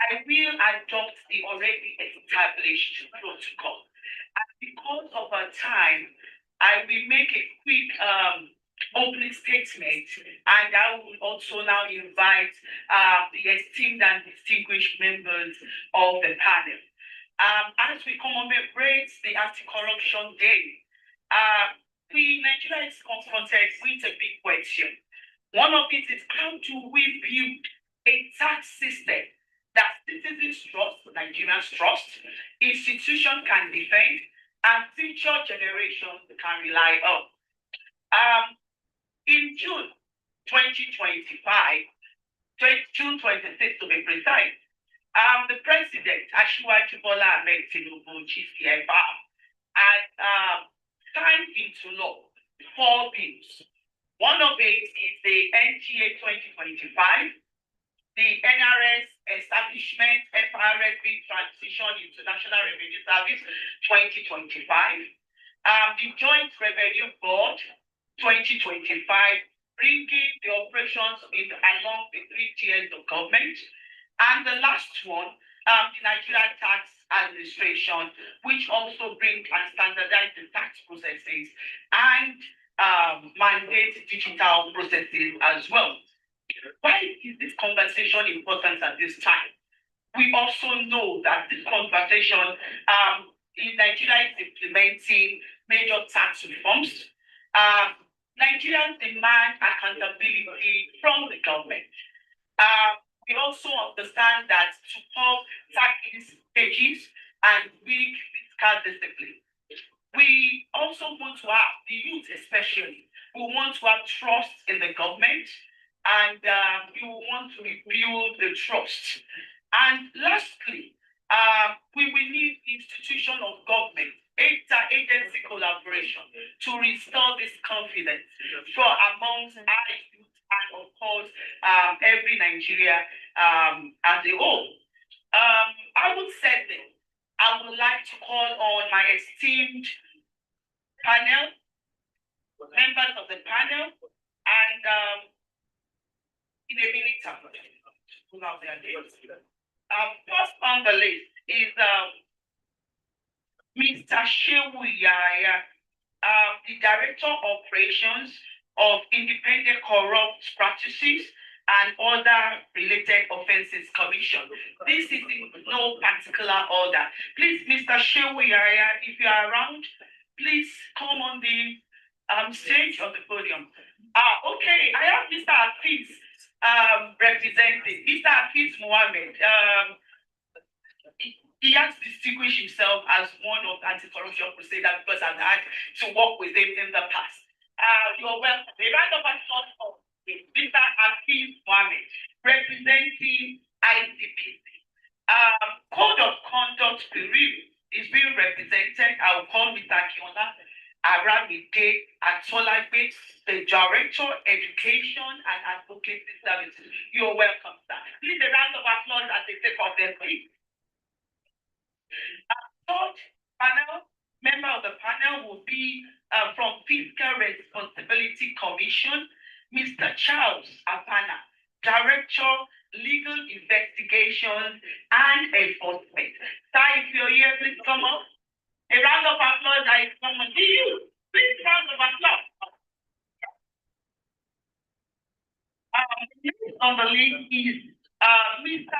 I will adopt the already established protocol. And because of our time, I will make a quick opening statement, and I will also now invite the esteemed and distinguished members of the panel. As we commemorate the Anti-Corruption Day, Nigeria is confronted with a big question. One of it is how do we build a tax system that citizens trust, Nigerians trust, institutions can defend, and future generations can rely on. In June 2025, June 26 to be precise, the President, Asiwaju Bola Ahmed Tinubu, GCFR, had signed into law 4 bills. One of it is the NTA 2025, the NRS Establishment FRSB Transition into National Revenue Service 2025, the Joint Revenue Board 2025, bringing the operations along the 3 tiers of government, and the last one, the Nigerian Tax Administration, which also brings and standardize the tax processes and mandate digital processes as well. Why is this conversation important at this time? We also know that this conversation in Nigeria is implementing major tax reforms. Nigerians demand accountability from the government. We also understand that to curb tax stages and weak fiscal discipline. We also want to have, the youth especially, we want to have trust in the government, and we want to rebuild the trust. And lastly, we will need institution of government, inter-agency collaboration to restore this confidence for amongst our youth and of course every Nigeria as a whole. I would say this. I would like to call on my esteemed panel, members of the panel, and in a minute, first on the list is Mr. Shehu Yaya, the Director of Operations of Independent Corrupt Practices and Other Related Offences Commission. This is in no particular order. Please, Mr. Shehu Yaya, if you are around, please come on the stage of the podium. Okay, I have Mr. Hafiz representing. Mr. Hafiz Mohammed. He has distinguished himself as one of anti-corruption crusaders because I've had to work with him in the past. You're welcome. A round of applause for Mr. Hafiz Mohammed, representing ICPC. Code of Conduct Review is being represented. I will call Mr. Kiola Aramide Atolagbe, the Director, Education and Advocacy Services. You're welcome, sir. Please a round of applause as they take off their seats. Third panel, member of the panel will be from Fiscal Responsibility Commission, Mr. Charles Apana, Director, Legal Investigations and Enforcement. Sir, if you're here, please come up. A round of applause is coming to you. Please, round of applause. On the list is Mr.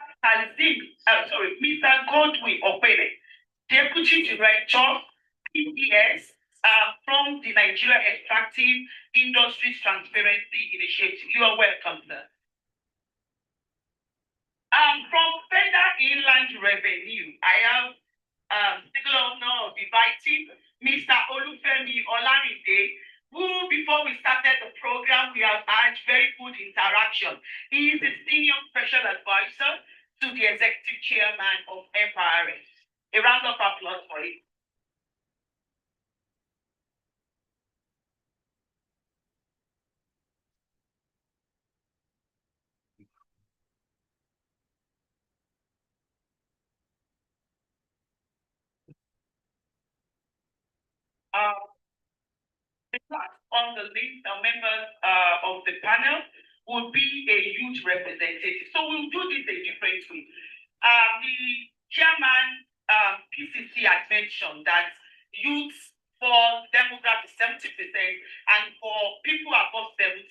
Godwin Opere, Deputy Director, PES, from the Nigeria Extractive Industries Transparency Initiative. You are welcome, sir. From Federal Inland Revenue, I have particular honor of inviting Mr. Olufemi Olamide, who, before we started the program, we have had very good interaction. He is the Senior Special Advisor to the Executive Chairman of FRS. A round of applause for him. On the list of members of the panel would be a youth representative. So we'll do this a different way. The chairman PCC had mentioned that youth for demographic 70% and for people above 70,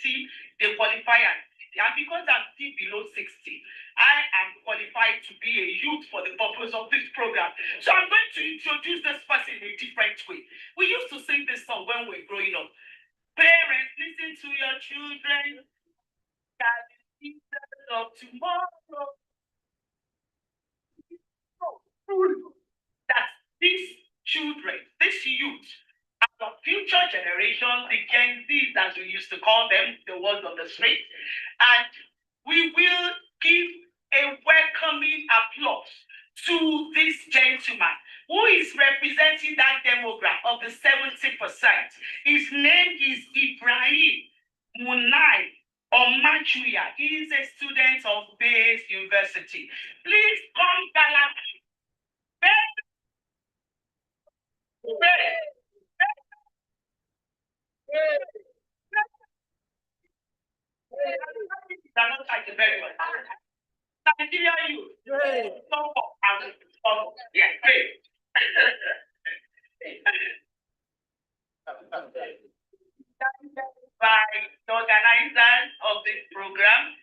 they qualify as 60. And because I'm still below 60, I am qualified to be a youth for the purpose of this program. So I'm going to introduce this person in a different way. We used to sing this song when we were growing up. Parents, listen to your children. That is the future of tomorrow. That these children, this youth, are the future generation, the Gen Zs, as we used to call them, the ones on the street. And we will give a welcoming applause to this gentleman who is representing that demographic of the 70%. His name is Ibrahim Munai Omachuya. He is a student of Bayes University. Please come gallantly. Very much. Nigeria youth. Yeah, great. By the organizers of this program,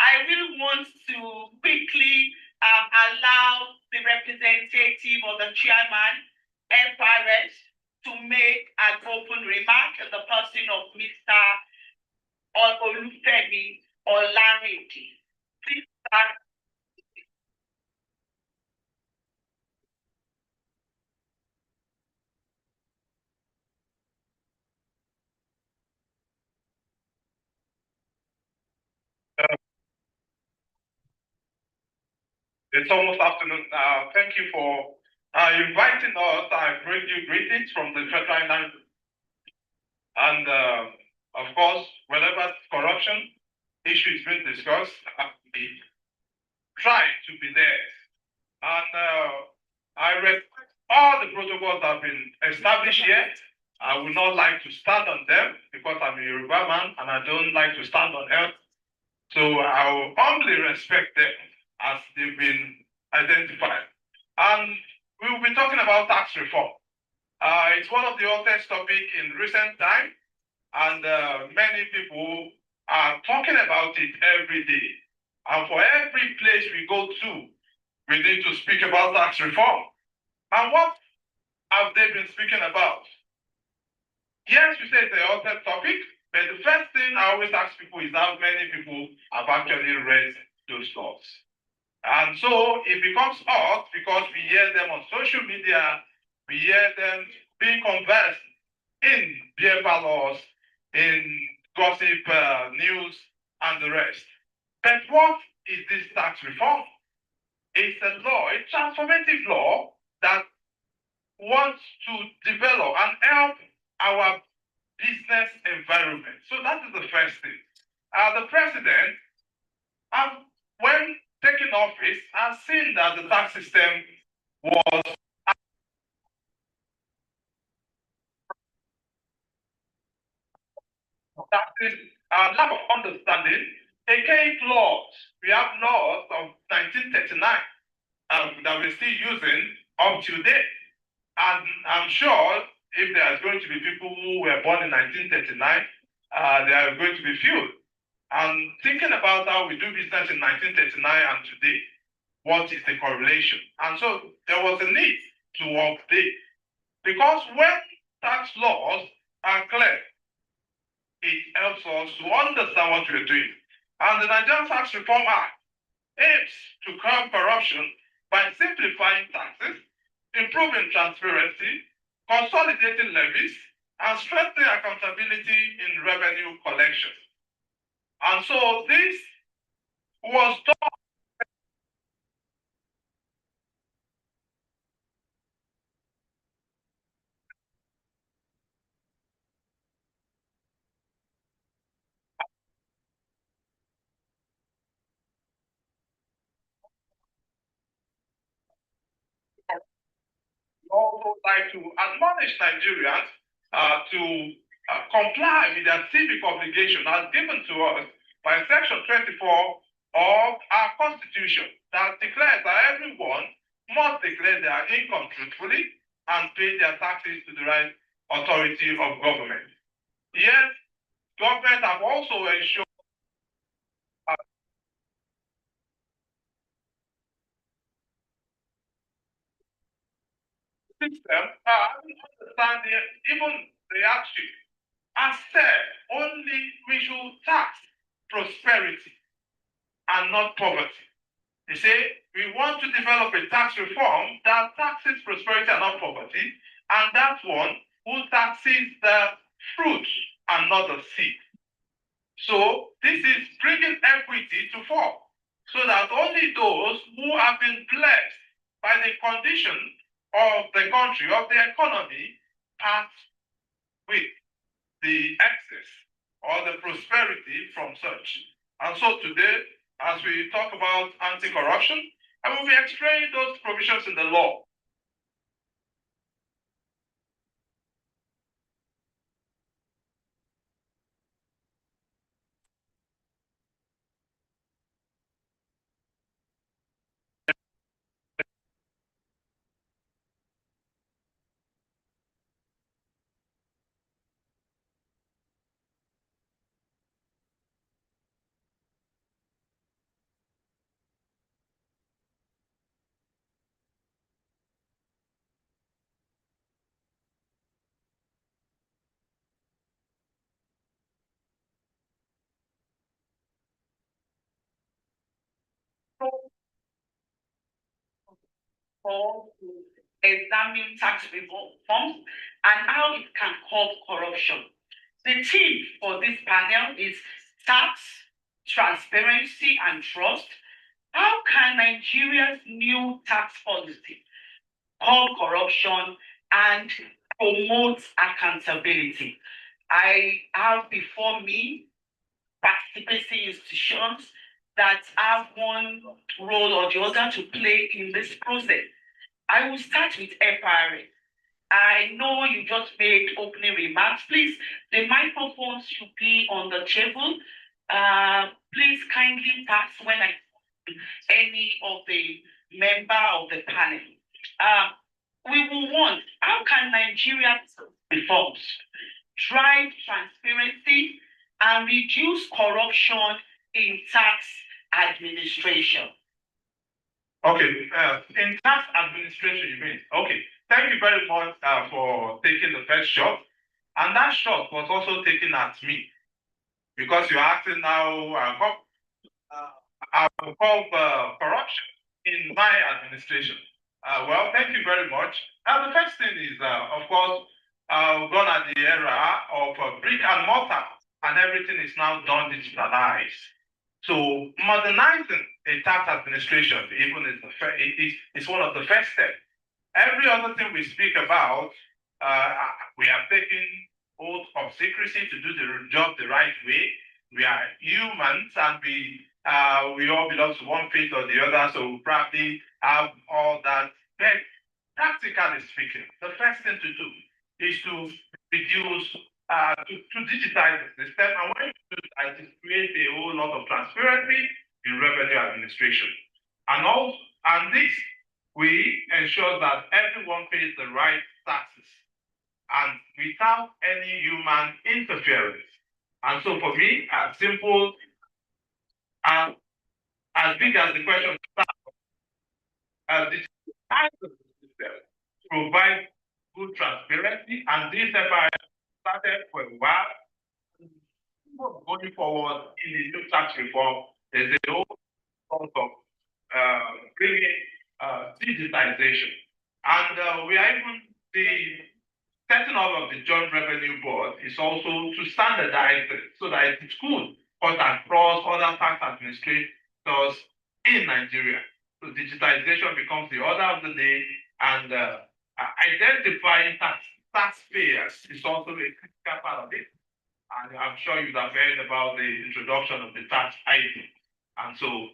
I really want to quickly allow the representative or the chairman, FRS, to make an open remark in the person of Mr. Olufemi Olamide. Please start. It's almost afternoon. Thank you for inviting us. I bring you greetings from the Federal Inland. And of course, whenever corruption issue is being discussed, we try to be there. And I respect all the protocols that have been established here. I would not like to stand on them because I'm a Yoruba man and I don't like to stand on earth. So I will humbly respect them as they've been identified. And we will be talking about tax reform. It's one of the hottest topics in recent time, and many people are talking about it every day. And for every place we go to, we need to speak about tax reform. And what have they been speaking about? Yes, we say it's a hottest topic, but the first thing I always ask people is how many people have actually read those laws. And so it becomes hot because we hear them on social media, we hear them being conversed in beer parlors, in gossip news, and the rest. But what is this tax reform? It's a law, a transformative law that wants to develop and help our business environment. So that is the first thing. The president, when taking office, has seen that the tax system was lack of understanding. They came laws. We have laws of 1939 that we're still using up to date. And I'm sure if there are going to be people who were born in 1939, there are going to be few. And thinking about how we do business in 1939 and today, what is the correlation? And so there was a need to update. Because when tax laws are clear, it helps us to understand what we're doing. And the Nigerian Tax Reform Act aims to curb corruption by simplifying taxes, improving transparency, consolidating levies, and strengthening accountability in revenue collection. And so this was done. We also like to admonish Nigerians to comply with their civic obligation as given to us by Section 24 of our Constitution that declares that everyone must declare their income truthfully and pay their taxes to the right authority of government. Yet, government have also ensured system, understanding even the action, as said, only we should tax prosperity and not poverty. They say we want to develop a tax reform that taxes prosperity and not poverty, and that one who taxes the fruit and not the seed. So this is bringing equity to fore, so that only those who have been blessed by the condition of the country, of the economy, part with the excess or the prosperity from such. And so today, as we talk about anti-corruption, I will be explaining those provisions in the law. Or to examine tax reforms and how it can curb corruption. The theme for this panel is tax, transparency, and trust. How can Nigeria's new tax policy curb corruption and promote accountability? I have before me participating institutions that have one role or the other to play in this process. I will start with FRA. I know you just made opening remarks. Please, the microphones should be on the table. Please kindly pass when I any of the member of the panel. We will want, how can Nigeria's reforms drive transparency and reduce corruption in tax administration? Okay, in tax administration, you mean? Okay, thank you very much for taking the first shot. And that shot was also taken at me, because you're asking now corruption in my administration. Well, thank you very much. The first thing is, of course, gone at the era of brick and mortar, and everything is now done digitalized. So modernizing a tax administration even is one of the first steps. Every other thing we speak about, we have taken oath of secrecy to do the job the right way. We are humans and we all belong to one faith or the other, so we probably have all that. But practically speaking, the first thing to do is to reduce, to digitize the system. And when you do that, it creates a whole lot of transparency in revenue administration. And this, we ensure that everyone pays the right taxes and without any human interference. And so for me, as simple and as big as the question digitize the system, provide good transparency, and this FIS started for a while. Going forward in the new tax reform, there's a whole lot of bringing digitization. And we are even the setting up of the Joint Revenue Board is also to standardize it so that it could cut across other tax administrators in Nigeria. So digitization becomes the order of the day, and identifying taxpayers is also a critical part of it. And I'm sure you have heard about the introduction of the tax ID. And so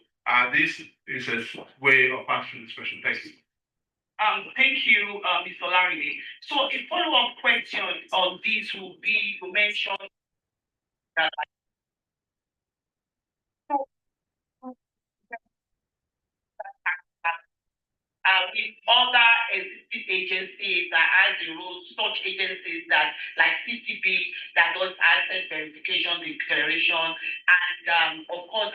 this is a way of answering this question. Thank you. Thank you, Mr. Larry. So a follow-up question on this will be, you mentioned that with other existing agencies that has the role, such agencies that like CCP that does asset verification, declaration, and of course,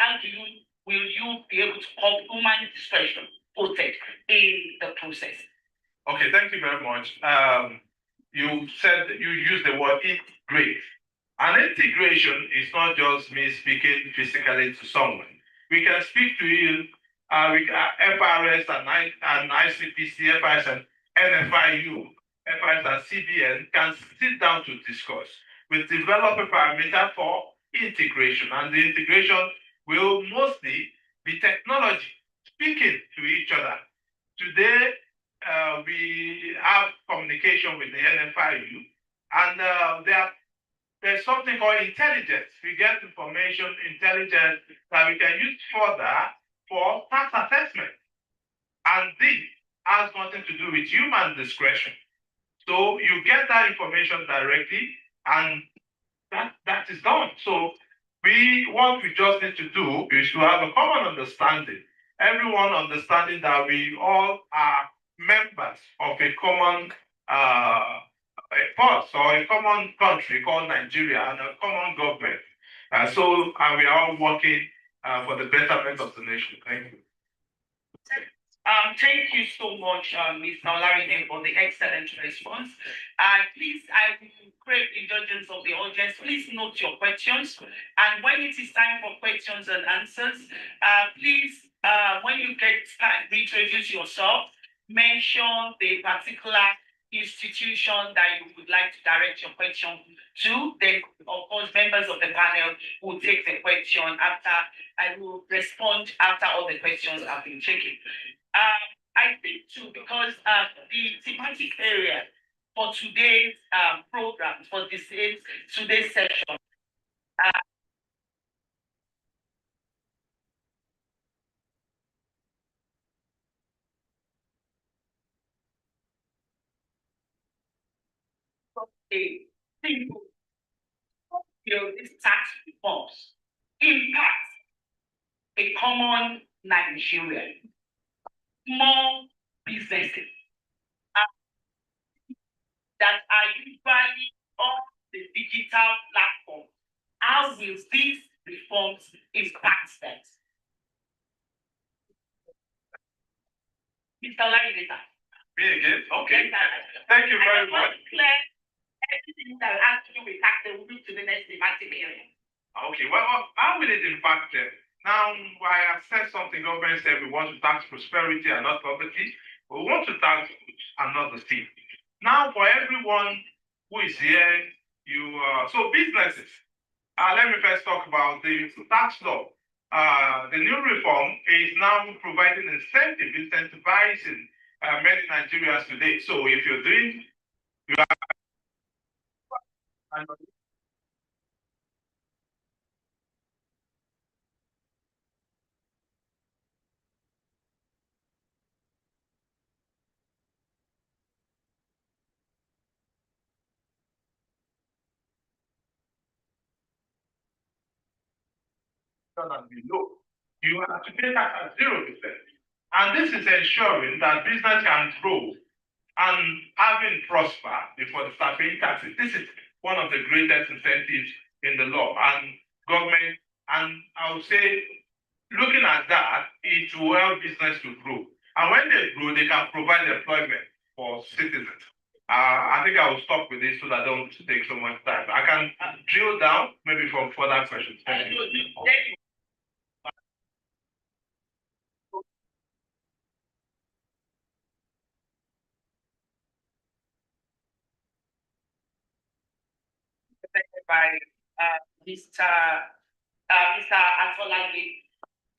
will you be able to have human discretion protect in the process? Okay, thank you very much. You said you used the word integrate. And integration is not just me speaking physically to someone. We can speak to you, FRS and ICPC, FRS and NFIU, FRS and CBN can sit down to discuss. We develop a parameter for integration, and the integration will mostly be technology, speaking to each other. Today, we have communication with the NFIU, and there's something called intelligence. We get intelligence that we can use further for tax assessment. And this has nothing to do with human discretion. So you get that information directly, and that is done. So what we just need to do is to have a common understanding. Everyone understanding that we all are members of a common force or a common country called Nigeria and a common government. And we are all working for the betterment of the nation. Thank you. Thank you so much, Mr. Olarinde, for the excellent response. Please, I will crave indulgence of the audience. Please note your questions. And when it is time for questions and answers, please, when you get time, introduce yourself, mention the particular institution that you would like to direct your question to. Then, of course, members of the panel will take the question after I will respond after all the questions have been taken. I think too, because the thematic area for today's program, for today's session, a simple these tax reforms impact a common Nigerian, small businesses that are usually on the digital platform. How will these reforms impact them? Mr. Larry, me again? Okay. Thank you very much. Everything that has to do with tax, they will move to the next thematic area. Okay, well, how will it impact them? Now, I have said something, government said we want to tax prosperity and not poverty. We want to tax and not the thief. Now, for everyone who is here, so businesses. Let me first talk about the tax law. The new reform is now providing incentivizing many Nigerians today. So if you're doing, And below, you have to take that at 0%. And this is ensuring that business can grow and having prosper before they start paying taxes. This is one of the greatest incentives in the law and government. And I would say, looking at that, it will help business to grow. And when they grow, they can provide employment for citizens. I think I will stop with this so that I don't take so much time. I can drill down maybe from further questions. Thank you. By Mr. Atolagbe.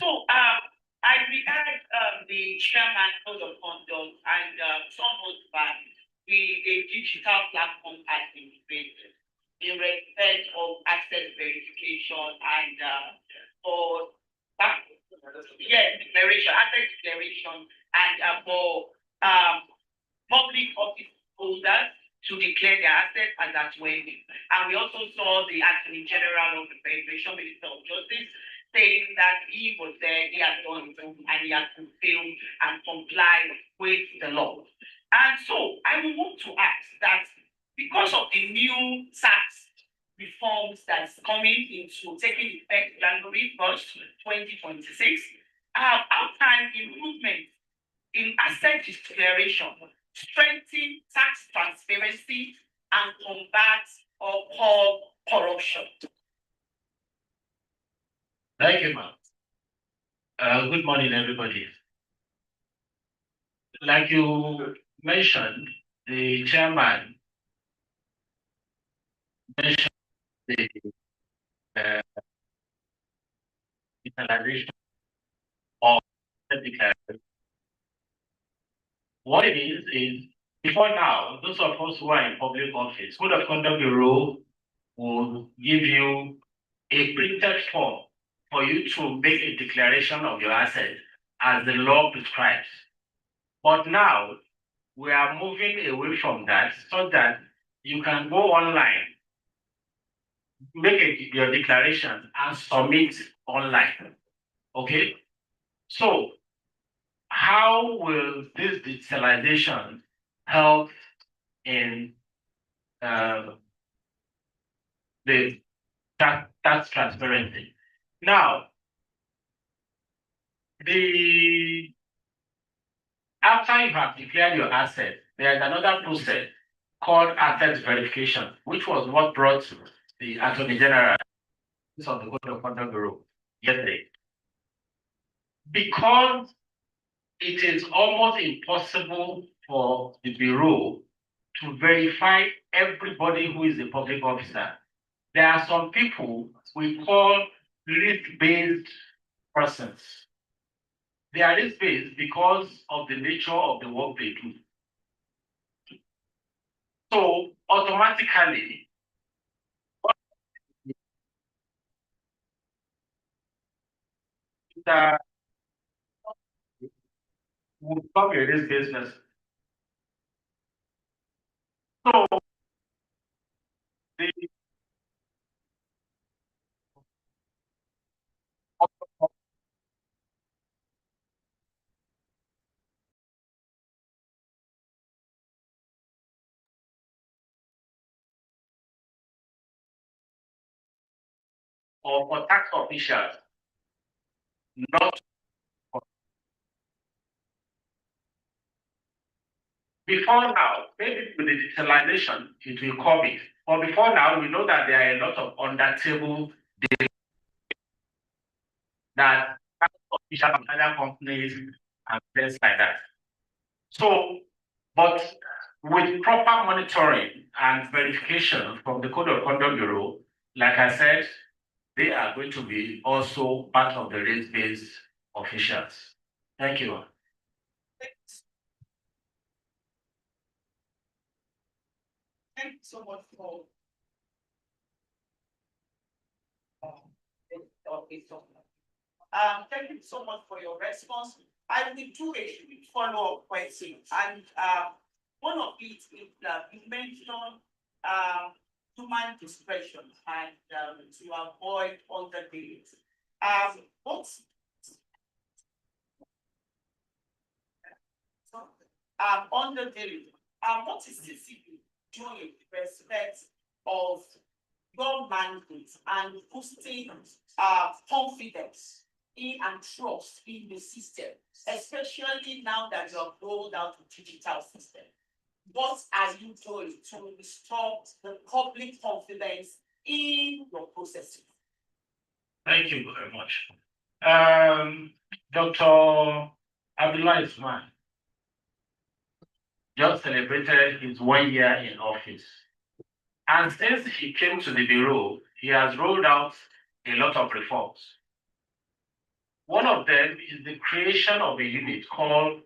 So I regard the chairman of the conduct and some months back, a digital platform has been created in respect of access verification and for declaration, access declaration, and for public office holders to declare their assets as at wedding. And we also saw the Attorney General of the Federation, Minister of Justice, saying that he was there, he had done it, and he had fulfilled and complied with the law. And so I would want to ask that because of the new tax reforms that's coming into taking effect January 1st, 2026, how can improvement in asset declaration strengthen tax transparency and combat or corruption? Thank you, ma'am. Good morning, everybody. Like you mentioned, the chairman mentioned the digitalization of the declaration. What it is before now, those of us who are in public office, Code of Conduct Bureau will give you a printed form for you to make a declaration of your asset as the law prescribes. But now we are moving away from that so that you can go online, make your declaration and submit online. Okay? So how will this digitalization help in the tax transparency? Now, after you have declared your asset, there is another process called asset verification, which was what brought the Attorney General of the Code of Conduct Bureau yesterday. Because it is almost impossible for the Bureau to verify everybody who is a public officer. There are some people we call risk-based persons. They are risk-based because of the nature of the work they do. So automatically, would come a risk-based person. So the or for tax officials, not before now, maybe with the digitalization, it will come in. But before now, we know that there are a lot of under-table deals that tax officials and other companies and things like that. So, but with proper monitoring and verification from the Code of Conduct Bureau, like I said, they are going to be also part of the risk-based officials. Thank you. Thank you so much for Professor. Thank you so much for your response. I will do a follow-up question, and one of it is that you mentioned human discretion and to avoid underdealing. What's underdealing? What is CCP doing with respect of your mandate and boosting confidence in and trust in the system, especially now that you have rolled out the digital system? What are you doing to restore the public confidence in your processes? Thank you very much. Dr. Abdullah Ismail just celebrated his 1 year in office. And since he came to the Bureau, he has rolled out a lot of reforms. One of them is the creation of a unit called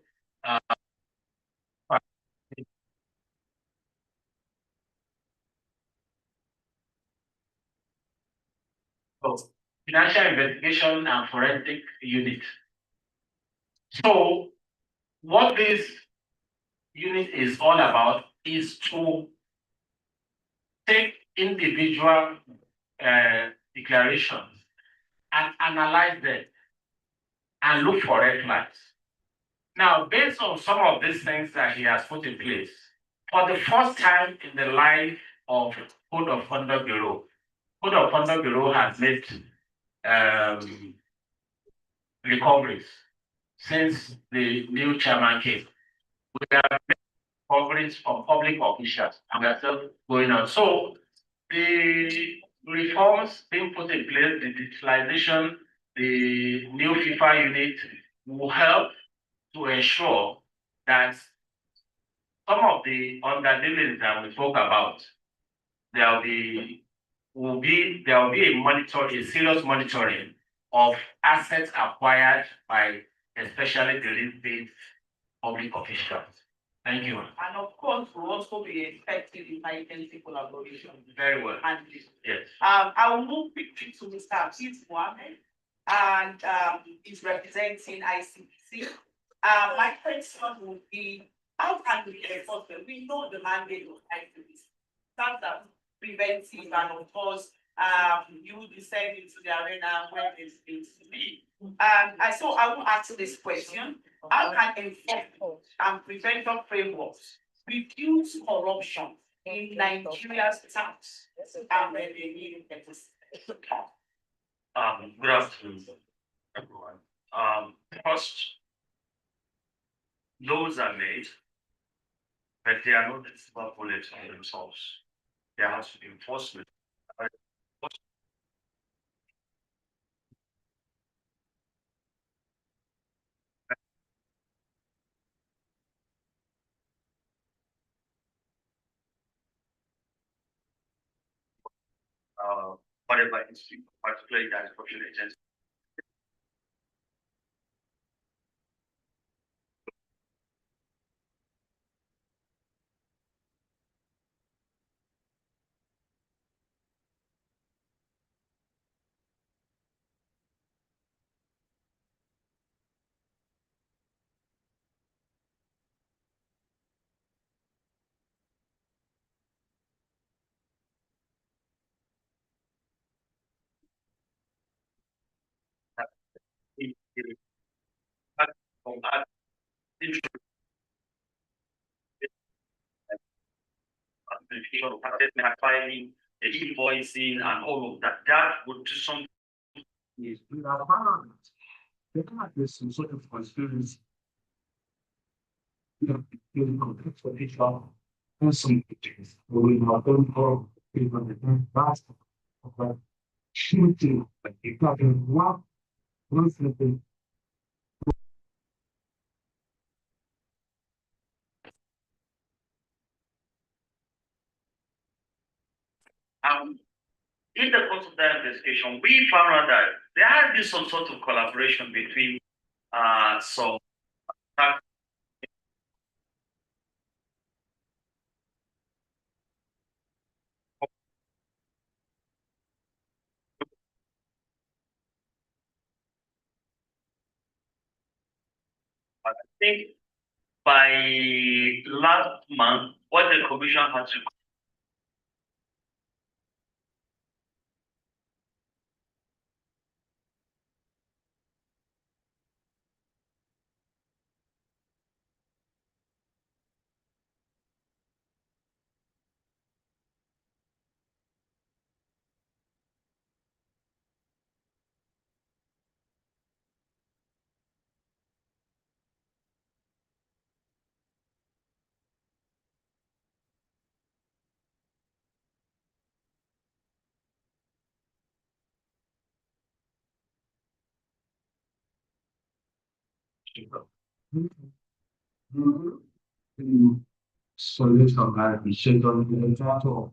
Financial Investigation and Forensic Unit. So what this unit is all about is to take individual declarations and analyze them and look for red flags. Now, based on some of these things that he has put in place, for the first time in the life of Code of Conduct Bureau, Code of Conduct Bureau has made recoveries since the new chairman came. We have made recoveries from public officials, and we are still going on. So the reforms being put in place, the digitalization, the new FIFA unit will help to ensure that some of the underdealings that we spoke about, there will be a serious monitoring of assets acquired by especially the risk-based public officials. Thank you. And of course, we'll also be expecting inter-agency collaboration. Very well. And yes. I will move quickly to Mr. Abid Mohammed, and he's representing ICPC. My question would be, how can we enforce them? We know the mandate of ICPC. That's preventive, and of course, you will descend into the arena when it's needs to be. So I will ask this question: how can enforcement and prevention frameworks reduce corruption in Nigeria's tax and revenue deficit? Good afternoon, everyone. First, laws are made, but they are not the silver bullet on themselves. There has to be enforcement. Whatever institute, particularly that corruption agency. Filing, the invoicing, and all of that. That would do something. Yes, we are found. There's some sort of conspiracy. For each other. And some things. We are going for people that last of shooting, but you got to walk. One thing. In the course of that investigation, we found out that there has been some sort of collaboration between some I think by last month, what the commission had to solution that we should on the draft of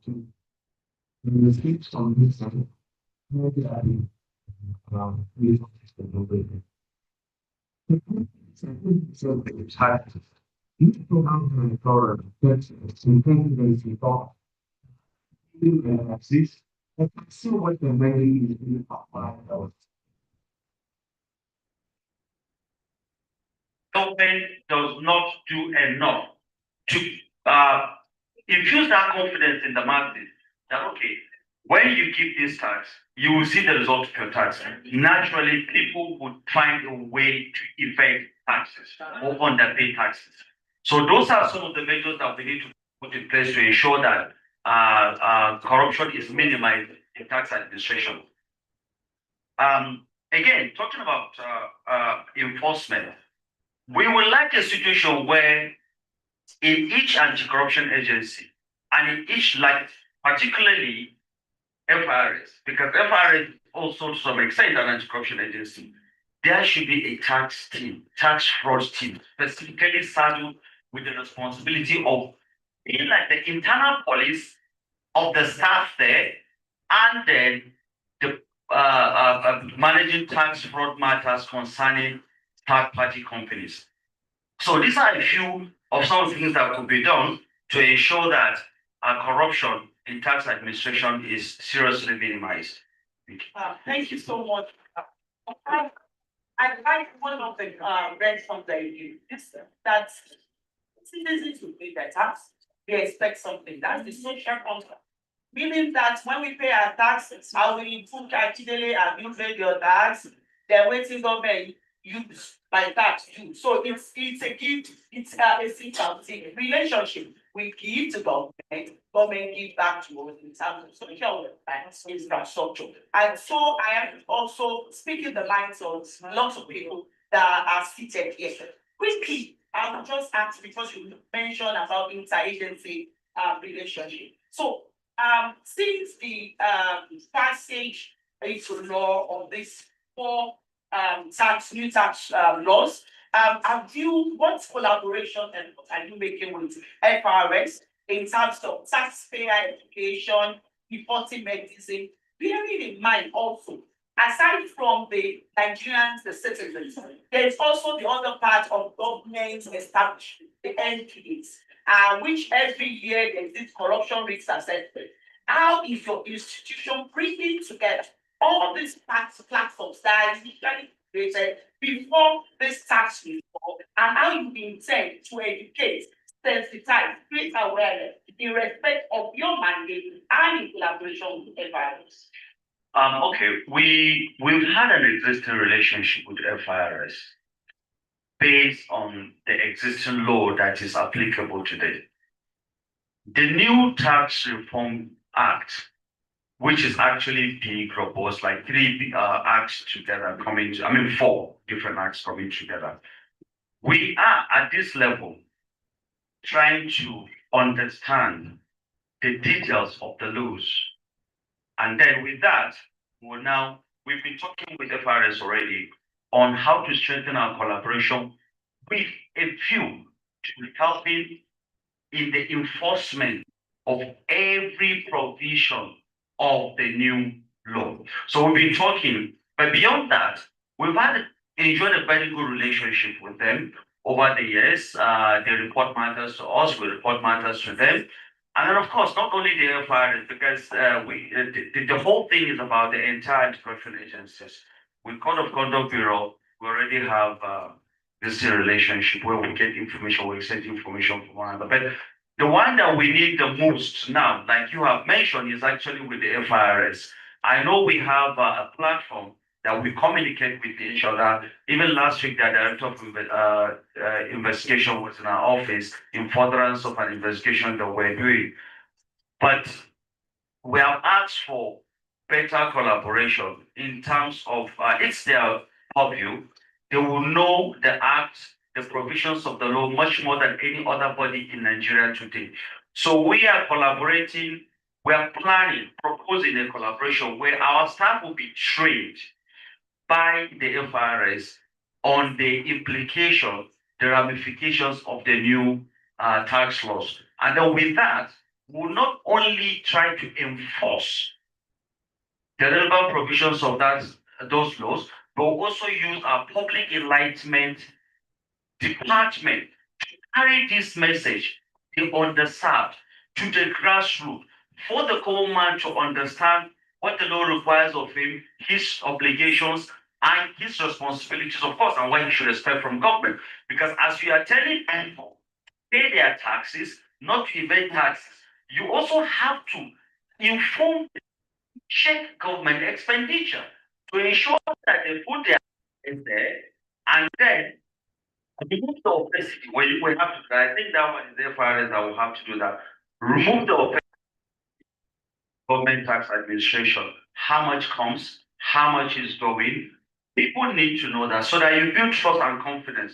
the fix on this side. Maybe I we so it's hard. Each program has a problem that's synchronized with all. This, but still what the main is in the top line of. government does not do enough to infuse that confidence in the masses that okay, when you give this tax, you will see the result of your tax. Naturally, people would find a way to evade taxes or underpay taxes. So those are some of the measures that we need to put in place to ensure that corruption is minimized in tax administration. Again, talking about enforcement, we would like a situation where in each anti-corruption agency and in each, like particularly FRS, because FRS also to some extent an anti-corruption agency, there should be a tax team, tax fraud team, specifically saddled with the responsibility of being like the internal police of the staff there, and then the managing tax fraud matters concerning third-party companies. So these are a few of some of the things that could be done to ensure that corruption in tax administration is seriously minimized. Thank you so much. I like one of the red funds that you use, that citizens will pay their tax, they expect something. That's the social contract. Meaning that when we pay our taxes, I will improve actually and you pay your tax, they're waiting government use my tax too. So it's a gift, it's a sympathy relationship. We give to government, government give back to us in terms of social infrastructure. And so I am also speaking the minds of lots of people that are seated here. Quickly, I will just ask because you mentioned about interagency relationship. So since the passage into law of this four new tax laws, what collaboration are you making with FRS in terms of taxpayer education, reporting mechanism, bearing in mind also, aside from the Nigerians, the citizens, there's also the other part of government establishment, the NPAs, which every year there's this corruption risk assessment. How is your institution bringing together all these platforms that are usually created before this tax reform, and how you intend to educate, sensitize, create awareness in respect of your mandate and in collaboration with FIRS? Okay, we've had an existing relationship with FIRS based on the existing law that is applicable today. The new Tax Reform Act, which is actually being proposed, like three acts together coming to, four different acts coming together. We are at this level trying to understand the details of the laws. And then with that, we've been talking with the FIRS already on how to strengthen our collaboration with a view to helping in the enforcement of every provision of the new law. So we've been talking, but beyond that, we've enjoyed a very good relationship with them over the years. They report matters to us, we report matters to them. And then, of course, not only the FIRS, because the whole thing is about the entire anti-corruption agencies. With Code of Conduct Bureau, we already have this relationship where we get information, we exchange information from one another. But the one that we need the most now, like you have mentioned, is actually with the FIRS. I know we have a platform that we communicate with each other. Even last week, the director of investigation was in our office in furtherance of an investigation that we're doing. But we have asked for better collaboration in terms of it's their purview. They will know the act, the provisions of the law much more than any other body in Nigeria today. So we are collaborating, we are planning, proposing a collaboration where our staff will be trained by the FIRS on the implication, the ramifications of the new tax laws. And then with that, we'll not only try to enforce the relevant provisions of those laws, but we'll also use our public enlightenment department to carry this message, the underserved, to the grassroots, for the common man to understand what the law requires of him, his obligations, and his responsibilities, of course, and what he should expect from government. Because as you are telling people, pay their taxes, not to evade taxes, you also have to inform, check government expenditure to ensure that they put their in there, and then remove the opacity. Well, you will have to. I think that one is the FIRS that will have to do that. Remove the opacity. Government tax administration. How much comes? How much is going? People need to know that so that you build trust and confidence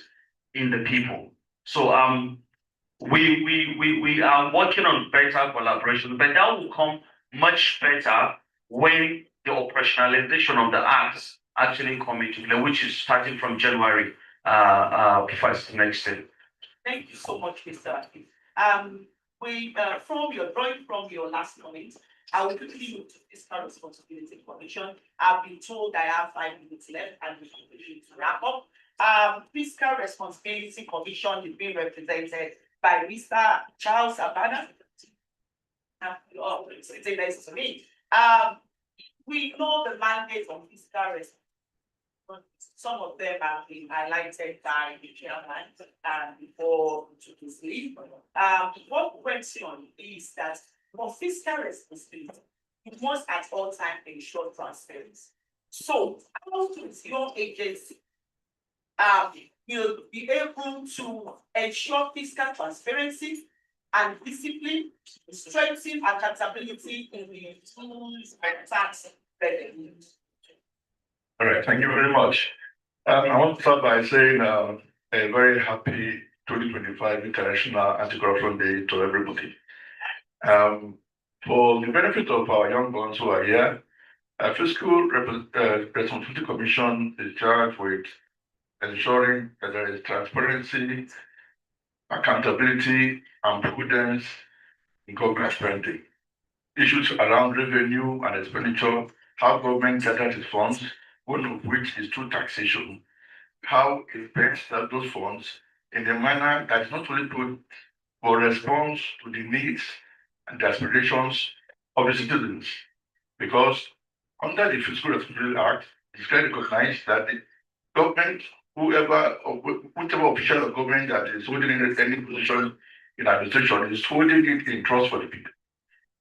in the people. So we are working on better collaboration, but that will come much better when the operationalization of the acts actually come into play, which is starting from January 1st next year. Thank you so much, Mr. Akin. Drawing from your last comment, I will quickly move to Fiscal Responsibility Commission. I've been told I have 5 minutes left and we should to wrap up. Fiscal Responsibility Commission is being represented by Mr. Charles Abana. It's a nice to me. We know the mandate of fiscal responsibility. Some of them have been highlighted by the chairman before to his leave. One question is that for fiscal responsibility, it must at all times ensure transparency. So, how does your agency will be able to ensure fiscal transparency and discipline, strengthen accountability in the tools and tax revenue? All right, thank you very much. I want to start by saying a very happy 2025 International Anti-Corruption Day to everybody. For the benefit of our young ones who are here, Fiscal Responsibility Commission is charged with ensuring that there is transparency, accountability, and prudence in government spending. Issues around revenue and expenditure, how government gathers its funds, one of which is through taxation, how it spends those funds in a manner that is not only put for response to the needs and the aspirations of the citizens. Because under the Fiscal Responsibility Act, it's clearly recognized that the government, whichever official of government that is holding any position in administration is holding it in trust for the people.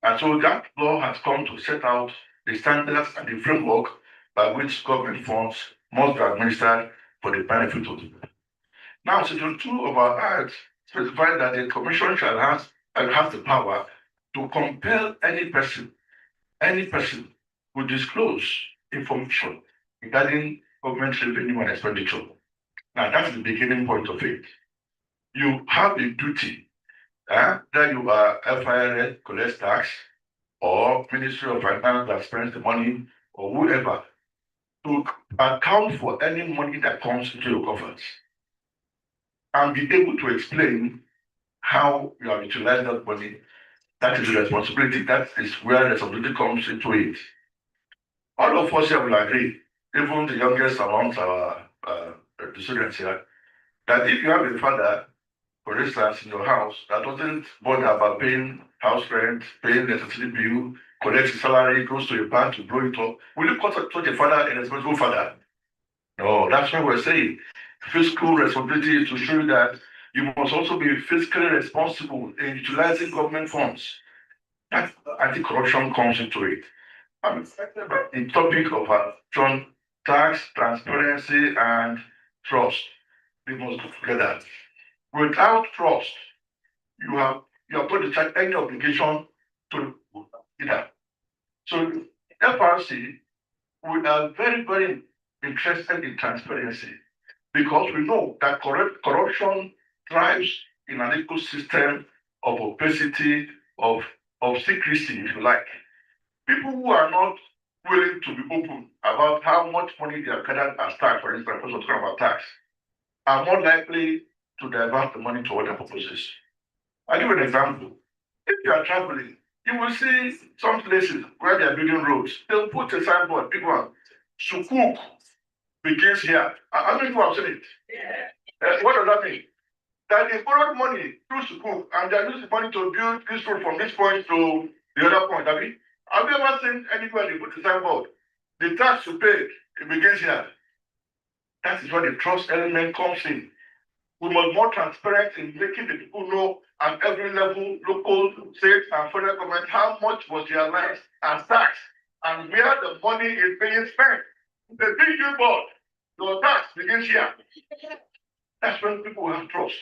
And so that law has come to set out the standards and the framework by which government funds must be administered for the benefit of the people. Now, Section 2 of our Act specifies that the Commission shall have the power to compel any person who disclose information regarding government revenue and expenditure. Now, that's the beginning point of it. You have a duty that you are FIRS collects tax, or Ministry of Finance that spends the money, or whoever, to account for any money that comes into your coffers and be able to explain how you have utilized that money. That is the responsibility. That is where responsibility comes into it. All of us here will agree, even the youngest amongst our the students here, that if you have a father, for instance, in your house that doesn't bother about paying house rent, paying the electricity bill, collects his salary, goes to a bank to blow it up, will you contact such a father a responsible father? No, that's what we're saying. fiscal responsibility is to show that you must also be fiscally responsible in utilizing government funds. That anti-corruption comes into it. The topic of tax, transparency, and trust, they must go together. Without trust, you are going to take any obligation to either. So FRC, we are very, very interested in transparency because we know that corruption thrives in an ecosystem of opacity, of secrecy, if you like. People who are not willing to be open about how much money they have gathered as tax, for instance, for talking about tax, are more likely to divert the money to other purposes. I'll give you an example. If you are traveling, you will see some places where they are building roads. They'll put a signboard, big one, Sukuk begins here. How many people have seen it? Yeah. What does that mean? That they borrowed money through Sukuk and they use the money to build this road from this point to the other point. Have you ever seen anywhere they put a signboard? The tax you pay, it begins here. That is where the trust element comes in. We must be more transparent in making the people know at every level, local, state, and federal government, how much was realized as tax and where the money is being spent. The big board, your tax begins here. That's when people have trust.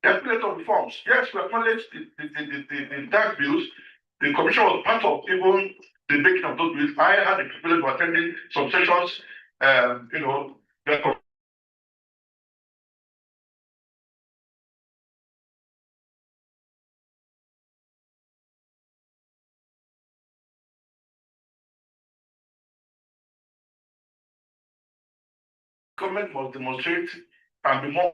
The appellate of reforms. Yes, we acknowledge the tax bills. The commission was part of even the making of those bills. I had the privilege of attending some sessions, the government must demonstrate and be more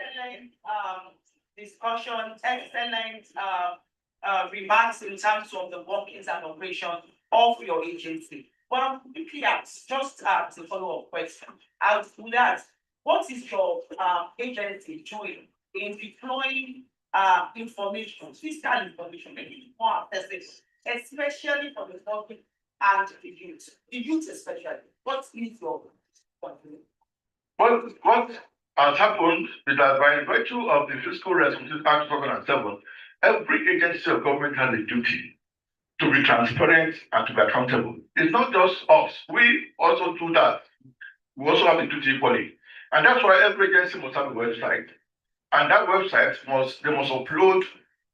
excellent discussion, excellent remarks in terms of the workings and operations of your agency. Well, quickly ask, just as a follow-up question, I would ask, what is your agency doing in deploying information, fiscal information, making it more accessible, especially for the public and the youth especially? What is your contribution? What has happened is that by virtue of the Fiscal Responsibility Act 2007, every agency of government has a duty to be transparent and to be accountable. It's not just us. We also do that. We also have a duty equally. And that's why every agency must have a website. And that website must upload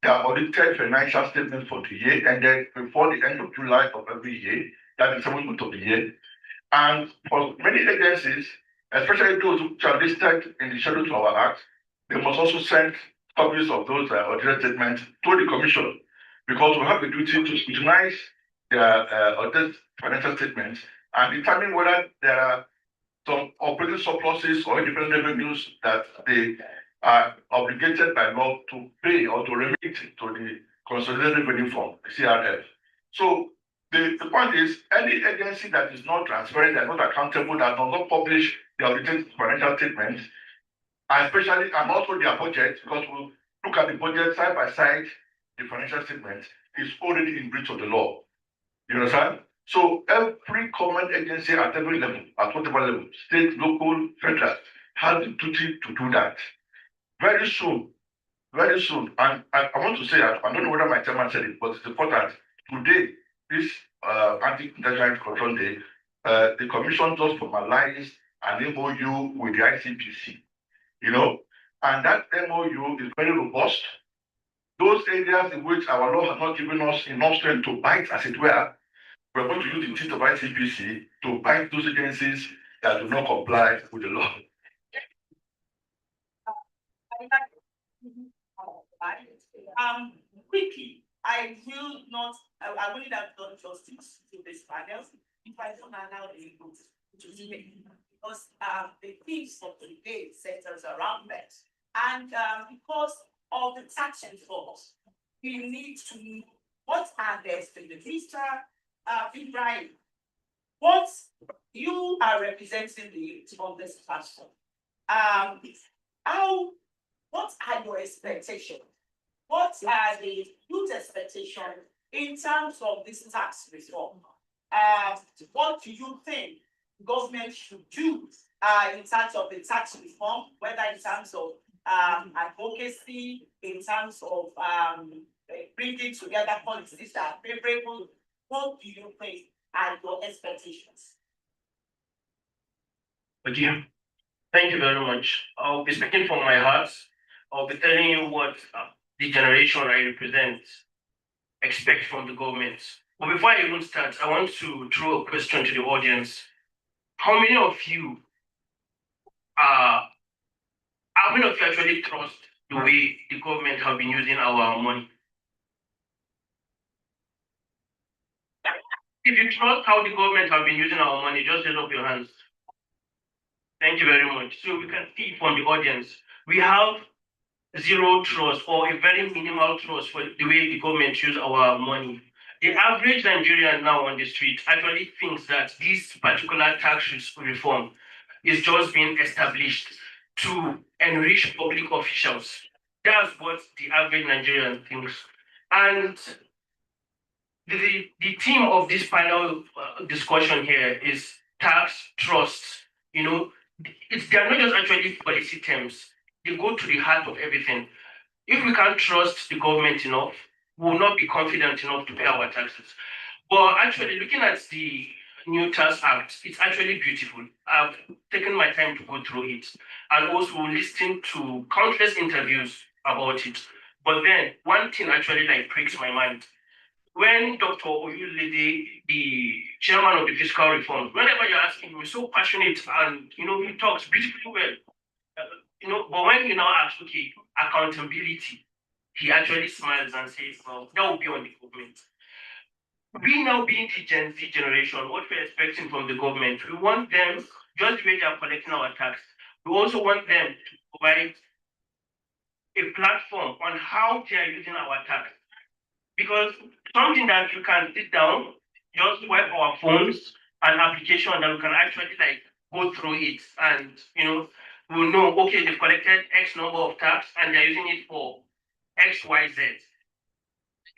their audited financial statements for the year ended before the end of July of every year. That is 7th month of the year. And for many agencies, especially those which are listed in the schedule to our act, they must also send copies of those audited statements to the commission, because we have the duty to scrutinize their audited financial statements and determine whether there are some operating surpluses or independent revenues that they are obligated by law to pay or to remit to the Consolidated Revenue Fund, CRF. So the point is, any agency that is not transparent, that is not accountable, that does not publish the audited financial statements, especially and also their budget, because we look at the budget side by side, the financial statement is already in breach of the law. You understand? So every government agency at every level, at whatever level, state, local, federal, has the duty to do that. Very soon, and I want to say, I don't know whether my chairman said it, but it's important. Today, this Anti-Internet Control Day, the commission just formalized an MOU with the ICPC, you know, and that MOU is very robust. Those areas in which our law has not given us enough strength to bite, as it were, we're going to use the teeth of ICPC to bite those agencies that do not comply with the law. Quickly, I will not, I will have done justice to this panel if I don't allow the group to speak, because the themes of today centers around that. And because of the tax reforms, we need to know what are the expenditures. Ibrahim, what you are representing the youth on this platform. What are your expectations? What are the youth expectations in terms of this tax reform? What do you think government should do in terms of the tax reform, whether in terms of advocacy, in terms of bringing together policies that are favorable? What do you think are your expectations? Okay. Thank you very much. I'll be speaking from my heart. I'll be telling you what the generation I represent expect from the government. But before I even start, I want to throw a question to the audience. How many of you actually trust the way the government have been using our money? If you trust how the government have been using our money, just raise up your hands. Thank you very much. So we can see from the audience, we have zero trust or a very minimal trust for the way the government use our money. The average Nigerian now on the street actually thinks that this particular tax reform is just being established to enrich public officials. That's what the average Nigerian thinks. And the theme of this panel discussion here is tax trust. You know, they're not just actually policy terms. They go to the heart of everything. If we can't trust the government enough, we will not be confident enough to pay our taxes. But actually, looking at the new Tax Act, it's actually beautiful. I've taken my time to go through it and also listened to countless interviews about it. But then one thing actually pricks my mind. When Dr. Oyulede, the chairman of the fiscal reform, whenever you're asking him, he's so passionate and he talks beautifully well. But when you now ask, okay, accountability, he actually smiles and says, well, that will be on the government. We now being the Gen Z generation, what we're expecting from the government, we want them, just the way they are collecting our tax, we also want them to provide a platform on how they are using our tax. Because something that you can sit down, just swipe our phones, an application that we can actually go through it and we'll know, okay, they've collected X number of tax and they're using it for X, Y, Z.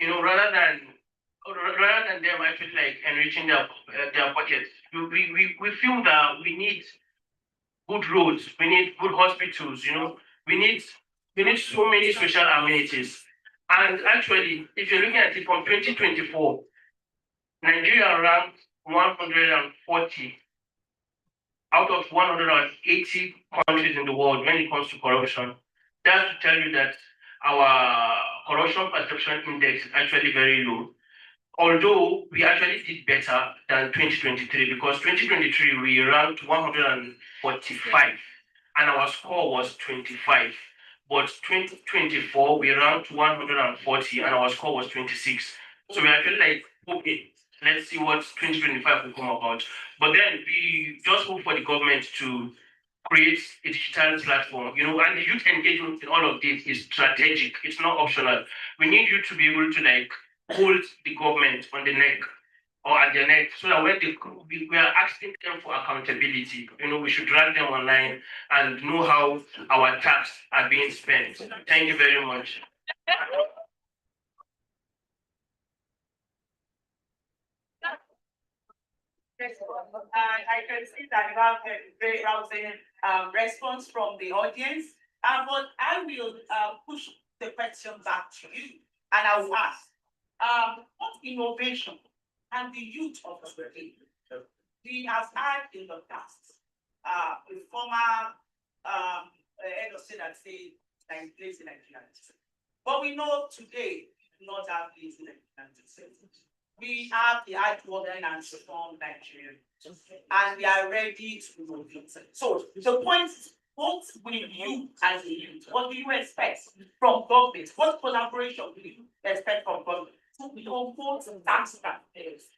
Rather than them actually enriching their pockets. We feel that we need good roads, we need good hospitals, we need so many social amenities. And actually, if you're looking at it from 2024, Nigeria ranked 140 out of 180 countries in the world when it comes to corruption. That's to tell you that our corruption perception index is actually very low. Although we actually did better than 2023, because 2023 we ranked 145 and our score was 25. But 2024 we ranked 140 and our score was 26. So we actually okay, let's see what 2025 will come about. But then we just hope for the government to create a digital platform, and the youth engagement in all of this is strategic. It's not optional. We need you to be able to hold the government on the neck. or at their neck, so that when we are asking them for accountability, we should drag them online and know how our tax are being spent. Thank you very much. I can see that you have a very rousing response from the audience, but I will push the question back to you, and I will ask, what innovation and the youth of the state we have had in the past? The former head of state that said that is placed in Nigeria, but we know today we do not have this in Nigeria. We have the hard-working and strong Nigerians, and we are ready to innovate. So the point is, what will you as a youth, what do you expect from government? What collaboration do you expect from government? So we don't vote tax taxpayers.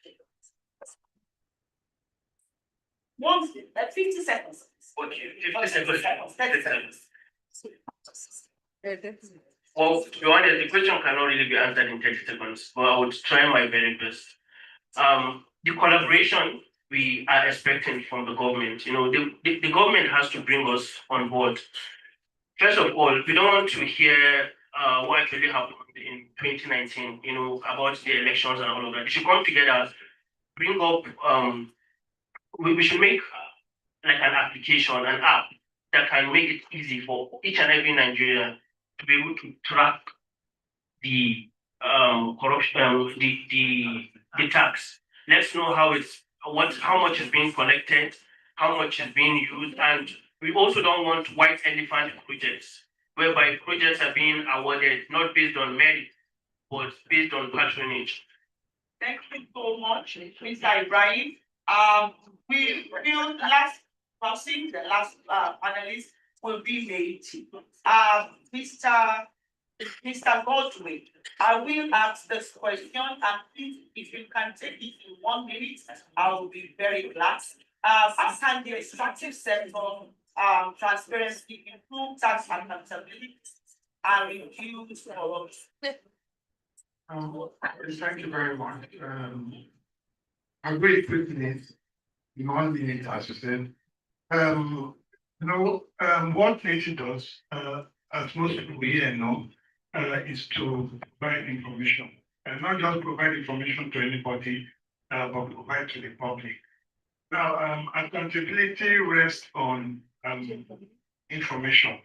50 seconds. Okay, 50 seconds. 30 seconds. Well, to be honest, the question cannot really be answered in 30 seconds, but I would try my very best. The collaboration we are expecting from the government, the government has to bring us on board. First of all, we don't want to hear what actually happened in 2019, about the elections and all of that. We should come together, bring up, we should make like an application, an app that can make it easy for each and every Nigerian to be able to track the corruption, the tax. Let's know how much is being collected, how much is being used, and we also don't want white elephant projects, whereby projects are being awarded not based on merit, but based on patronage. Thank you so much, Mr. Ibrahim. We will the last panelist will be late. Mr. Godwin, I will ask this question, and please, if you can take it in 1 minute, I will be very glad. How can the extractive sector transparency improve tax accountability and reduce corruption? Thank you very much. I'm very quickly in 1 minute, as you said. What NATO does, as most people here know, is to provide information, and not just provide information to anybody, but provide to the public. Now, accountability rests on information,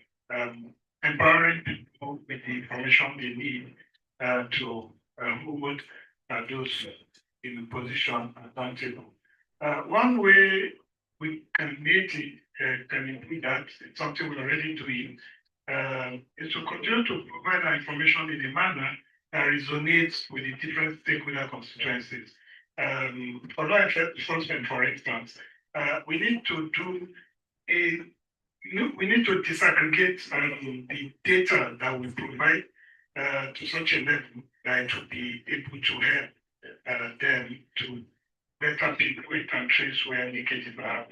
empowering people with the information they need to hold those in the position accountable. One way we can make it, can improve that, it's something we're already doing, is to continue to provide our information in a manner that resonates with the different stakeholder constituencies. For law enforcement, for instance, we need to disaggregate the data that we provide to such a level that it will be able to help them to better pinpoint and trace where leakages are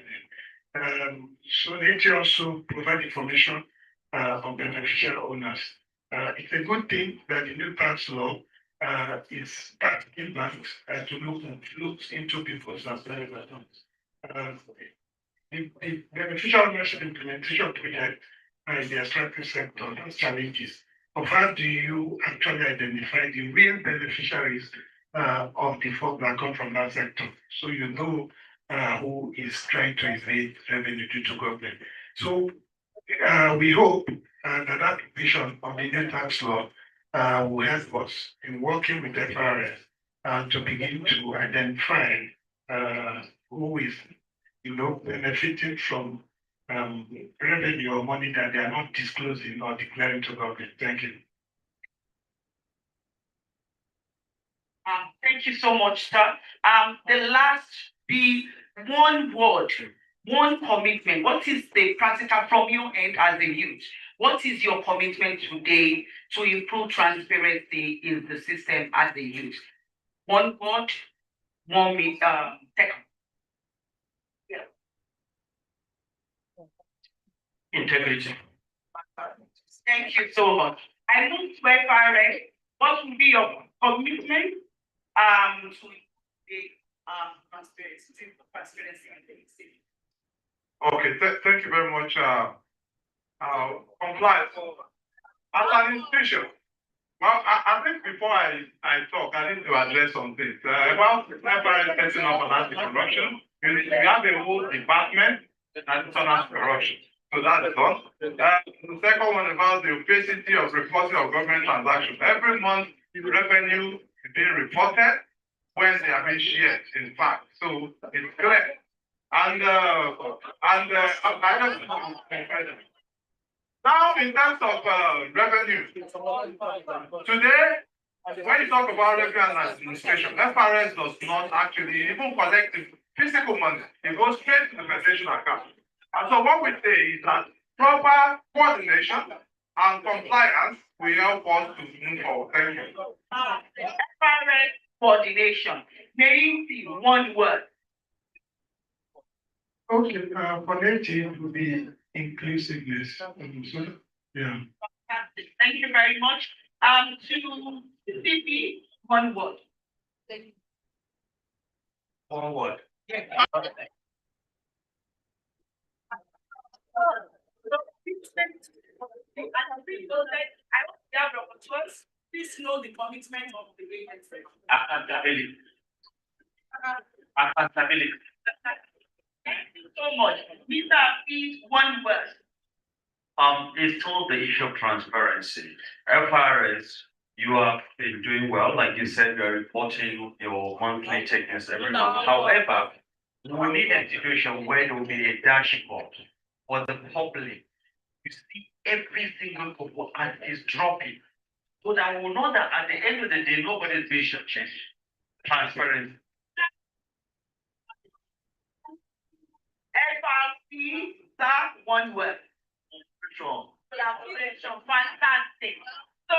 happening. So they also provide information on beneficial owners. It's a good thing that the new tax law is asking banks to look into people's salary returns. The beneficial ownership implementation project in the extractive sector has challenges of how do you actually identify the real beneficiaries of the funds that come from that sector, so you know who is trying to evade revenue due to government. So we hope that vision of the new tax law will help us in working with FRS to begin to identify who is, benefiting from revenue or money that they are not disclosing or declaring to government. Thank you. Thank you so much, sir. The last be one word, one commitment. What is the practical from your end as a youth? What is your commitment today to improve transparency in the system as a youth? One word, 1 minute, second. Yeah. Integrity. Thank you so much. I move to FRS. What will be your commitment to the transparency and safety. Okay, thank you very much, compliance. As an institution, well, I think before I talk, I need to address some things. About FRS setting up an anti-corruption, you have a whole department that is on anti-corruption. So that's done. The second one about the opacity of reporting of government transactions. Every month, the revenue is being reported when they are being shared, in fact. So it's clear. And I just now, in terms of revenue, today, when you talk about revenue and administration, FRS does not actually even collect the physical money. It goes straight to the federation account. And so what we say is that proper coordination and compliance will help us to move forward. Thank you. FRS coordination, maybe one word. Okay, for native it will be inclusiveness. Yeah. Thank you very much. To CP, one word. One word. Please know the commitment of the agency. Accountability. Accountability. Thank you so much. Mr. Please, one word. It's all the issue of transparency. FRS, you have been doing well. Like you said, you're reporting your monthly takings every month. However, we need a situation where there will be a dashboard for the public. You see every single football and it's dropping. So that we know that at the end of the day, nobody's being shortchanged. Transparency. FRC, that one word. Sure. Collaboration, fantastic. So,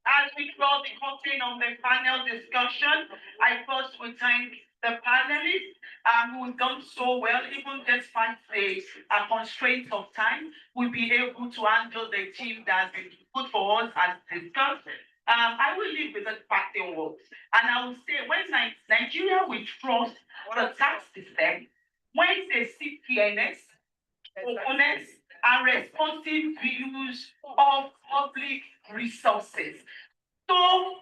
as we draw the curtain on the panel discussion, I first will thank the panelists who've done so well, even despite the constraints of time, we'll be able to handle the team that's been put for us as discussed. I will leave with the parting words, and I will say when Nigeria will trust the tax system, when they see fairness, openness, and responsive use of public resources. So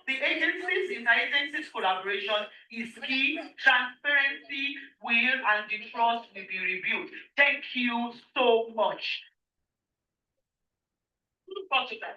the agencies, interagencies collaboration is key. Transparency will and the trust will be rebuilt. Thank you so much. Portugal.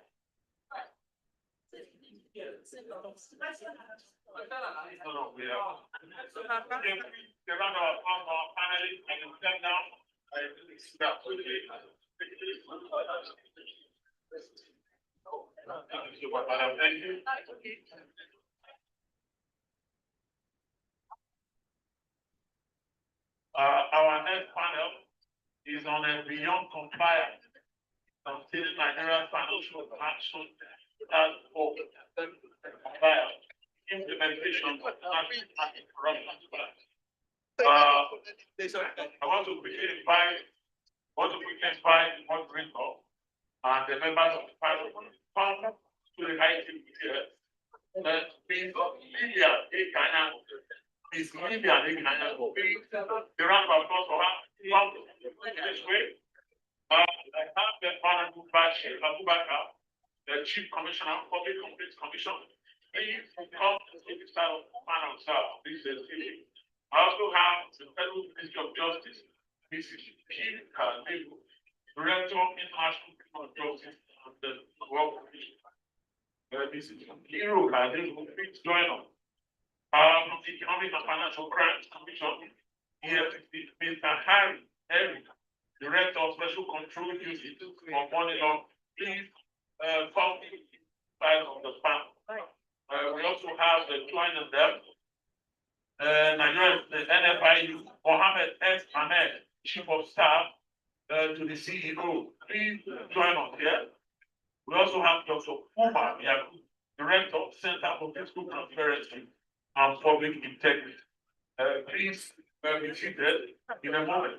Our next panel is on a beyond compliance. Considering Nigeria's financial action for compliance, implementation of national anti-corruption plan. I want to quickly invite the moderator and the members of the panel to come to the high table here. Miss Lydia Ghana will be the round of applause for her. Come this way. I have the Honorable Bashir Abubakar, the Chief Commissioner of Public Complaints Commission. Please come to take the style of panel, sir. This is the I also have the Federal Ministry of Justice, Mrs. Kim Kalibu, Director of International Criminal Justice and the World Commission. Mrs. Hiro Kalibu, please join us. From the Economic and Financial Crimes Commission, here is Mr. Harry Eric, Director of Special Control Duty for Money Law. Please come inside of the panel. We also have the joining them. Nigeria, the NFIU, Mohammed S. Ahmed, Chief of Staff to the CEO. Please join us here. We also have Dr. Umar Yaku, Director of Center for Fiscal Transparency and Public Integrity. Please be seated in a moment.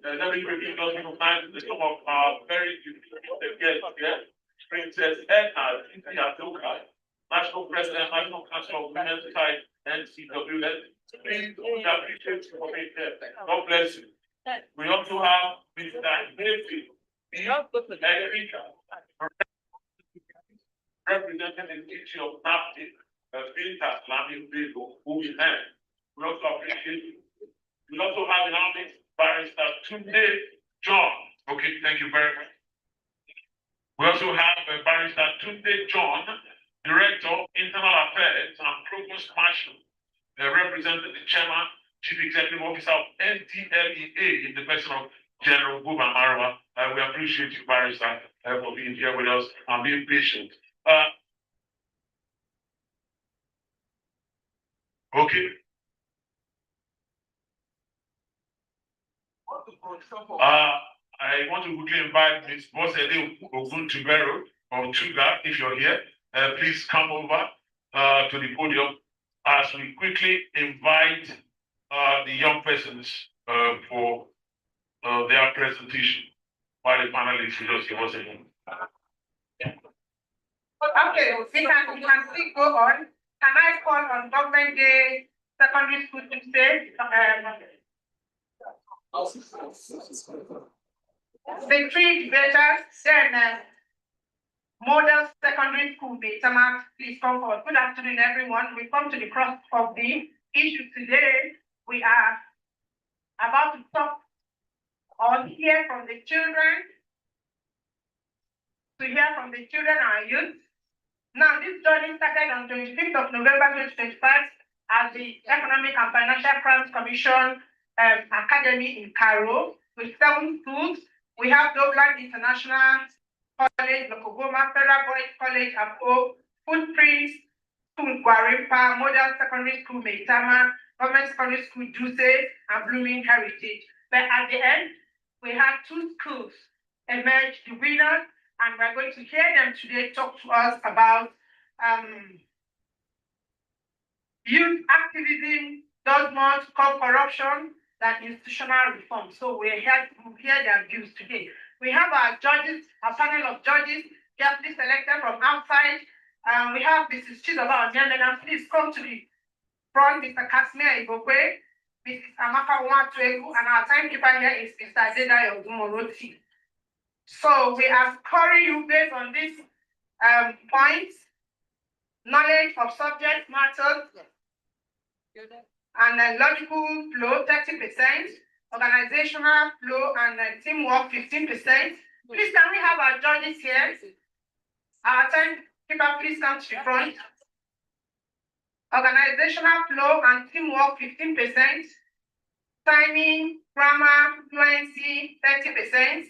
Let me quickly just recognize some of our very distinguished guests here. Princess Edna Atiuka, National President, National Council of Women's Society, NCWS. Please, we appreciate you for being here. God bless you. We also have Mr. David, representing the city of Napoli, Peter Lamy Bigo, who is here. We also appreciate you. We also have an army barrister Tunde John. Okay, thank you very much. We also have barrister Tunde John, Director, Internal Affairs and Provost Marshal, representing the Chairman, Chief Executive Officer of NDLEA in the person of General Buba Marwa. We appreciate you, barrister, for being here with us and being patient. Okay. I want to quickly invite Ms. Bosede Oguntubero of Tuga, if you're here, please come over to the podium as we quickly invite the young persons for their presentation while the panelists will just give us a moment. Okay, we can still go on. Can I call on Government Day Secondary School to say the three debaters, then Model Secondary School, Betama, please come forward. Good afternoon, everyone. We come to the crux of the issue today. We are about to talk or hear from the children, our youth. Now, this journey started on 25th of November 2025 at the Economic and Financial Crimes Commission Academy in Cairo with 7 schools. We have Dublin International College, Lokogoma, Federal Boys College, Apo, Footprints, School Guarimpa, Model Secondary School Meitama, Government Secondary School Duse, and Blooming Heritage. But at the end, we have 2 schools emerge the winners, and we're going to hear them today talk to us about youth activism does not curb corruption than institutional reform. So we're here to hear their views today. We have our judges, a panel of judges, carefully selected from outside. We have Mrs. Chizoba Onyemena. Please come to the front, Mr. Kasimir Igokwe, Mrs. Amaka Nwatuegu, and our timekeeper here is Mr. Adedai Odumoroti. So we are scoring you based on these points: knowledge of subject matters, and logical flow 30%, organizational flow and teamwork 15%. Please, can we have our judges here? Our timekeeper, please come to the front. Organizational flow and teamwork 15%, timing, grammar, fluency 30%,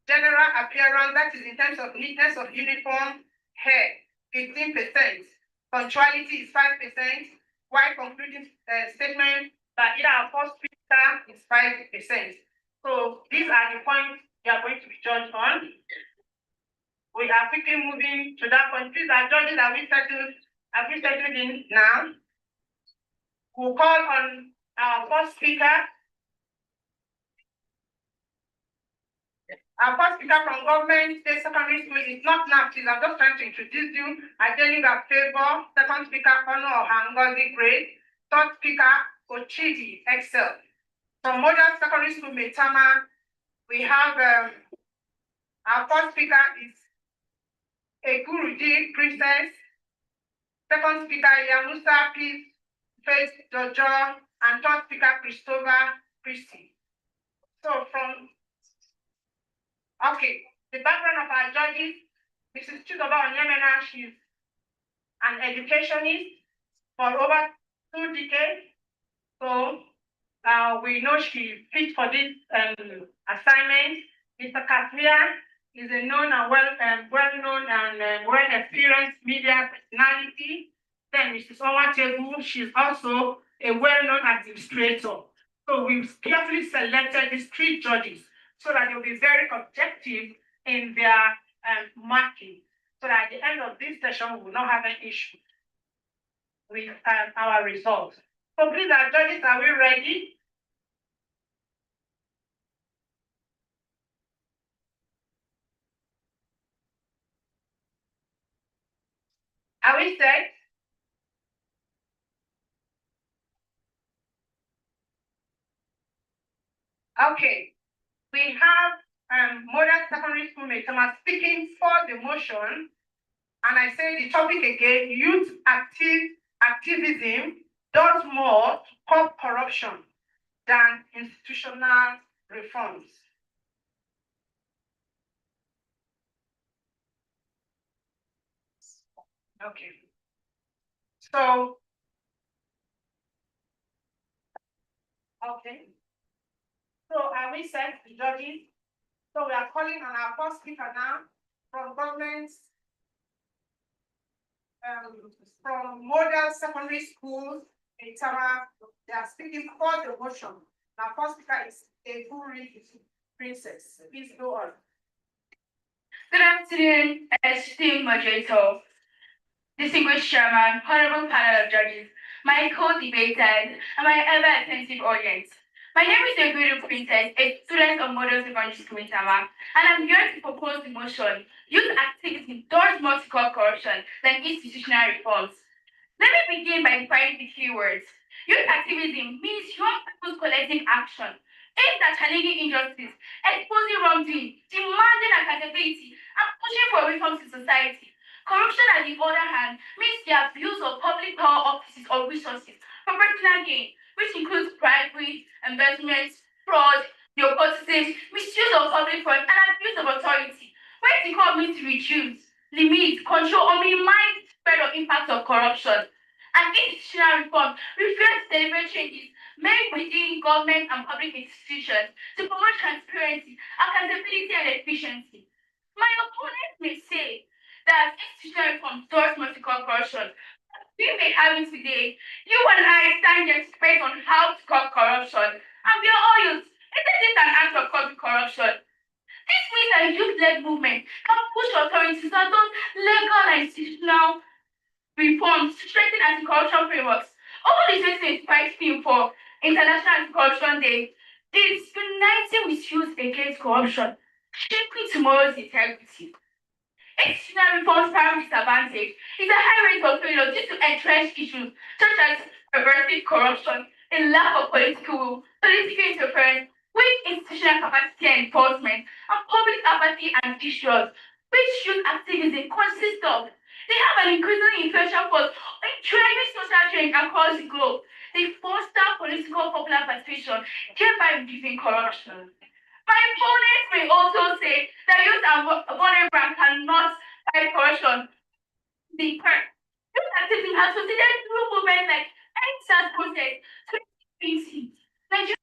general appearance, that is in terms of neatness of uniform, hair 15%, punctuality is 5%, while concluding statement by either our first speaker is 5%. So these are the points we are going to be judged on. We are quickly moving to that point. Please, our judges, have we settled in now? We'll call on our first speaker. Our first speaker from Government State Secondary School is not now, please. I'm just trying to introduce you. Adelinga Favor, second speaker, Honor Hangozi Grade, third speaker, Ochidi Excel. From Model Secondary School, Metama, we have our first speaker is Eguruji Princess, second speaker, Yamusa Peace, Faith Jojo, and third speaker, Christopher Christie. So the background of our judges, Mrs. Chizoba Onyemena, she's an educationist for over 2 decades. So we know she fit for this assignment. Mr. Kasimir is a known and well-known and well-experienced media personality. Then Mrs. Nwatuegu, she's also a well-known administrator. So we've carefully selected these 3 judges so that they'll be very objective in their marking, so that at the end of this session, we will not have an issue with our results. So please, our judges, are we ready? Are we set? Okay, we have modern secondary school Maitama speaking for the motion. And I say the topic again, youth activism does more to curb corruption than institutional reforms. Okay. So, okay. So are we set the judges? So we are calling on our first speaker now from government, from model secondary school in Tama. They are speaking for the motion. Our first speaker is Eburi Princess. Please go on. Good afternoon, esteemed moderator, distinguished chairman, honorable panel of judges, my co-debaters, and my ever-attentive audience. My name is Eburi Princess, a student of Model Secondary School in Tama, and I'm here to propose the motion, youth activism does more to curb corruption than institutional reforms. Let me begin by defining the key words. Youth activism means young people's collective action aimed at challenging injustice, exposing wrongdoing, demanding accountability, and pushing for reforms in society. Corruption, on the other hand, means the abuse of public power offices or resources for personal gain, which includes bribery, investments, fraud, nepotism, misuse of public funds, and abuse of authority, where the court means to reduce, limit, control, or minimize the spread or impact of corruption. And institutional reform refers to deliberate changes made within government and public institutions to promote transparency, accountability, and efficiency. My opponents may say that institutional reform does not curb corruption. We may have it today. You and I stand here to debate on how to curb corruption, and we are all youth. Isn't this an act of curbing corruption? This means that a youth-led movement can push authorities to adopt legal and institutional reforms to strengthen anti-corruption frameworks. Over the 2025 theme for International Anti-Corruption Day is uniting with youth against corruption, shaping tomorrow's integrity. Institutional reform's primary disadvantage is a high rate of failure due to entrenched issues such as pervasive corruption, a lack of political will, political interference, weak institutional capacity and enforcement, and public apathy and distrust, which youth activism consists of. They have an increasingly influential force in driving social change across the globe. They foster political popular participation, thereby reducing corruption. My opponents may also say that youth and vulnerable and cannot fight corruption. Youth activism has succeeded through movements like EndSARS protest, 2020. Nigeria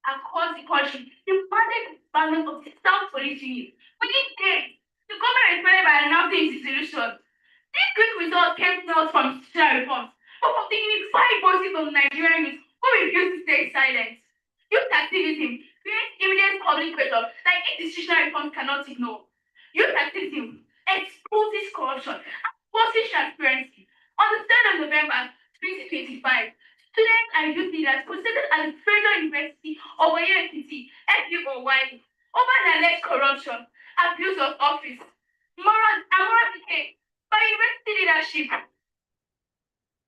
across the country demanded the disbandment of the South Police Unit. Within days, the government responded by announcing its dissolution. This quick result came not from institutional reforms, but from the unified voices of Nigerian youth who refuse to stay silent. Youth activism creates immediate public pressure that institutional reforms cannot ignore. Youth activism exposes corruption and forces transparency. On the 3rd of November 2025, students and youth leaders protested at the Federal University of Oyeyekiti, FUOY, over an alleged corruption, abuse of office, moral decay by university leadership.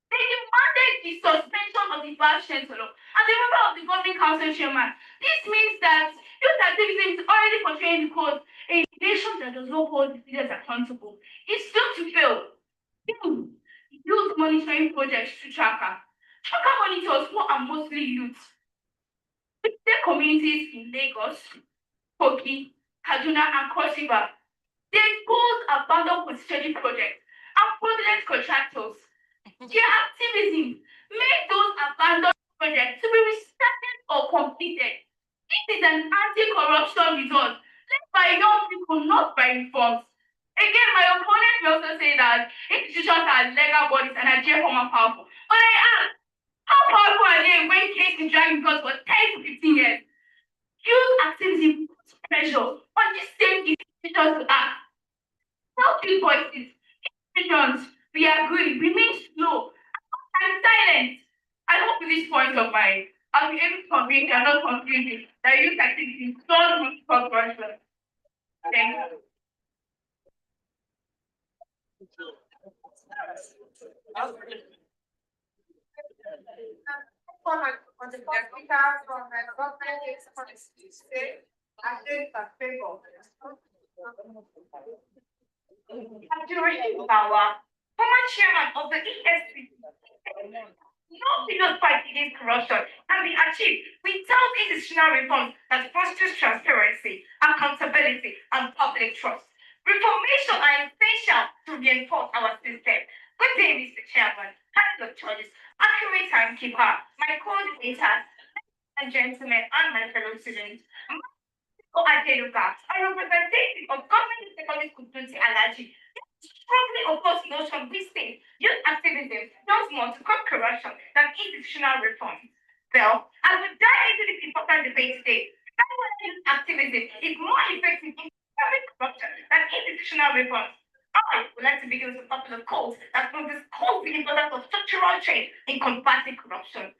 They demanded the suspension of the vice chancellor as a member of the governing council chairman. This means that youth activism is already portraying the cause. A nation that does not hold its leaders accountable is still to fail. Youth monitoring projects to tracker. Tracker monitors who are mostly youth. With their communities in Lagos, Kogi, Kaduna, and Cross River, they impose abandoned constitution projects and fraudulent contractors. Their activism made those abandoned projects to be restarted or completed. This is an anti-corruption result led by young people, not by reforms. Again, my opponents will also say that institutions are legal bodies and are therefore more powerful. But I ask, how powerful are they when cases drag because for 10 to 15 years? Youth activism puts pressure on these same institutions to act. Help these voices, institutions, we agree, remain slow and silent. I hope with this point of mine, I'll be able to convince you and not confuse you that youth activism does not cause corruption. Thank you. come on the speaker from the government state and take the favor. Abdulrahim Bawa, former chairman of the ESC. No serious fight against corruption can be achieved without institutional reforms that fosters transparency, accountability, and public trust. Reformation are essential to reinforce our system. Good day, Mr. Chairman, hands of choice, accurate timekeeper, my coordinators, and gentlemen, and my fellow students. Adeluga, a representative of government secondary school Alaji, strongly oppose notion this thing, youth activism does more to curb corruption than institutional reform. Well, as we dive into this important debate today, youth activism is more effective in curbing corruption than institutional reforms. I would like to begin with a couple of quotes that will discuss the importance of structural change in combating corruption.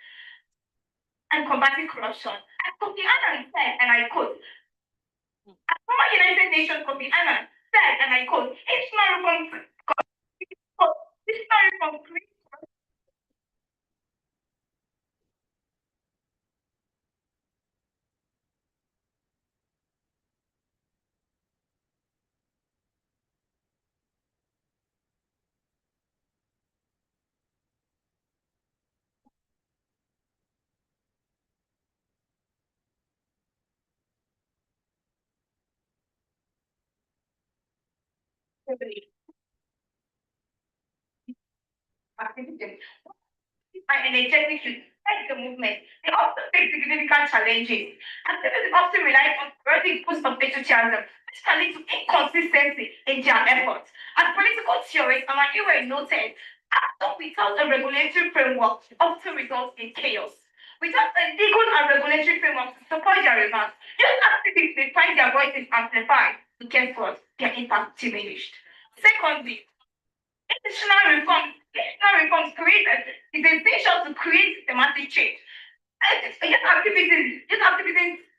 And Kofi Annan said, and I quote, former United Nations Kofi Annan said, and I quote, institutional reform and energetic to fight the movement. They also face significant challenges. Activism often relies on sporadic boosts of enthusiasm, which can lead to inconsistency in their efforts. As political theorists, our era noted, action without a regulatory framework often results in chaos. Without a legal and regulatory framework to support their remarks, youth activists may find their voices amplified, but guess what? Their impact diminished. Secondly, institutional reforms created is essential to create systematic change.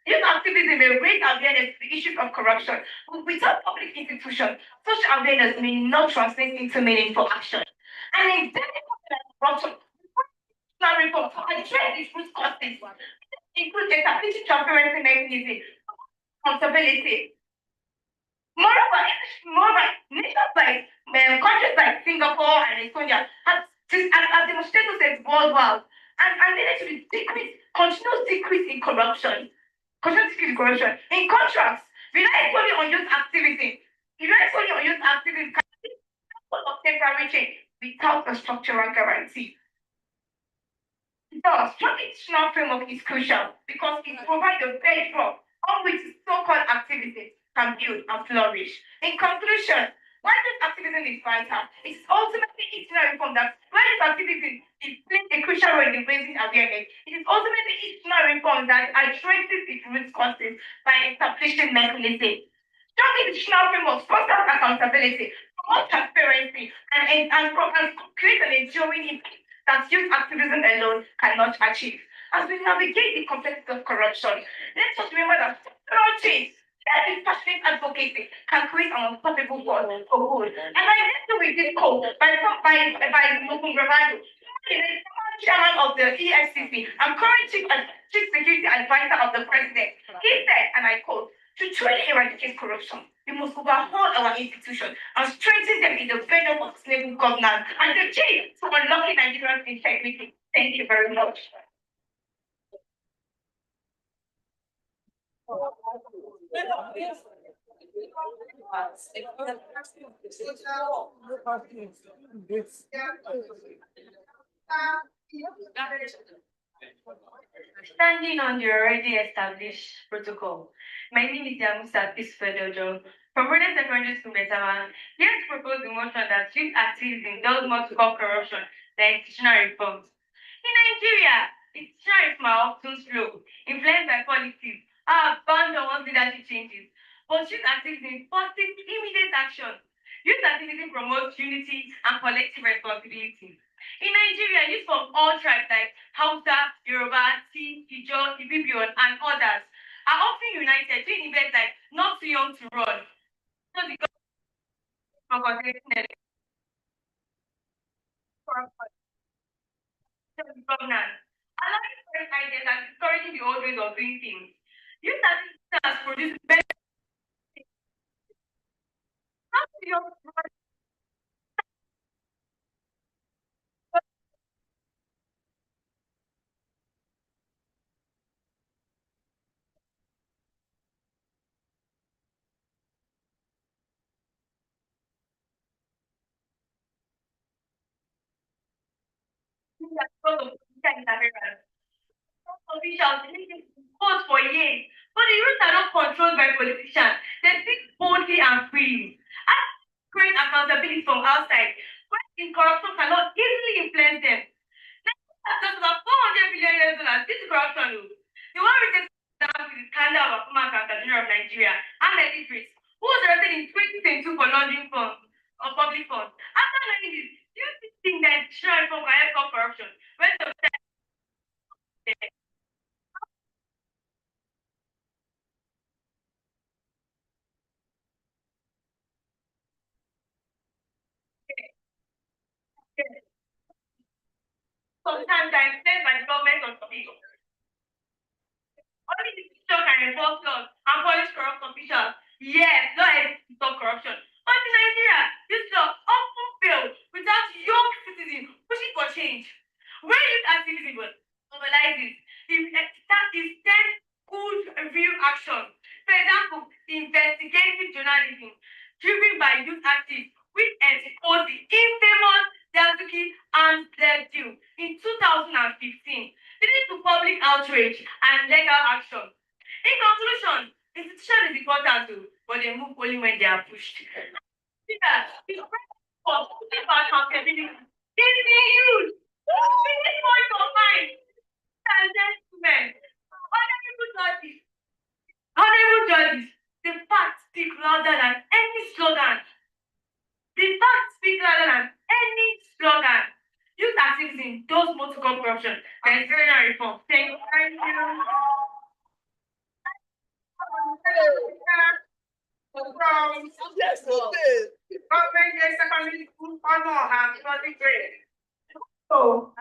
Youth activism may raise awareness to the issues of corruption, but without public institutions, such awareness may not translate into meaningful action. And in corruption, institutional reforms to address its root causes include establishing transparency mechanisms, accountability. Moreover, nations like countries like Singapore and Estonia have demonstrated themselves worldwide and needed to continuous decrease in corruption. In contrast, relying solely on youth activism can be of temporary change without a structural guarantee. Thus, strong institutional framework is crucial because it provides a bedrock on which so-called activism can build and flourish. In conclusion, while this activism is vital, it is ultimately institutional reform that when this activism is playing a crucial role in raising awareness, it is ultimately institutional reform that addresses its root causes by establishing mechanisms. Strong institutional frameworks foster accountability, promote transparency, and create an enduring impact that youth activism alone cannot achieve. As we navigate the complexity of corruption, let us remember that structural change and passionate advocacy can create an unstoppable world for good. And I listen with this quote by Muslim Bravado, chairman of the EFCC and current chief security advisor of the president. He said, and I quote, to truly eradicate corruption, we must overhaul our institutions and strengthen them in the bedrock of sustainable governance and the key to unlocking Nigeria's integrity. Thank you very much. Standing on the already established protocol, my name is Yamusa Pisfedojo from Modern Secondary School Metama. Here to propose the motion that youth activism does more to curb corruption than institutional reforms. In Nigeria, institutional reform are often slow, influenced by policies, abandoned once leadership changes. But youth activism forces immediate action. Youth activism promotes unity and collective responsibility. In Nigeria, youth from all tribes like Hausa, Yoruba, T, Ijo, Ibibio, and others are often united to events like Not Too Young to Run. So the governance, allowing fresh ideas and discouraging the old ways of doing things. Youth activities produce better. Officials vote for years, but the youth are not controlled by politicians. They speak boldly and freely. As create accountability from outside, when corruption cannot easily influence them. Just about $400 billion this is corruption. The one with the scandal of former Accountant General of Nigeria, Ahmed Idris, who was arrested in 2022 for laundering funds of public funds. After learning this, do you think that National Reform can help stop corruption? When the sometimes are influenced by the government of the people. Only the institution can enforce laws and punish corrupt officials. Yes, law exists to stop corruption. But in Nigeria, this law often fails without young citizens pushing for change. When youth activism mobilizes, it sends good real action. For example, investigative journalism driven by youth activists, which exposed the infamous Dazuki and deal in 2015, leading to public outrage and legal action. In conclusion, institution is important too, but they move only when they are pushed. For putting accountability is being used. This point of mind, and gentlemen, honorable judges, the facts speak louder than any slogan. The facts speak louder than any slogan. Youth activism does more to combat corruption than general reform. Thank you. Yes, okay. Secondary school honor and study grade. So,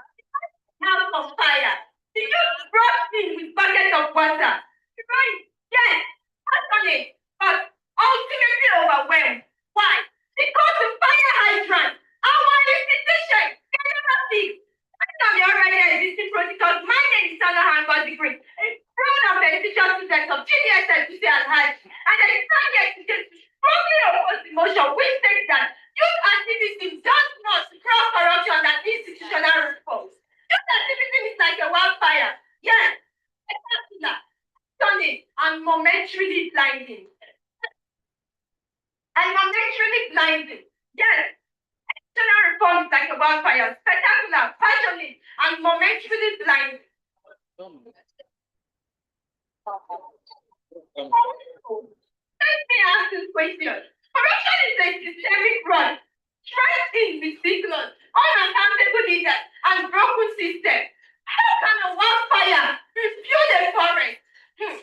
house of fire. The youth brought me with buckets of water. Right? Yes, passionate, but ultimately overwhelmed. Why? Because the fire hydrant, our institution, cannot fix. Based on the already existing protocols, my name is Salah Hancock Degree, a proud of the institution students of GDSS to say Alhaji, and I stand here today to strongly oppose the motion which states that youth activism does not cross corruption and institutional reforms. Youth activism is like a wildfire. Yes, spectacular, stunning, and momentarily blinding. Yes, external reform is like a wildfire, spectacular, passionate, and momentarily blinding. Let me ask this question. Corruption is a systemic run, stressing with signals, unaccountable leaders, and broken systems. How can a wildfire refuel the forest? Can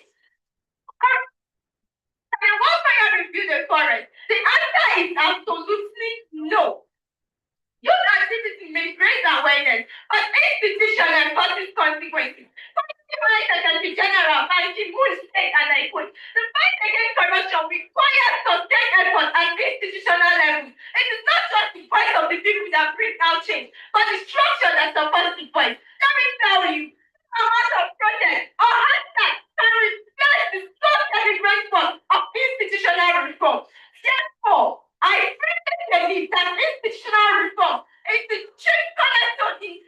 a wildfire refuel the forest? The answer is absolutely no. Youth activity may raise awareness, but institution enforces consequences. Secretary General Ban Ki-moon said, and I quote, the fight against corruption requires sustained effort at institutional level. It is not just the voice of the people that brings out change, but the structure that supports the voice. Let me tell you, amount of protest or hashtag can replace the so-celebrated work of institutional reform. Therefore, I firmly believe that institutional reform is the chief cornerstone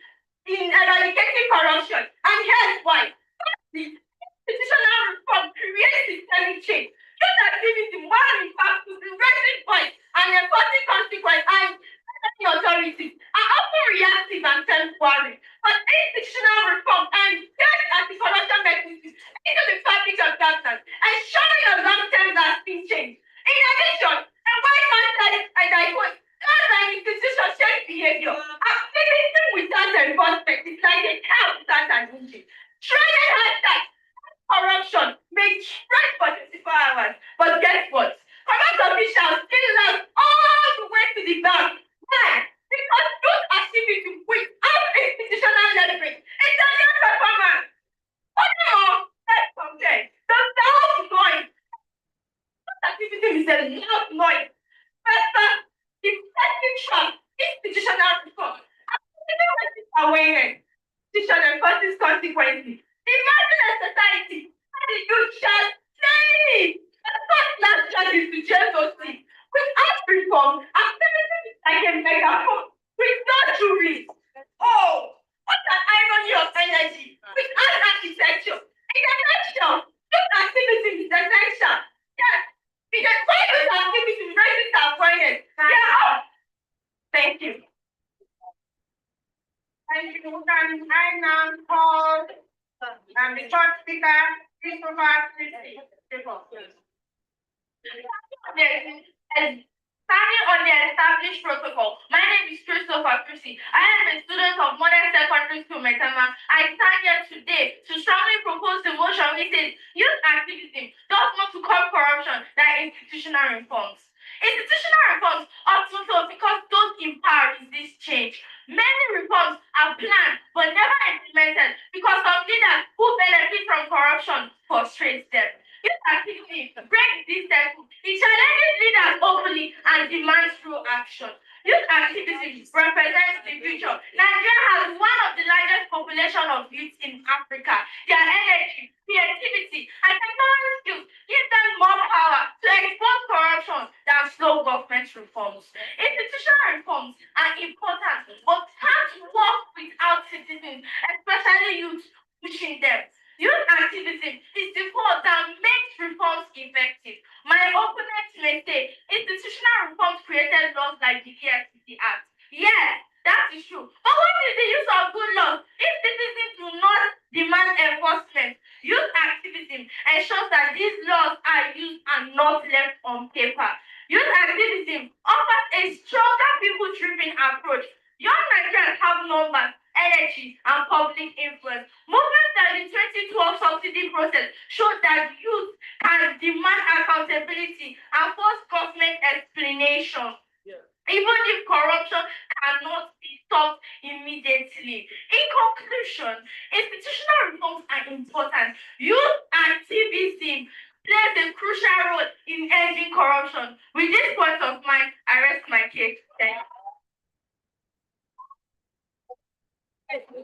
in eradicating corruption. And here's why. The institutional reform creates systemic change. Youth activism, while in fact to the raising voice and enforcing consequence and authorities are often reactive and temporary. But institutional reform and death as the corruption mechanism into the fabric of governance, ensuring a long-term lasting change. In addition, a white man said, and I quote, "As an institution change behavior, activism without enforcement is like a cow without an engine. Training hashtag corruption may trend for 24 hours, but guess what? Corrupt officials still last all the way to the bank. Why? Because youth activism without institutional leverage is a new performance. a loud noise. First, effective shot, institutional reform, awareness, decision and causes consequences. Imagine a society where the youth shall say the first last judges to jail those things. Without reform, activity is like a megaphone with no juries. Oh, what an irony of energy without architecture. In a nutshell, youth activity is essential. Yes, because when youth activity raises awareness, thank you. Thank you. I now call the third speaker, Christopher Christie. Standing on the established protocol, my name is Christopher Christie. I am a student of Modern Secondary School, Metama. I stand here today to strongly propose the motion which says youth activism does not to curb corruption than institutional reforms. Institutional reforms often fail because those in power resist change. Many reforms are planned but never implemented because some leaders who benefit from corruption frustrate them. Youth activism breaks this cycle. It challenges leaders openly and demands through action. Youth activism represents the future. Nigeria has one of the largest population of youth in Africa. Their energy, creativity, and technology skills give them more power to expose corruption than slow government reforms. Institutional reforms are important, but can't work without citizens, especially youth, pushing them. Youth activism is the force that makes reforms effective. My opponents may say institutional reforms created laws like the EFCC Act. Yes, that is true. But what is the use of good laws if citizens do not demand enforcement? Youth activism ensures that these laws are used and not left on paper. Youth activism offers a stronger people-driven approach. Young Nigerians have numbers, energy, and public influence. Movements like the 2012 subsidy process showed that youth can demand accountability and force government explanation. Even if corruption cannot be stopped immediately. In conclusion, institutional reforms are important. Youth activism plays a crucial role in ending corruption. With this point of mind, I rest my case. Thank you.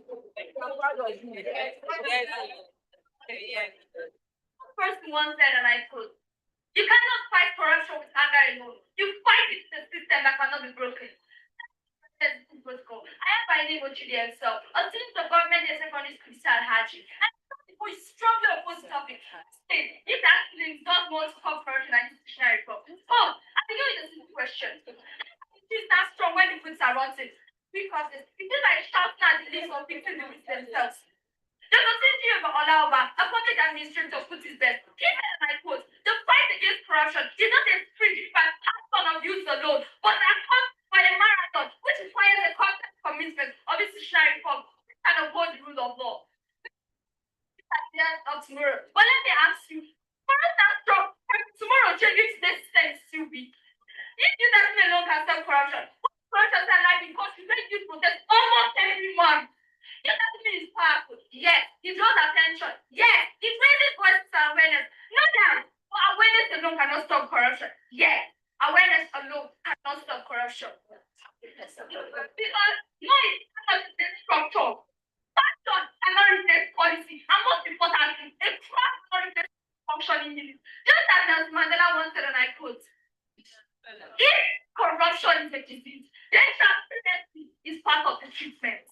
First one said, and I quote, you cannot fight corruption with anger alone. You fight it with a system that cannot be broken. I am finding what you did yourself. Until the government is secondary school start hatching. And people is strongly opposed topic. State, if that does want to stop corruption and institutional reform. Oh, I think it is a simple question. It is not strong when the goods are rotten. Because it is like shouting at the list of fixing the with themselves. The Society of Olaoba, a public administrator, put his best. He said, and I quote, the fight against corruption did not infringe by passion of youth alone, but by a marathon, which requires a constant commitment of institutional reform and uphold the rule of law. Of tomorrow. But let me ask you, for us that strong, tomorrow changes this sense to be. If you doesn't alone can stop corruption, corruption are like because you make youth protest almost every month. Your activity is powerful. Yes, it draws attention. Yes, it raises voices and awareness. No doubt, but awareness alone cannot stop corruption. Yes, awareness alone cannot stop corruption. Because noise cannot replace structure. Passion cannot replace policy. And most importantly, a trust cannot replace functioning unit. Just as Nelson Mandela once said, and I quote, if corruption is a disease, then transparency is part of the treatment.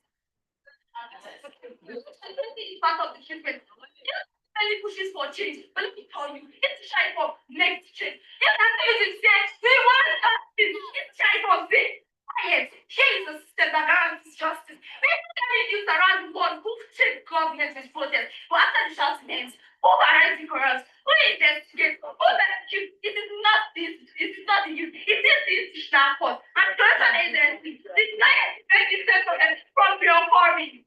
Is part of the treatment. Really pushes for change, but let me tell you, it's shy for next change. If activism says we want justice, it's shy for this. Quiet. Here is a system that guarantees justice. People can use around the world who change government with protest, but after the shouting ends, who arrests the corrupt? Who investigates? Who persecutes? It is not this. It is not the youth. It is the institutional force and corruption agency. The client is from your farming.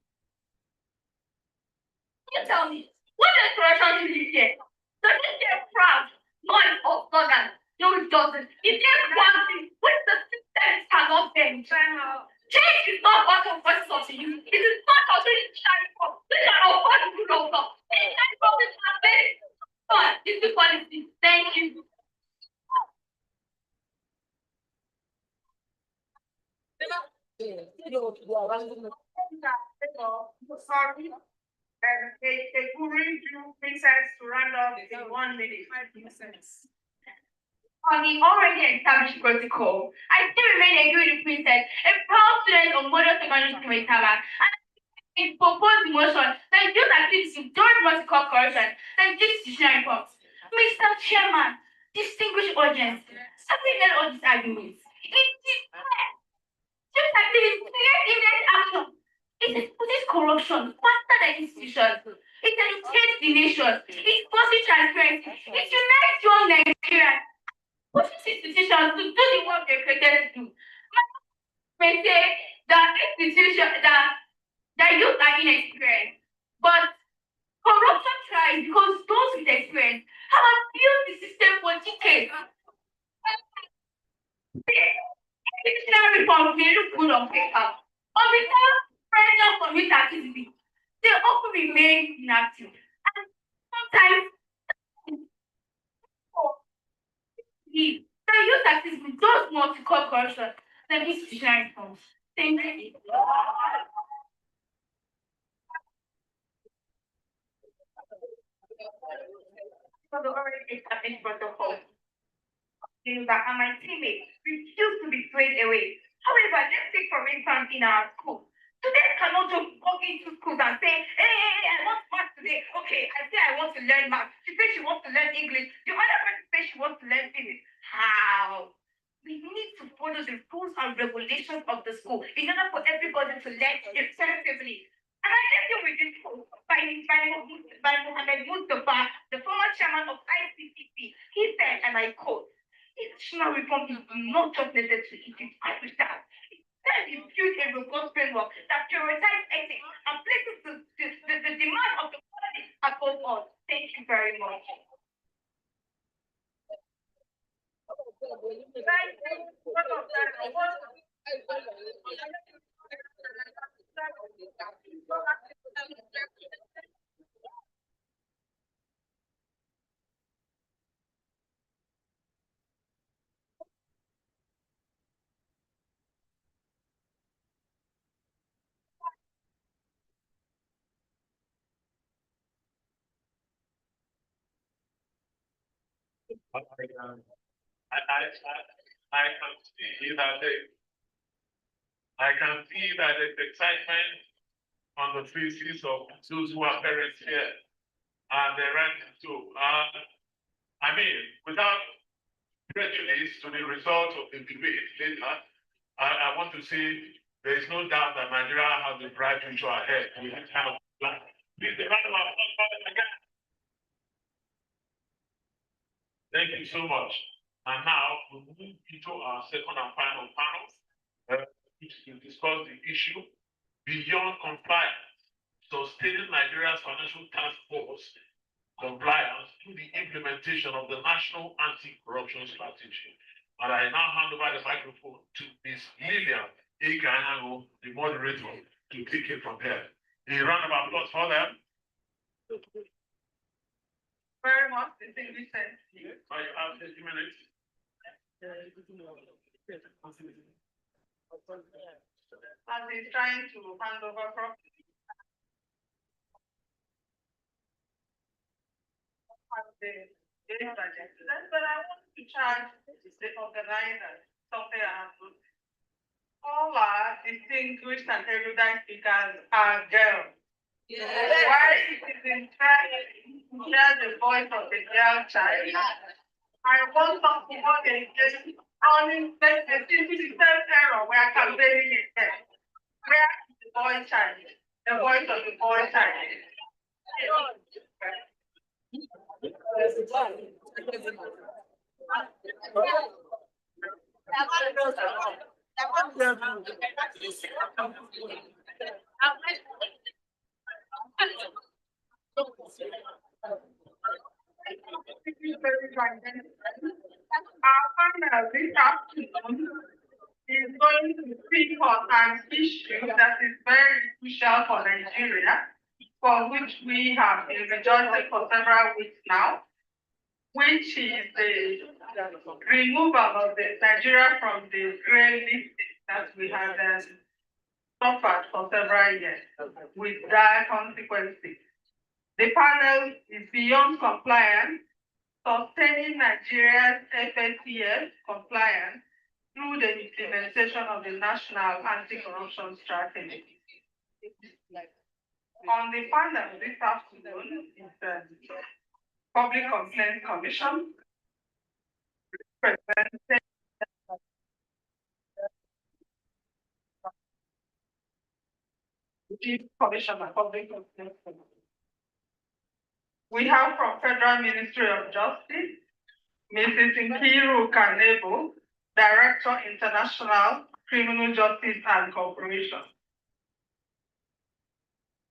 You tell me, what does corruption really get? Does it get proud, noise, or slogan? No, it doesn't. It gets one thing, which the system cannot bend. Change is not part of voices of the youth. It is part of the institutional force. These are all part of the rule of law. These are the policy. Thank you. Sorry. A guru princess to round up in 1 minute. On the already established protocol, I still remain a good princess, a proud student of Model Secondary School Maitama, and I propose the motion that those activities don't want to call corruption, that this decision report. Mr. Chairman, distinguished audience, having done all these arguments, it is clear. Those activities create immediate action. It exposes corruption faster than institutions. It educates the nation. It fosters transparency. It unites young Nigerians. Pushes institutions to do the work they're created to do. May say that institutions that youth are inexperienced, but corruption thrives because those with experience have built the system for decades. Institutional reforms may look good on paper, but without pressure from youth activity, they often remain inactive. And sometimes the youth activism does more to call corruption than institutional reforms. Thank you. For the already established protocol, that and my teammates refuse to be swayed away. However, let's take for instance in our school. Students cannot just walk into schools and say, hey, I want math today. Okay, I say I want to learn math. She says she wants to learn English. The other person says she wants to learn physics. How? We need to follow the rules and regulations of the school in order for everybody to learn effectively. And I left you with this quote by Mohammed Mustafa, the former chairman of ICCC. He said, and I quote, institutional reform is not just necessary, it is vital. Then you build a robust framework that prioritizes ethics and places the demand of the quality above all. Thank you very much. I can see that there's excitement on the faces of those who are parents here, and they're ready to. I mean, without prejudice to the result of the debate later, I want to say there is no doubt that Nigeria has a bright future ahead with this kind of plan. Please, the round of applause for them again. Thank you so much. And now we move into our second and final panel, which will discuss the issue beyond compliance, sustaining Nigeria's financial task force compliance through the implementation of the National Anti-Corruption Strategy. And I now hand over the microphone to Ms. Lillian Ekayango, the moderator, to take it from here. A round of applause for them. Very much distinguished you. So you have 30 minutes. As he's trying to hand over properly. But I want to charge the organizers something I have to. All our distinguished and erudite speakers are girls. Yes. Why it is in trying to hear the voice of the girl child? I want something more than just running the same error where campaigning is there. Where is the boy child? The voice of the boy child. Our panel this afternoon is going to speak on an issue that is very crucial for Nigeria, for which we have been rejoicing for several weeks now, which is the removal of the Nigeria from the grey list that we have suffered for several years with dire consequences. The panel is beyond compliance, sustaining Nigeria's FATF compliance through the implementation of the National Anti-Corruption Strategy. On the panel this afternoon is the Public Complaints Commission, represented Chief Commissioner Public Complaints Commission. We have from Federal Ministry of Justice, Mrs. Nkiru Kanebo, Director, International Criminal Justice and Cooperation.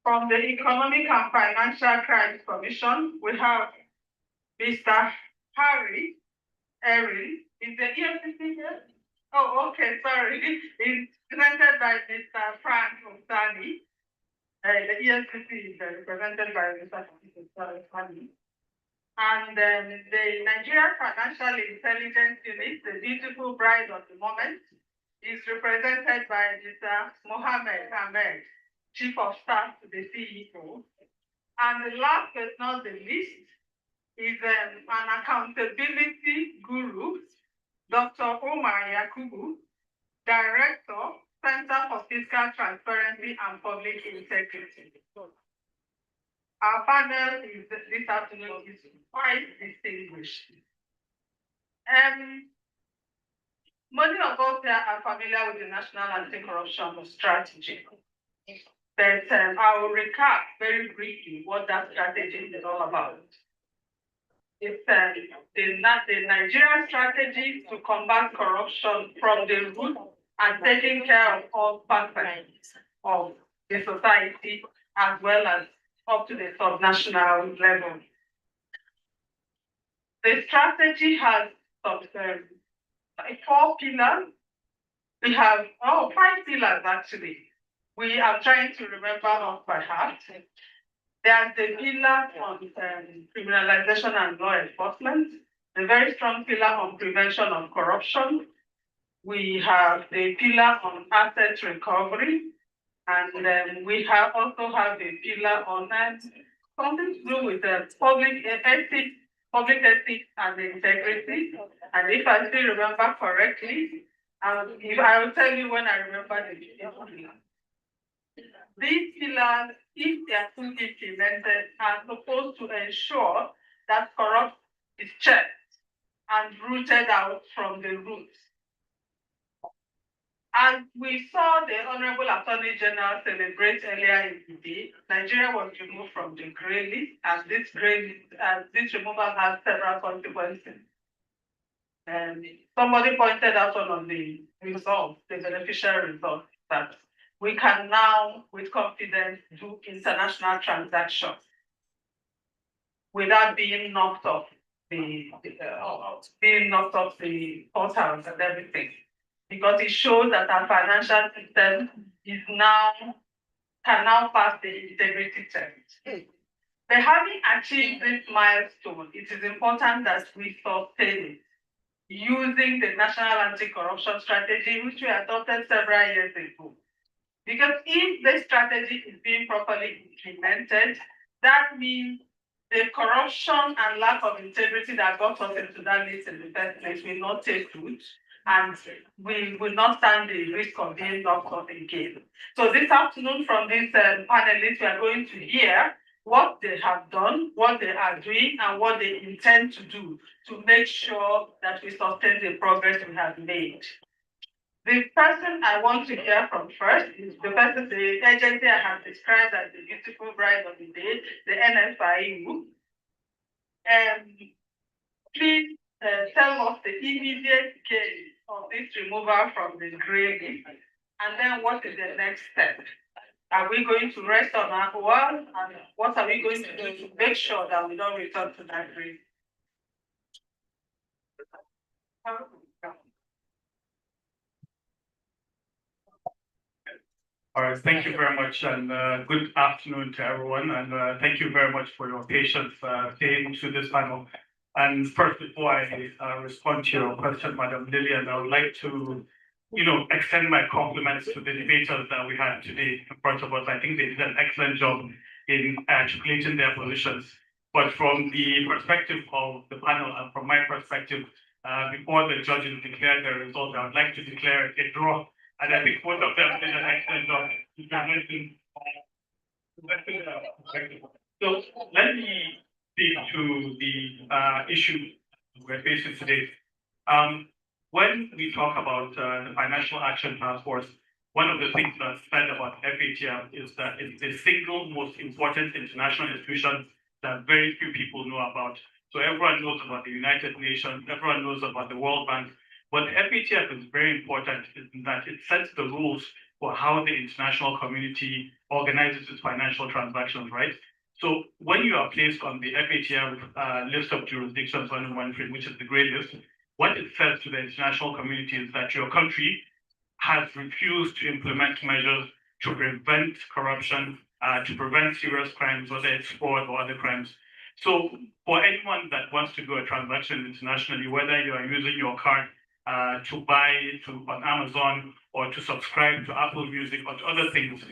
From the Economic and Financial Crimes Commission, we have Mr. Harry Erin. Is the EFCC here? Oh, okay, sorry. It's presented by Mr. Frank Osani. The EFCC is represented by Mr. Osani. And the Nigeria Financial Intelligence Unit, the beautiful bride of the moment, is represented by Mr. Mohammed Ahmed, Chief of Staff to the CEO. And the last but not the least is an accountability guru, Dr. Omar Yakubu, Director, Center for Fiscal Transparency and Public Integrity. Our panel is this afternoon is quite distinguished. Many of us here are familiar with the National Anti-Corruption Strategy. But I will recap very briefly what that strategy is all about. It's the Nigerian strategy to combat corruption from the root and taking care of all facets of the society as well as up to the subnational level. The strategy has some 4 pillars. We have 5 pillars actually. We are trying to remember off by heart. There's the pillar on criminalization and law enforcement, the very strong pillar on prevention of corruption. We have the pillar on asset recovery, and then we also have a pillar on something to do with public ethics and integrity. And if I still remember correctly, if I will tell you when I remember the pillar. These pillars, if they are fully implemented, are supposed to ensure that corruption is checked and rooted out from the roots. As we saw the Honorable Attorney General celebrate earlier in the day, Nigeria was removed from the grey list, and this removal has several consequences. Somebody pointed out one of the results, the beneficial results, that we can now, with confidence, do international transactions without being knocked off the portals and everything, because it shows that our financial system can now pass the integrity test. But having achieved this milestone, it is important that we sustain it using the National Anti-Corruption Strategy, which we adopted several years ago. Because if the strategy is being properly implemented, that means the corruption and lack of integrity that got us into that list in the first place will not take root, and we will not stand the risk of being knocked off again. So this afternoon from these panelists, we are going to hear what they have done, what they are doing, and what they intend to do to make sure that we sustain the progress we have made. The person I want to hear from first is the agency I have described as the beautiful bride of the day, the NFIU. Please tell us the immediate case of this removal from the grey list, and then what is the next step? Are we going to rest on our wall, and what are we going to do to make sure that we don't return to that grey? All right, thank you very much, and good afternoon to everyone, and thank you very much for your patience staying to this panel. And first, before I respond to your question, Madam Lillian, I would like to extend my compliments to the debaters that we had today in front of us. I think they did an excellent job in articulating their positions. But from the perspective of the panel and from my perspective, before the judges declare their result, I would like to declare a draw. And I think both of them did an excellent job implementing. So let me speak to the issue we're facing today. When we talk about the Financial Action Task Force, one of the things that's said about FATF is that it's the single most important international institution that very few people know about. So everyone knows about the United Nations, everyone knows about the World Bank, but the FATF is very important in that it sets the rules for how the international community organizes its financial transactions, right? So when you are placed on the FATF list of jurisdictions under monitoring, which is the grey list, what it says to the international community is that your country has refused to implement measures to prevent corruption, to prevent serious crimes, whether it's fraud or other crimes. So for anyone that wants to do a transaction internationally, whether you are using your card to buy on Amazon or to subscribe to Apple Music or to other things,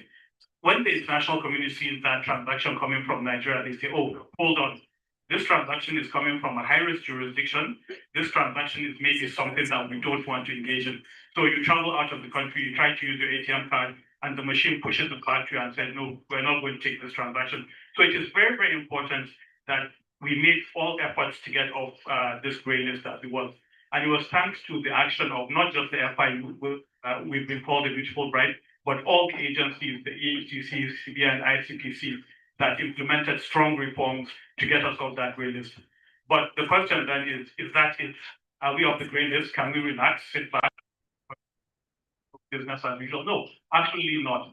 when the international community sees that transaction coming from Nigeria, they say, oh, hold on. This transaction is coming from a high-risk jurisdiction. This transaction is maybe something that we don't want to engage in. So you travel out of the country, you try to use your ATM card, and the machine pushes the card to you and says, no, we're not going to take this transaction. So it is very, very important that we make all efforts to get off this grey list as it was. And it was thanks to the action of not just the FIU, we've been called the Beautiful Bride, but all the agencies, the EFCC, CBI, and ICPC, that implemented strong reforms to get us off that grey list. But the question then is that it? Are we off the grey list? Can we relax, sit back, business as usual? No, absolutely not.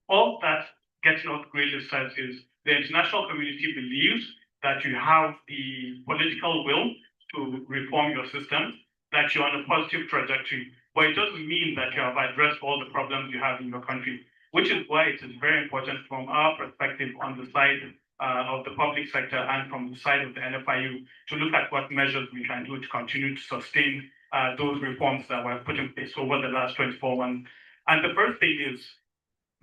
All that getting off the grey list says is the international community believes that you have the political will to reform your system, that you're on a positive trajectory, but it doesn't mean that you have addressed all the problems you have in your country, which is why it is very important from our perspective on the side of the public sector and from the side of the NFIU to look at what measures we can do to continue to sustain those reforms that were put in place over the last 24 months. And the first thing is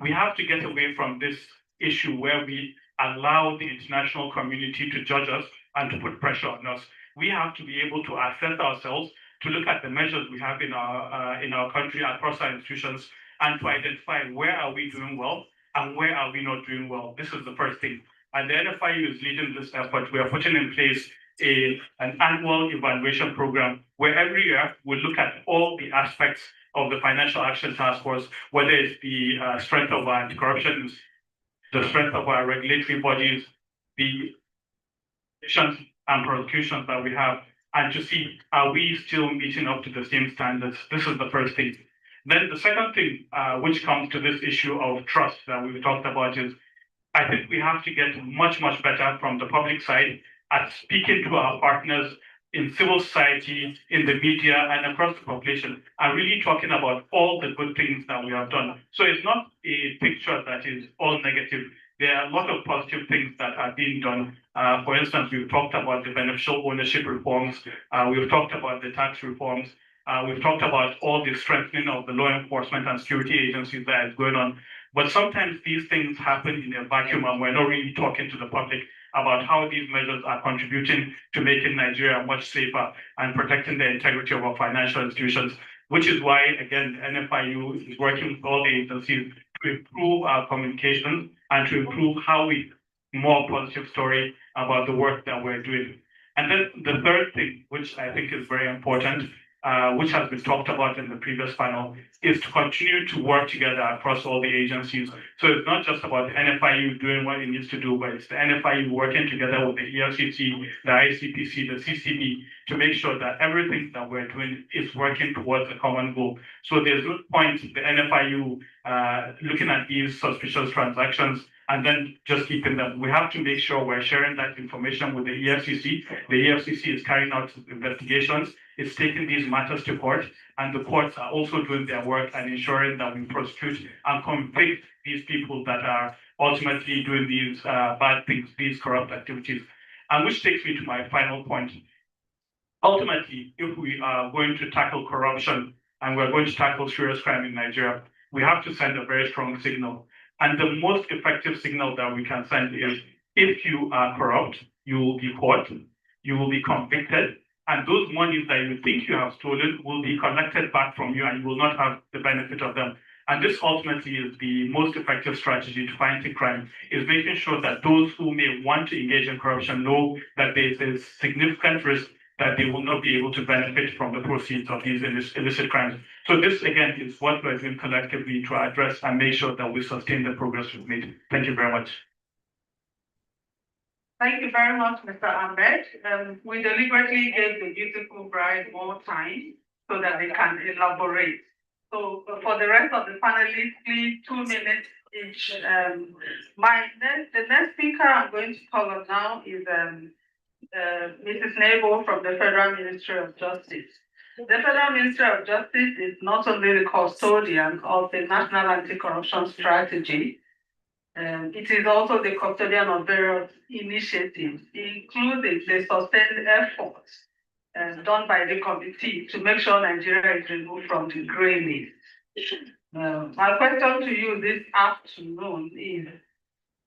we have to get away from this issue where we allow the international community to judge us and to put pressure on us. We have to be able to assess ourselves, to look at the measures we have in our country across our institutions, and to identify where are we doing well and where are we not doing well. This is the first thing. And the NFIU is leading this effort. We are putting in place an annual evaluation program where every year we look at all the aspects of the Financial Action Task Force, whether it's the strength of our anti-corruption, the strength of our regulatory bodies, the actions and prosecutions that we have, and to see, are we still meeting up to the same standards? This is the first thing. Then the second thing, which comes to this issue of trust that we've talked about, is I think we have to get much, much better from the public side at speaking to our partners in civil society, in the media, and across the population, and really talking about all the good things that we have done. So it's not a picture that is all negative. There are a lot of positive things that are being done. For instance, we've talked about the beneficial ownership reforms. We've talked about the tax reforms. We've talked about all the strengthening of the law enforcement and security agencies that is going on. But sometimes these things happen in a vacuum and we're not really talking to the public about how these measures are contributing to making Nigeria much safer and protecting the integrity of our financial institutions, which is why, again, the NFIU is working with all the agencies to improve our communication and to improve how we more positive story about the work that we're doing. And then the third thing, which I think is very important, which has been talked about in the previous panel, is to continue to work together across all the agencies. So it's not just about the NFIU doing what it needs to do, but it's the NFIU working together with the EFCC, the ICPC, the CCB, to make sure that everything that we're doing is working towards a common goal. So there's no point the NFIU looking at these suspicious transactions and then just keeping them. We have to make sure we're sharing that information with the EFCC. The EFCC is carrying out investigations. It's taking these matters to court, and the courts are also doing their work and ensuring that we prosecute and convict these people that are ultimately doing these bad things, these corrupt activities. And which takes me to my final point. Ultimately, if we are going to tackle corruption and we're going to tackle serious crime in Nigeria, we have to send a very strong signal. And the most effective signal that we can send is, if you are corrupt, you will be caught, you will be convicted, and those monies that you think you have stolen will be collected back from you, and you will not have the benefit of them. And this ultimately is the most effective strategy to fighting crime, is making sure that those who may want to engage in corruption know that there is a significant risk that they will not be able to benefit from the proceeds of these illicit crimes. So this, again, is what we're doing collectively to address and make sure that we sustain the progress we've made. Thank you very much. Thank you very much, Mr. Ahmed. We deliberately gave the beautiful bride more time so that they can elaborate. So for the rest of the panelists, please 2 minutes each. The next speaker I'm going to call on now is Mrs. Nebo from the Federal Ministry of Justice. The Federal Ministry of Justice is not only the custodian of the National Anti-Corruption Strategy, it is also the custodian of various initiatives, including the sustained efforts done by the committee to make sure Nigeria is removed from the grey list. My question to you this afternoon is,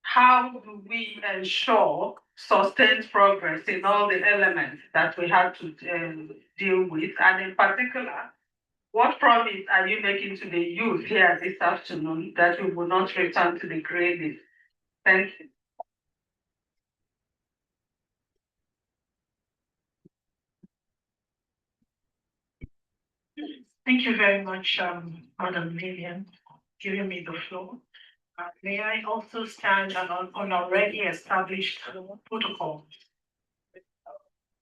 how do we ensure sustained progress in all the elements that we have to deal with? And in particular, what promise are you making to the youth here this afternoon that we will not return to the grey list? Thank you. Thank you very much, Madam Lillian, for giving me the floor. May I also stand on already established protocol?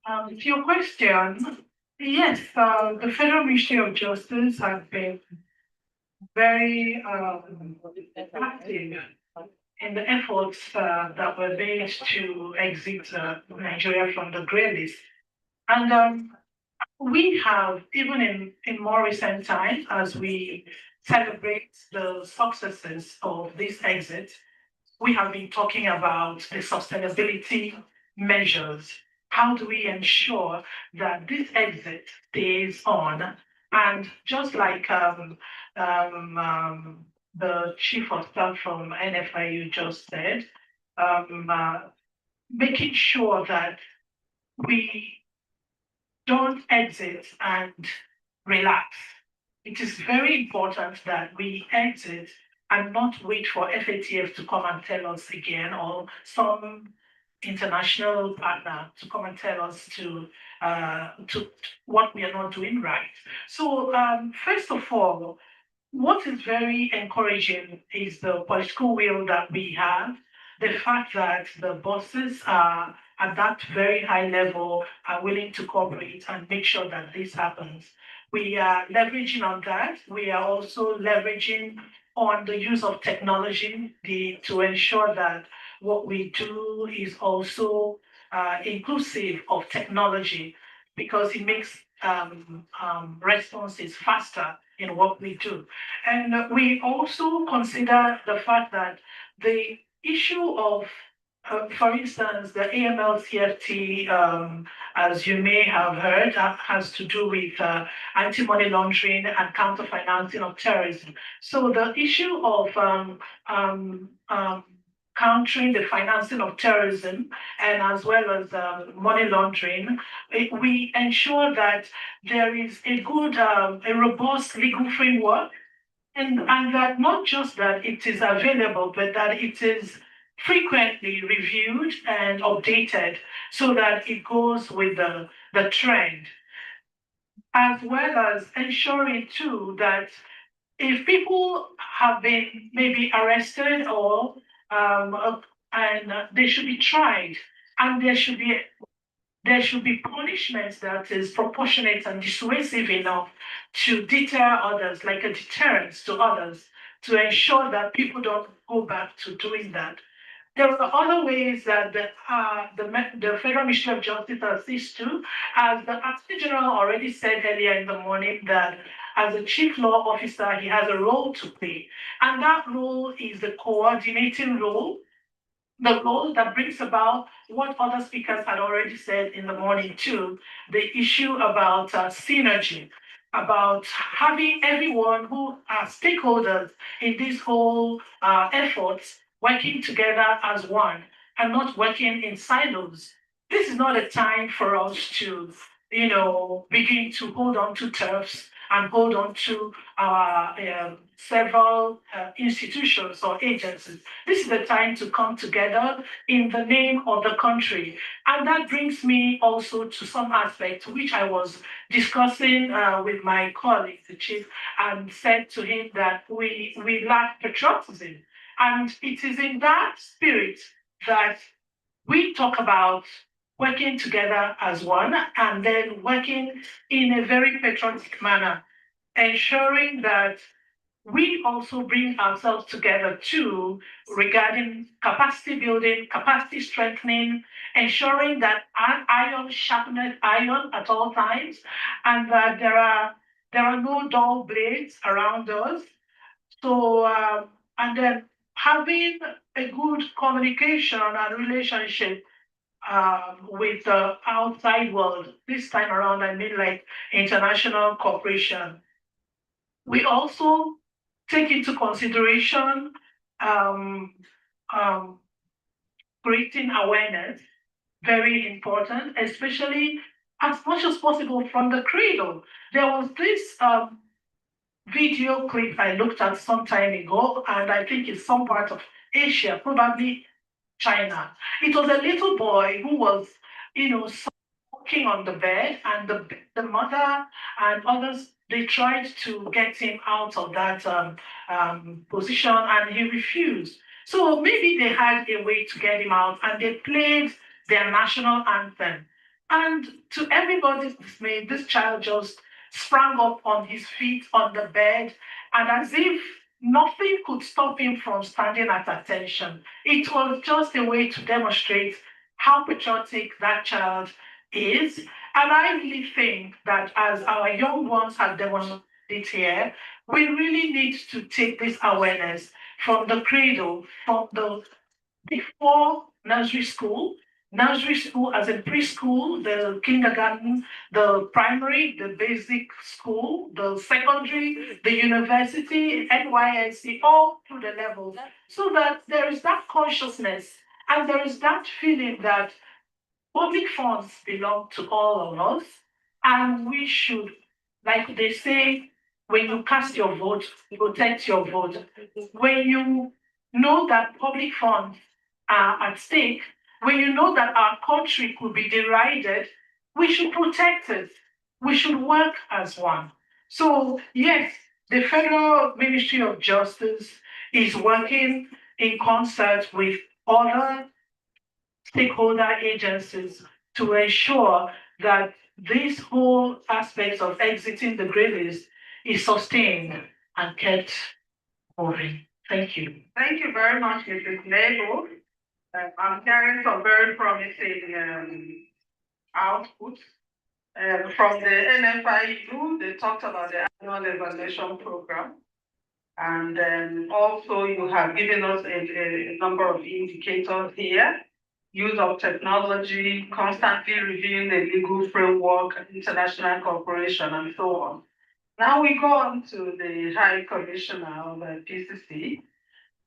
To your question, yes, the Federal Ministry of Justice has been very active in the efforts that were made to exit Nigeria from the grey list. And we have, even in more recent times, as we celebrate the successes of this exit, we have been talking about the sustainability measures. How do we ensure that this exit stays on? And just like the chief of staff from NFIU just said, making sure that we don't exit and relax. It is very important that we exit and not wait for FATF to come and tell us again, or some international partner to come and tell us to what we are not doing right. So first of all, what is very encouraging is the political will that we have, the fact that the bosses are at that very high level are willing to cooperate and make sure that this happens. We are leveraging on that. We are also leveraging on the use of technology to ensure that what we do is also inclusive of technology, because it makes responses faster in what we do. And we also consider the fact that the issue of for instance, the AML-CFT, as you may have heard, has to do with anti-money laundering and counter-financing of terrorism. So the issue of countering the financing of terrorism and as well as money laundering, we ensure that there is a good, a robust legal framework, and that not just that it is available, but that it is frequently reviewed and updated so that it goes with the trend, as well as ensuring too that if people have been maybe arrested or and they should be tried, and there should be punishments that is proportionate and dissuasive enough to deter others, like a deterrence to others, to ensure that people don't go back to doing that. There are other ways that the Federal Ministry of Justice assists to, as the Attorney General already said earlier in the morning, that as a Chief Law Officer, he has a role to play. And that role is the coordinating role, the role that brings about what other speakers had already said in the morning too, the issue about synergy. about having everyone who are stakeholders in this whole efforts working together as one and not working in silos. This is not a time for us to, begin to hold on to turfs and hold on to our several institutions or agencies. This is the time to come together in the name of the country. And that brings me also to some aspects which I was discussing with my colleague, the chief, and said to him that we lack patriotism. And it is in that spirit that we talk about working together as one and then working in a very patriotic manner, ensuring that we also bring ourselves together too regarding capacity building, capacity strengthening, ensuring that iron sharpened iron at all times, and that there are no dull blades around us. So and then having a good communication and relationship with the outside world. This time around, I mean like international cooperation. We also take into consideration um, um, creating awareness, very important, especially as much as possible from the cradle. There was this video clip I looked at some time ago, and I think it's some part of Asia, probably China. It was a little boy who was, walking on the bed, and the mother and others, they tried to get him out of that position, and he refused. So maybe they had a way to get him out, and they played their national anthem. And to everybody's dismay, this child just sprang up on his feet on the bed, and as if nothing could stop him from standing at attention. It was just a way to demonstrate how patriotic that child is. And I really think that as our young ones have demonstrated here, we really need to take this awareness from the cradle, from the before nursery school as in preschool, the kindergarten, the primary, the basic school, the secondary, the university, NYSC, all through the levels, so that there is that consciousness and there is that feeling that public funds belong to all of us, and we should, like they say, when you cast your vote, protect your vote. When you know that public funds are at stake, when you know that our country could be derided, we should protect it. We should work as one. So, yes, the Federal Ministry of Justice is working in concert with other stakeholder agencies to ensure that this whole aspect of exiting the grey list is sustained and kept moving. Thank you. Thank you very much, Mrs. Nebo. I'm hearing some very promising outputs. From the NFIU, they talked about the annual evaluation program. And then also you have given us a number of indicators here. Use of technology, constantly reviewing the legal framework, international cooperation, and so on. Now we go on to the High Commissioner of the PCC.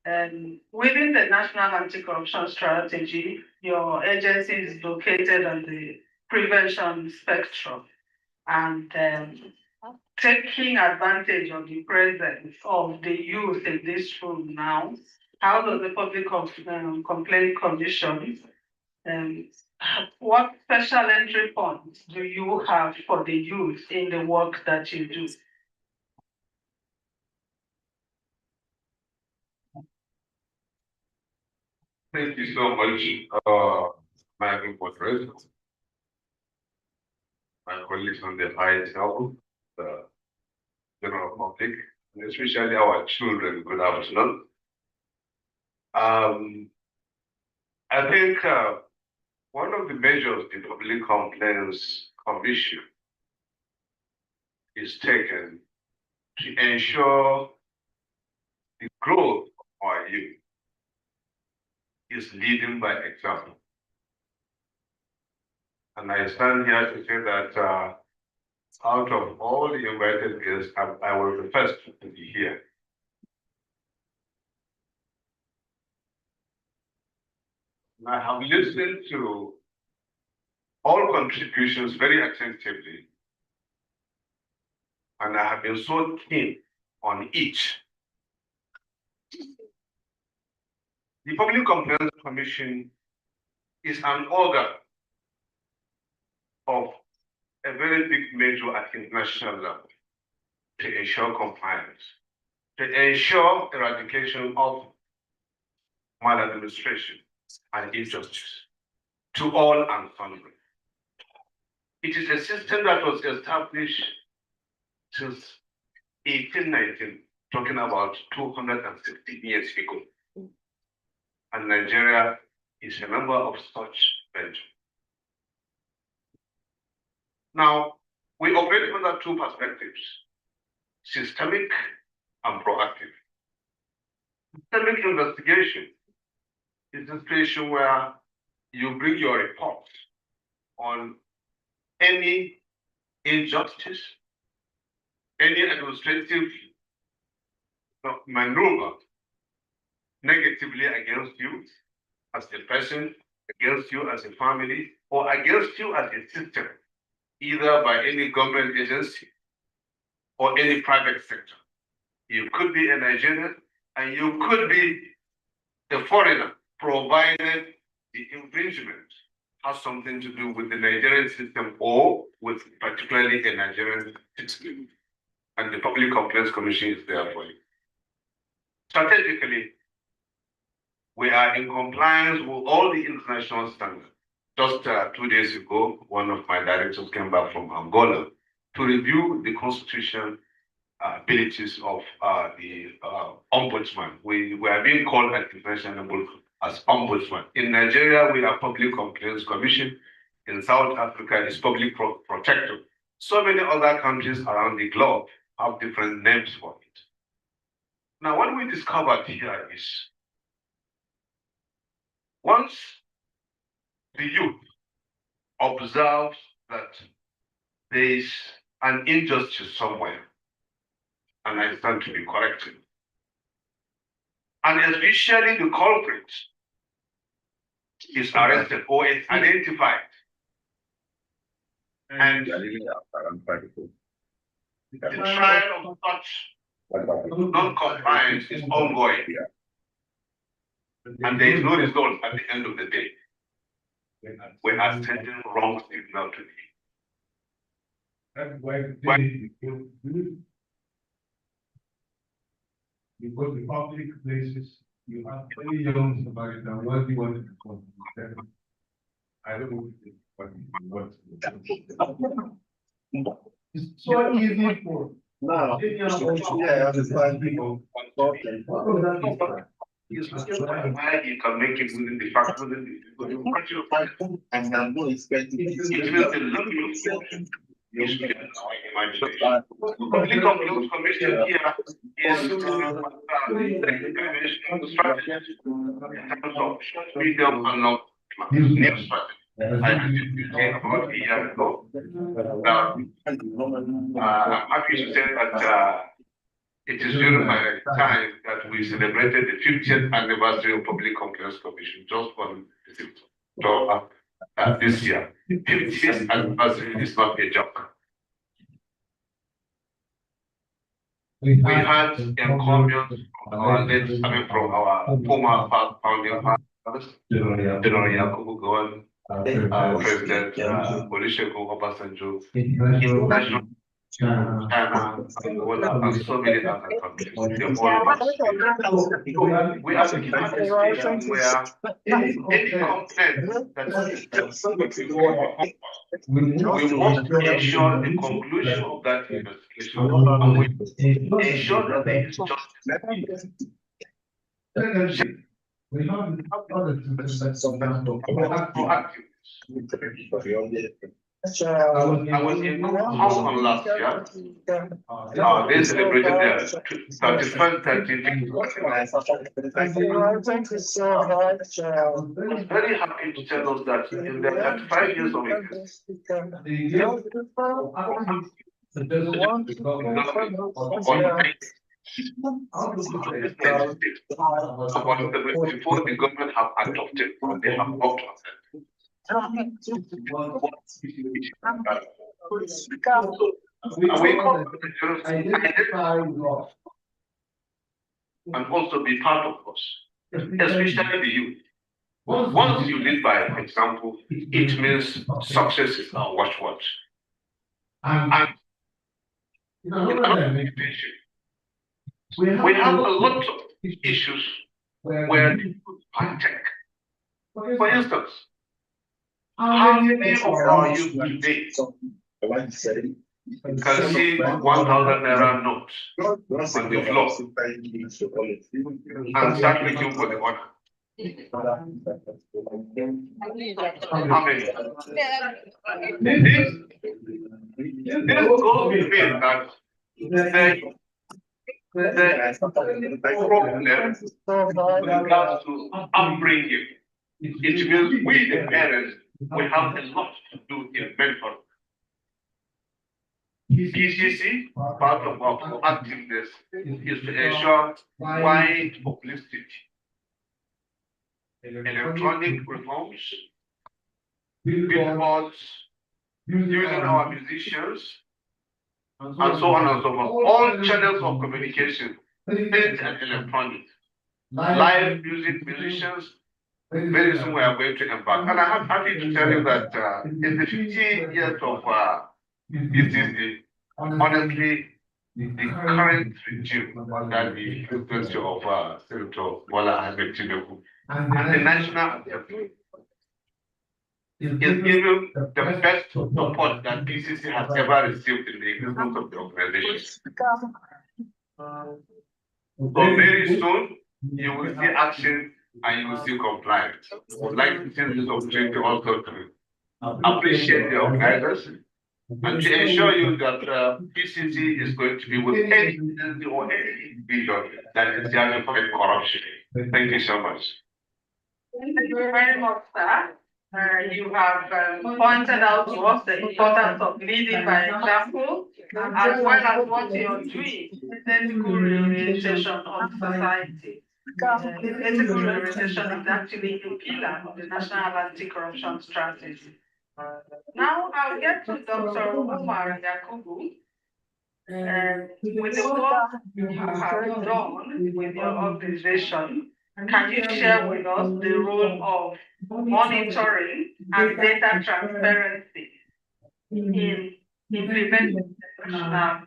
And within the National Anti-Corruption Strategy, your agency is located on the prevention spectrum. And taking advantage of the presence of the youth in this room now, how does the Public Complaint Commission, what special entry points do you have for the youth in the work that you do? Thank you so much, Madam Moderator, my colleagues on the high table, the general public, and especially our children. Good afternoon. I think one of the measures the Public Complaints Commission is taken to ensure the growth of our youth is leading by example. And I stand here to say that out of all the invited guests, I was the first to be here. I have listened to all contributions very attentively, and I have been so keen on each. The Public Complaints Commission is an organ of a very big major at international level to ensure compliance, to ensure eradication of maladministration and injustice to all and sundry. It is a system that was established since 1819, talking about 260 years ago. And Nigeria is a member of such bench. Now, we operate under two perspectives, systemic and proactive. Systemic investigation is a situation where you bring your report on any injustice, any administrative maneuver negatively against you as a person, against you as a family, or against you as a system, either by any government agency or any private sector. You could be a Nigerian and you could be a foreigner, provided the infringement has something to do with the Nigerian system or with particularly a Nigerian system. And the Public Complaints Commission is there for you. Strategically, we are in compliance with all the international standards. Just 2 days ago, one of my directors came back from Angola to review the constitutional abilities of the ombudsman. We are being called at the international level as ombudsman. In Nigeria, we are Public Complaints Commission. In South Africa, it's Public Protector. So many other countries around the globe have different names for it. Now, what we discovered here is once the youth observes that there is an injustice somewhere, and I stand to be corrected, and especially the culprit is arrested or is identified, and the trial of such non-compliance is ongoing, and there is no result at the end of the day. We are sending wrong signal to because the public places, you have many young Samaritan, what do you want to become? I don't know what it's so easy for now. I understand people. Why you can make it within the fact within the and I'm more expecting Public Complaints Commission here is freedom and not news strategy. I have about a year ago. Now, I'm happy to say that it is during my time that we celebrated the 50th anniversary of Public Complaints Commission just on this year. 50th anniversary is not a joke. We had encomiums from our former founding fathers, General Yakubu Gowon, President Olusegun Obasanjo, International China, Angola, and so many other countries. We are looking at a situation where any complaint that we must ensure the conclusion of that investigation, and we ensure that there is justice. We have other proactive. I was in Hong Kong last year. They celebrated their 31st, 35th. I was very happy to tell us that in their 35 years of existence, before the government have adopted or they have worked on it. And also be part of us, especially the youth. Once you lead by example, it means success is now watch. And we have a lot of issues where people partake. For instance, how many of our youth today can see 1,000 naira notes on the floor and start looking for the owner? How many? This goes to mean that the problem with regards to upbringing, it means we the parents, we have a lot to do in mentoring. PCC, part of our proactiveness, is to ensure wide publicity, electronic reforms, billboards, using our musicians, and so on and so forth. All channels of communication, print and electronic, live music, musicians. Very soon we are going to embark. And I'm happy to tell you that in the 15 years of PCC, honestly, the current regime under the presidency of Senator Bola Ahmed Tinubu and the National Assembly is giving the best support that PCC has ever received in the existence of the organization. So very soon, you will see action and you will see compliance. I would like to take this opportunity also to appreciate the organizers and to ensure you that PCC is going to be with any entity or any individual that is there to fight corruption. Thank you so much. Thank you very much, sir. You have pointed out to us the importance of leading by example, as well as what you're doing in ethical reorientation of society. Ethical reorientation is actually a pillar of the National Anti-Corruption Strategy. Now I'll get to Dr. Umar Yakubu. With the work you have done with your organization, can you share with us the role of monitoring and data transparency in implementing the national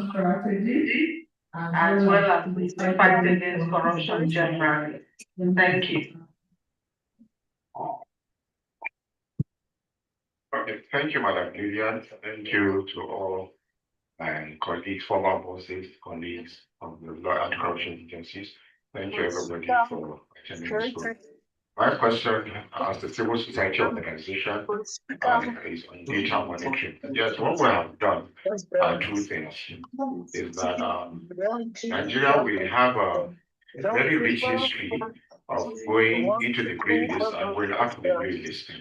strategy as well as the fight against corruption generally? Thank you. Okay, thank you, Madam Lillian. Thank you to all my colleagues, former bosses, colleagues of the law and corruption agencies. Thank you, everybody, for attending this group. My question as the civil society organization is on data monitoring. Yes, what we have done are two things. Is that Nigeria, we have a very rich history of going into the green list and going out of the green list.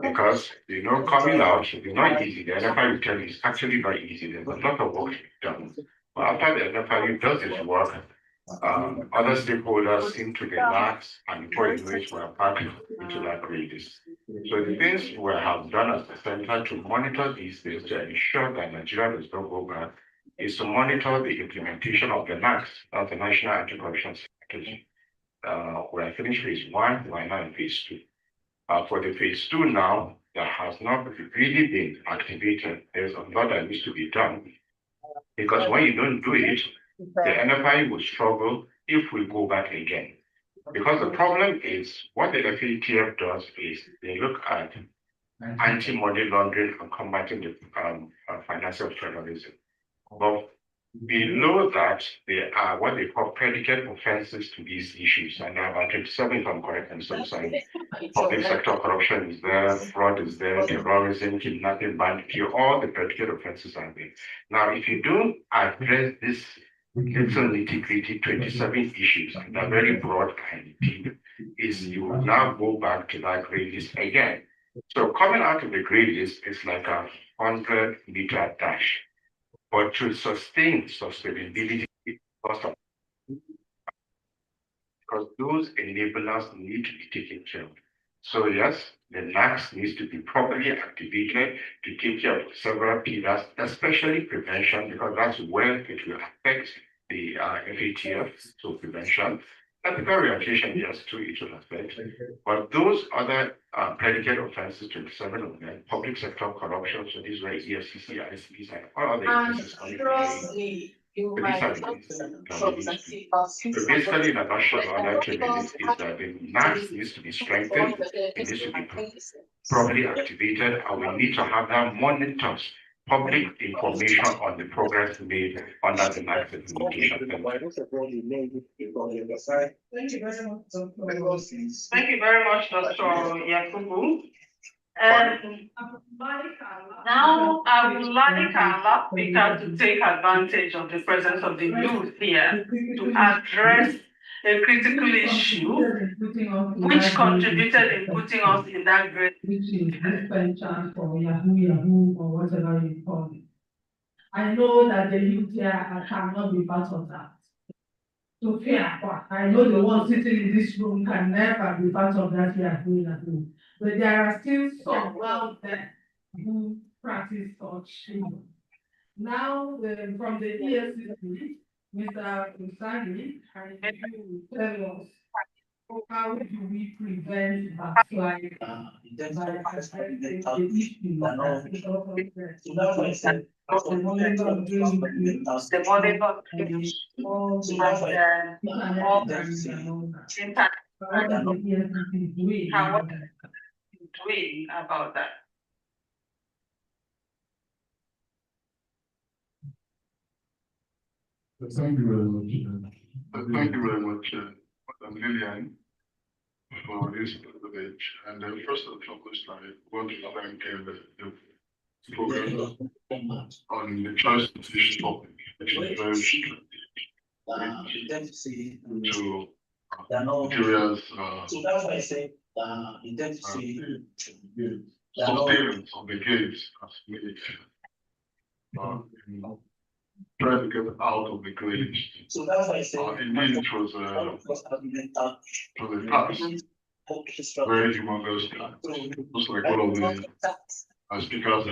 Because, coming out is not easy. The NFI will tell you it's actually not easy. There's a lot of work to be done. But after the NFI does its work, other stakeholders seem to relax and before you know it, we're back into that green list. So the things we have done as a center to monitor these things to ensure that Nigeria does not go back is to monitor the implementation of the NACS, of the National Anti-Corruption Strategy. We are finished phase 1, we are now in phase 2. For the phase 2 now, that has not really been activated. There's a lot that needs to be done. Because when you don't do it, the NFI will struggle if we go back again. Because the problem is, what the FATF does is they look at anti-money laundering and combating the financial terrorism. But Below that, there are what they call predicate offenses to these issues, and there are about 27, if I'm correct, and so sorry. Public sector corruption is there, fraud is there, terrorism, kidnapping, banditry, all the predicate offenses are there. Now, if you don't address this little nitty-gritty 27 issues, and they're very broad and deep, is you will now go back to that gray list again. So coming out of the gray list is like a 100-meter dash. But to sustain sustainability, because those enablers need to be taken care of. So yes, the NACS needs to be properly activated to take care of several pillars, especially prevention, because that's where it will affect the FATF, so prevention. Ethical rehabilitation, yes, too, it will affect. But those other predicate offenses, 27 of them, public sector corruption, so these were EFCC, ICPs, and all other agencies. So basically, in a nutshell, what I'm telling is that the NACS needs to be strengthened, it needs to be properly activated, and we need to have that monitors public information on the progress made under the NACS implementation. Thank you very much, Dr. Yakubu. Now I would like our last speaker to take advantage of the presence of the youth here to address a critical issue which contributed in putting us in that great for Yahoo or whatever you call it. I know that the youth here cannot be part of that. So I know the ones sitting in this room can never be part of that Yahoo. But there are still some out there who practice such things. Now, from the EFCC, Mr. Usagi, can you tell us how do we prevent backsliding by addressing the issue doing about that? Thank you very much. Thank you very much, Madam Lillian, for this privilege. And first and foremost, I want to thank the program on the choice of this topic, which is very strategic to Nigeria's sustenance of the games as military. Trying to get out of the grave. So that's why I say indeed it was a task. Very humongous task. Just like all of the speakers.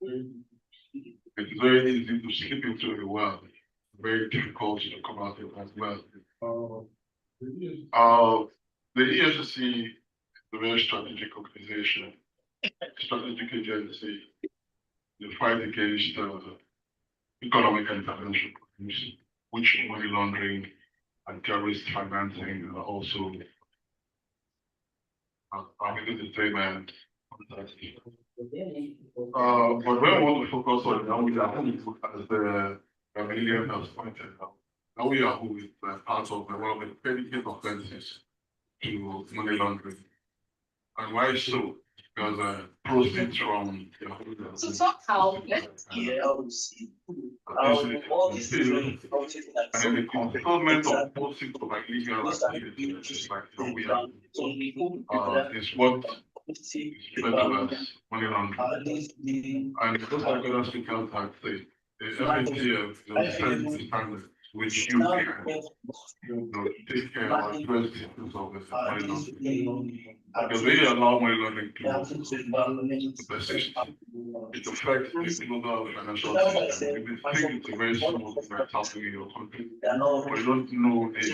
It's very easy to slip into the world. Very difficult to come out of it as well. The EFCC is a very strategic organization, strategic agency. The fight against economic intervention, which money laundering and terrorist financing are also entertainment. But when I want to focus on now, we are who, as the Million has pointed out, now we are who is part of one of the predicate offenses to money laundering. And why so? Because proceeds from so somehow let's and the concealment of proceeds of illegal activities, just like we are, is what is better as money laundering. And just like other speakers have said, the FATF is a standard which you can take care of address the issues of the money laundering. Because when you allow money laundering to persist, it affects the global financial system. You may think it's a very small thing that's happening in your country, but you don't know this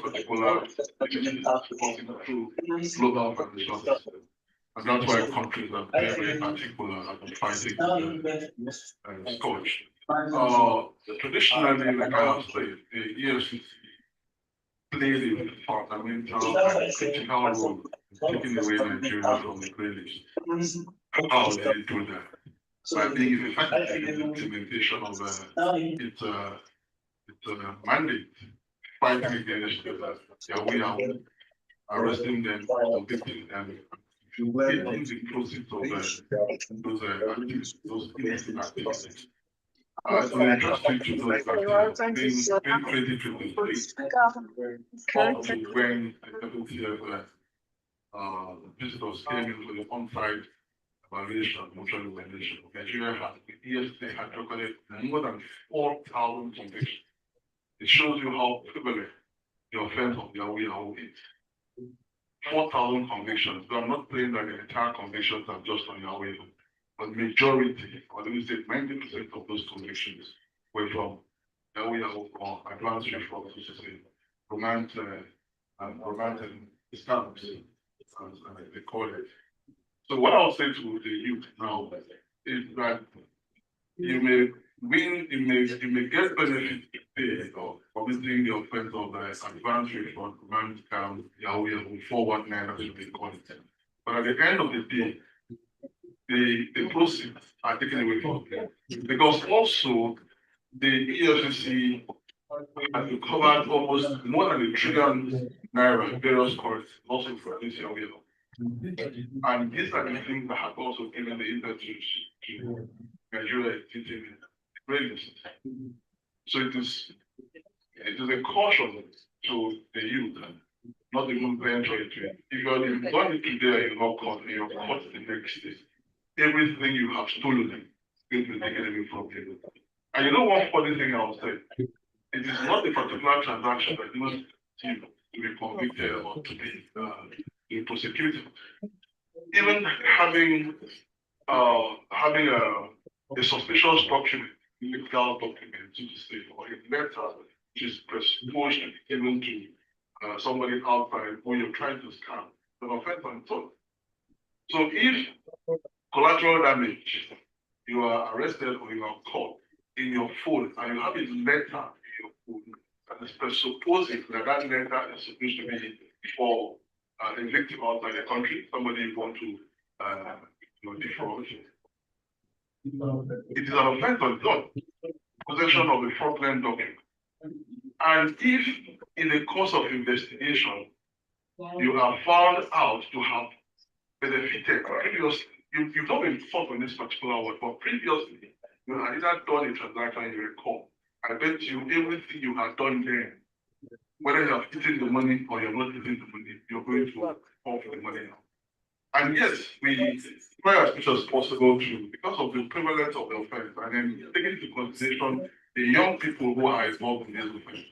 particular through global financial system. And that's why countries are very particular about fighting scourge. Traditionally, like I have said, the EFCC played a fundamental and critical role in taking away Nigeria from the grey list. How did they do that? So I think it's effective in the implementation of its mandate, fighting against Yahoo, arresting them, convicting them, getting the proceeds of those activities, those innocent activities. So interesting to note that in 2023, up to when the WTF visitors came in for the on-site evaluation, mutual evaluation, Nigeria had, the EFCC had recorded more than 4,000 convictions. It shows you how prevalent the offense of Yahoo is. 4,000 convictions. So I'm not saying that the entire convictions are just on Yahoo, but majority, or let me say 90% of those convictions were from Yahoo or advanced reform, which is a romantic scams, as they call it. So what I'll say to the youth now is that you may win, you may get benefit of committing the offense of advanced reform, romantic scams, Yahoo, 419, as they call it. But at the end of the day, the proceeds are taken away from them. Because also the EFCC has recovered almost more than $1 trillion in various courts, also for this year. And these are the things that have also given the industry to Nigeria greatness. So it is a caution to the youth not even venture into it. If you are done it today, you're not caught, and you're caught the next day. Everything you have stolen is going to be taken away from you. And you know one funny thing I'll say? It is not a particular transaction that must you to be convicted or to be prosecuted. Even having a suspicious document, legal document to the state, or a letter which is presupposed to be given to somebody outside who you're trying to scam, an offense on its own. So if collateral damage, you are arrested or you are caught in your phone and you have a letter in your phone that is presupposing that that letter is supposed to be for a victim outside the country, somebody you want to defraud. It is an offense on its own, possession of a fraudulent document. And if in the course of investigation, you are found out to have benefited previously, you've not been fought on this particular one, but previously, you had either done a transaction you recall. I bet you everything you had done there, whether you have eaten the money or you're not eating the money, you're going to fall for the money now. And yes, we try as much as possible to, because of the prevalence of the offense, and then taking into consideration the young people who are involved in this offense.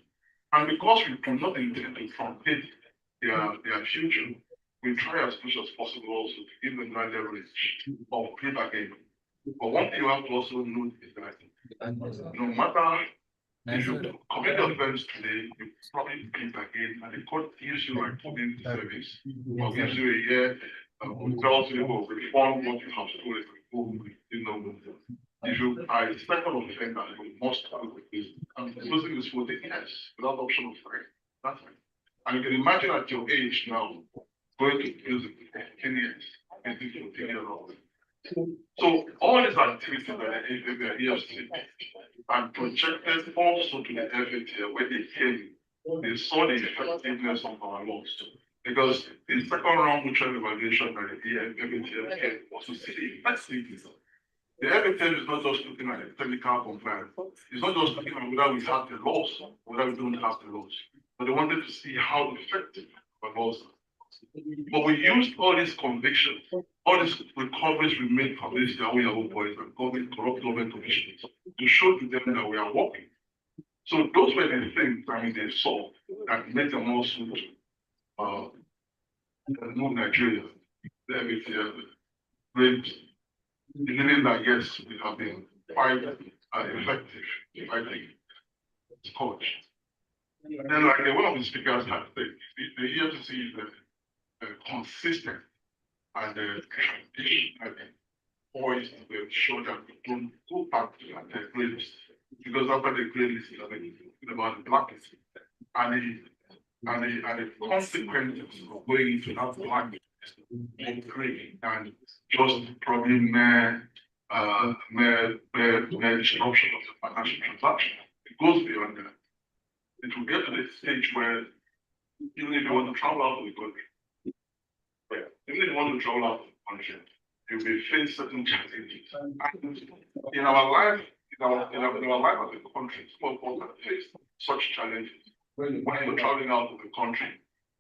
And because we do not intend to truncate their future, we try as much as possible also to give them that leverage of play again. But one thing you have to also note is that no matter if you commit the offense today, you probably plead again, and the court gives you like community service, or gives you a year, tells you to reform what you have stolen, if you are a second offender, you must have this. And losing this for 10 years without option of free. That's right. And you can imagine at your age now, going to prison for 10 years, and 10 years old. So all these activities that the EFCC and projected also to the FATF when they came, they saw the effectiveness of our laws. Because the second round mutual evaluation that the FATF came was to see the effectiveness. The FATF is not just looking at the technical compliance. It's not just looking at whether we have the laws or whether we don't have the laws. But they wanted to see how effective our laws are. But we used all these convictions, all these recoveries we made from these Yahoo boys and corrupt government officials to show to them that we are working. So those were the things they saw that made them also move Nigeria. Great, believing that yes, we have been quite effective in fighting scourge. And then, like one of the speakers had said, the EFCC is consistent and poised to ensure that we don't go back to the grey list. Because after the grey list, it's about the blacklist. And the consequences of going into that blacklist more grey than just probably mere disruption of the financial transaction. It goes beyond that. It will get to the stage where even if you want to travel out of the country, even if you want to travel out of the country, you will face certain challenges. And in our life, in our life as a country, some of us have faced such challenges. When you're traveling out of the country,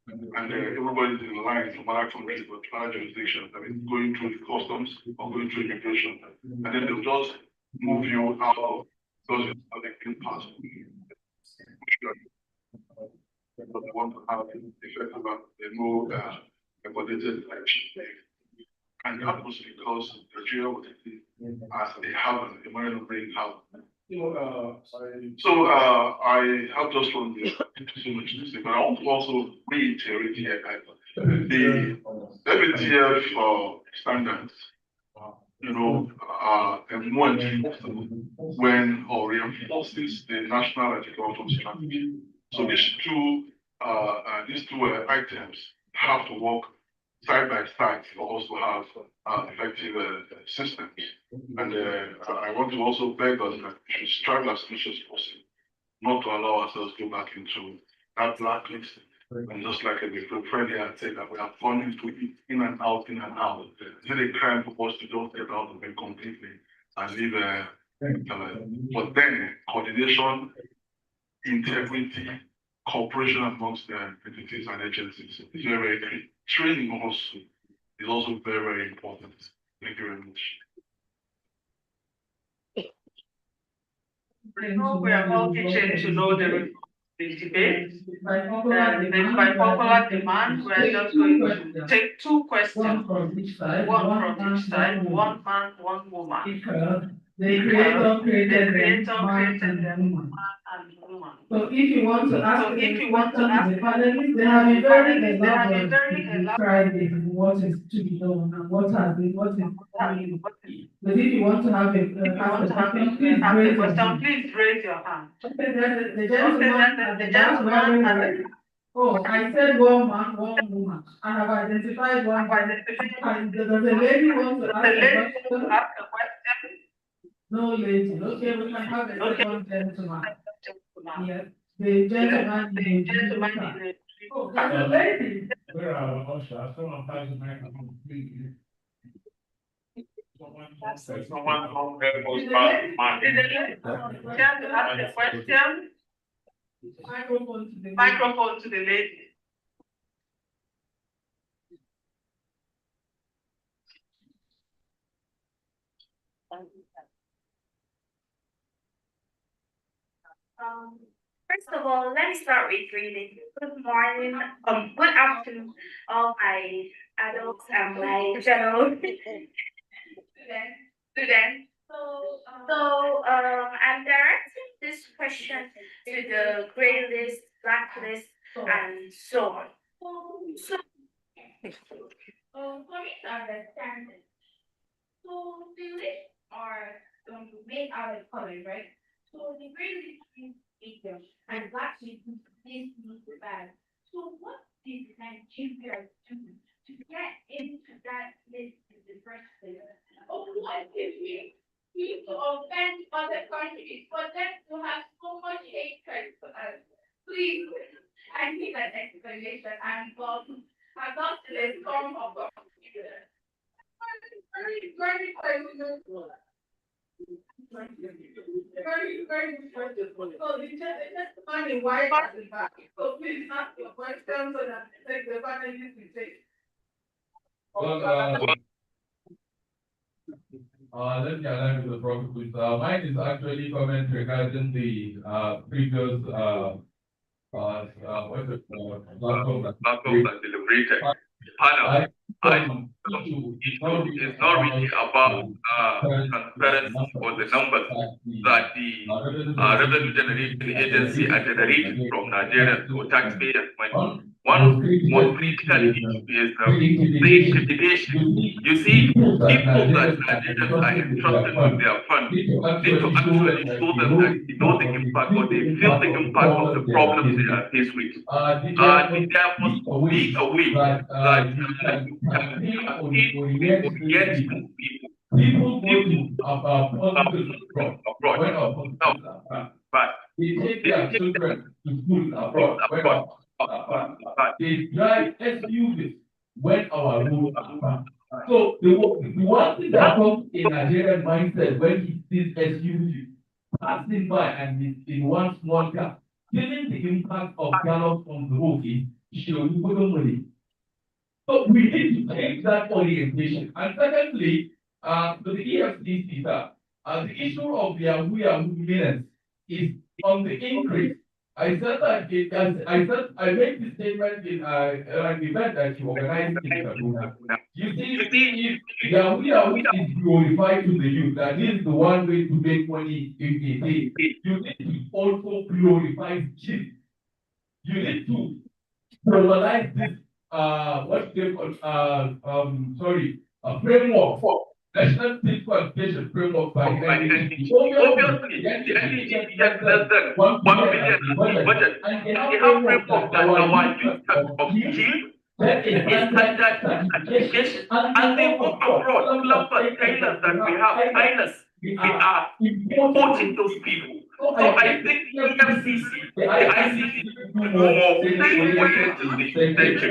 and everybody's in line from other countries or other jurisdictions, I mean, going through the customs or going through immigration, and then they'll just move you out of those clean passport. But they want to have the effect of a more accommodated election. And that was because Nigeria was as they have a money laundering hub. So I have just run so much to say, but I want to also reiterate here the WTF standards, are more enforceable when or reinforces the national anti-corruption strategy. So these two items have to work side by side to also have effective systems. And I want to also beg us that we should strive as much as possible not to allow ourselves to go back into that blacklist. And just like the friend here had said, that we have gone into it in and out. Is it a crime for us to just get out of it completely and leave? But then coordination, integrity, cooperation amongst the entities and agencies is very, very key. Training also is also very, very important. Thank you very much. We are all teaching to know the debate. By popular demand, we are just going to take two questions. One from each side, one man, one woman. The creator created man and woman. So if you want to ask the panelists, they have been very elaborate to describe what is to be done and what has been, what is doing. But if you want to have a question, please raise your hand. The gentleman, oh, I said one man, one woman. I have identified one. And does the lady want to ask a question? No lady. Okay, we can have a second gentleman. Yes, the gentleman. Oh, there's a lady. Where are Osha? Someone has a microphone, please. Someone from the ask the question. Microphone to the lady. First of all, let me start with greeting. Good morning, good afternoon, all my adults and my general students. So I'm directing this question to the gray list, blacklist, and so on. So, for me to understand it, so the lists are made out of color, right? So the gray list means medium and black list means bad. So what did Nigeria do to get into that list in the first place? Or what did we do to offend other countries for them to have so much hatred for us? Please, I need an explanation and not to let come of our computer. Very important. So it's just money why at the back. So please ask your questions so that take the panelists to take. Let me align with the program, please. Mine is actually comment regarding the previous platform that deliberated panel. It's not really about transparency or the numbers that the revenue generation agency are generating from Nigerians or taxpayers' money. One of the most critical issues is the accreditation. You see, people that Nigerians are entrusted with their funds need to actually show them that they know the impact or they feel the impact of the problems they are faced with. There must be a way that you can get people People go to hospitals abroad when our hospitals are bad. They take their children to school abroad when our hospitals are bad. They drive SUVs when our roads are bad. So the one thing that comes in Nigerian mindset when he sees SUV passing by and is in one small car, feeling the impact of gallons on the road is money. So we need to change that orientation. And secondly, to the EFCC, the issue of their minutes is on the increase. I said that I made this statement in an event that you organized in Kaduna. You see, if Yahoo is glorified to the youth, that is the one way to make money in a day. You need to also glorify kids. You need to normalize this what they call a framework for national state qualification framework by NDC. Obviously, the NDC gets less than 1 billion budget, and they have framework that our youth can obtain standard certification, and they go abroad. Clubbers, tailors that we have, tailors, we are importing those people. So I think the EFCC, the ICC, do more. Thank you.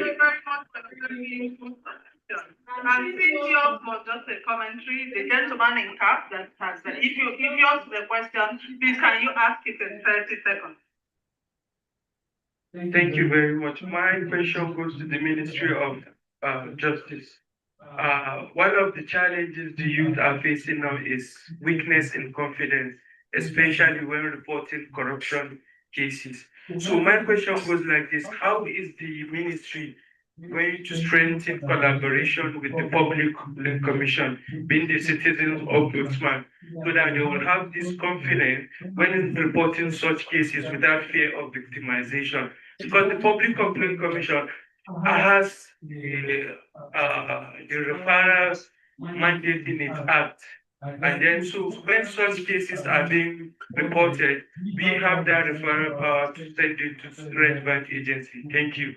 And since yours was just a commentary, the gentleman in cap that has been, if yours is the question, please can you ask it in 30 seconds? Thank you very much. My question goes to the Ministry of Justice. One of the challenges the youth are facing now is weakness in confidence, especially when reporting corruption cases. So my question goes like this: how is the ministry going to strengthen collaboration with the Public Commission, being the citizens ombudsman, so that they will have this confidence when reporting such cases without fear of victimization? Because the Public Complaint Commission has the referrals mandate in its act. And then, so when such cases are being reported, we have that referral power to send it to the relevant agency. Thank you.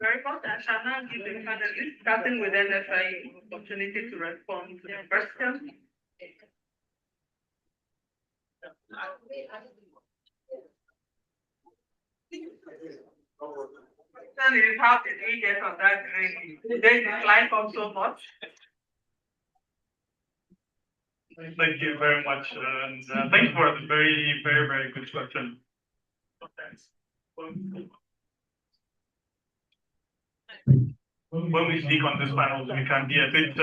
Very much. I shall now give the panelists, starting with NFI, opportunity to respond to the question. And it is how did we get on that grade? Did they dislike us so much? Thank you very much. And thank you for a very, very, very good question. When we speak on this panel, we can be a bit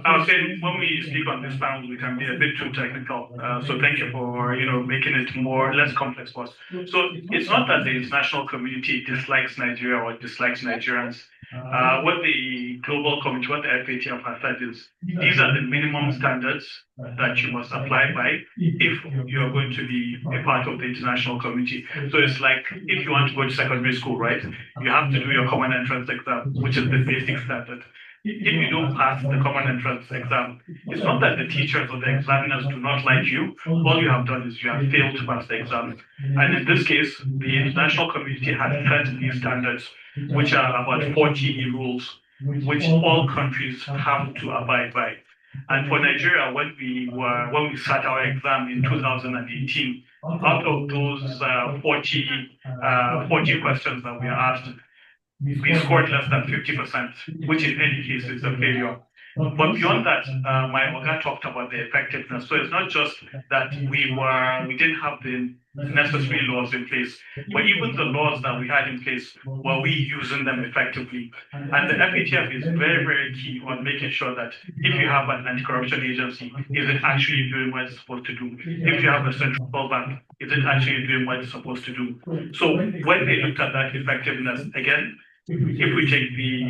I was saying, when we speak on this panel, we can be a bit too technical. So thank you for making it less complex for us. So it's not that the international community dislikes Nigeria or dislikes Nigerians. What the global community, what the FATF has said is these are the minimum standards that you must apply by if you are going to be a part of the international community. So it's like if you want to go to secondary school, right? You have to do your common entrance exam, which is the basic standard. If you don't pass the common entrance exam, it's not that the teachers or the examiners do not like you. All you have done is you have failed to pass the exam. And in this case, the international community has set these standards, which are about 40 rules, which all countries have to abide by. And for Nigeria, when we sat our exam in 2018, out of those 40 questions that we asked, we scored less than 50%, which in any case is a failure. But beyond that, my Oga talked about the effectiveness. So it's not just that we didn't have the necessary laws in place, but even the laws that we had in place, were we using them effectively? And the FATF is very, very key on making sure that if you have an anti-corruption agency, is it actually doing what it's supposed to do? If you have a central bank, is it actually doing what it's supposed to do? So when they looked at that effectiveness, again, if we take the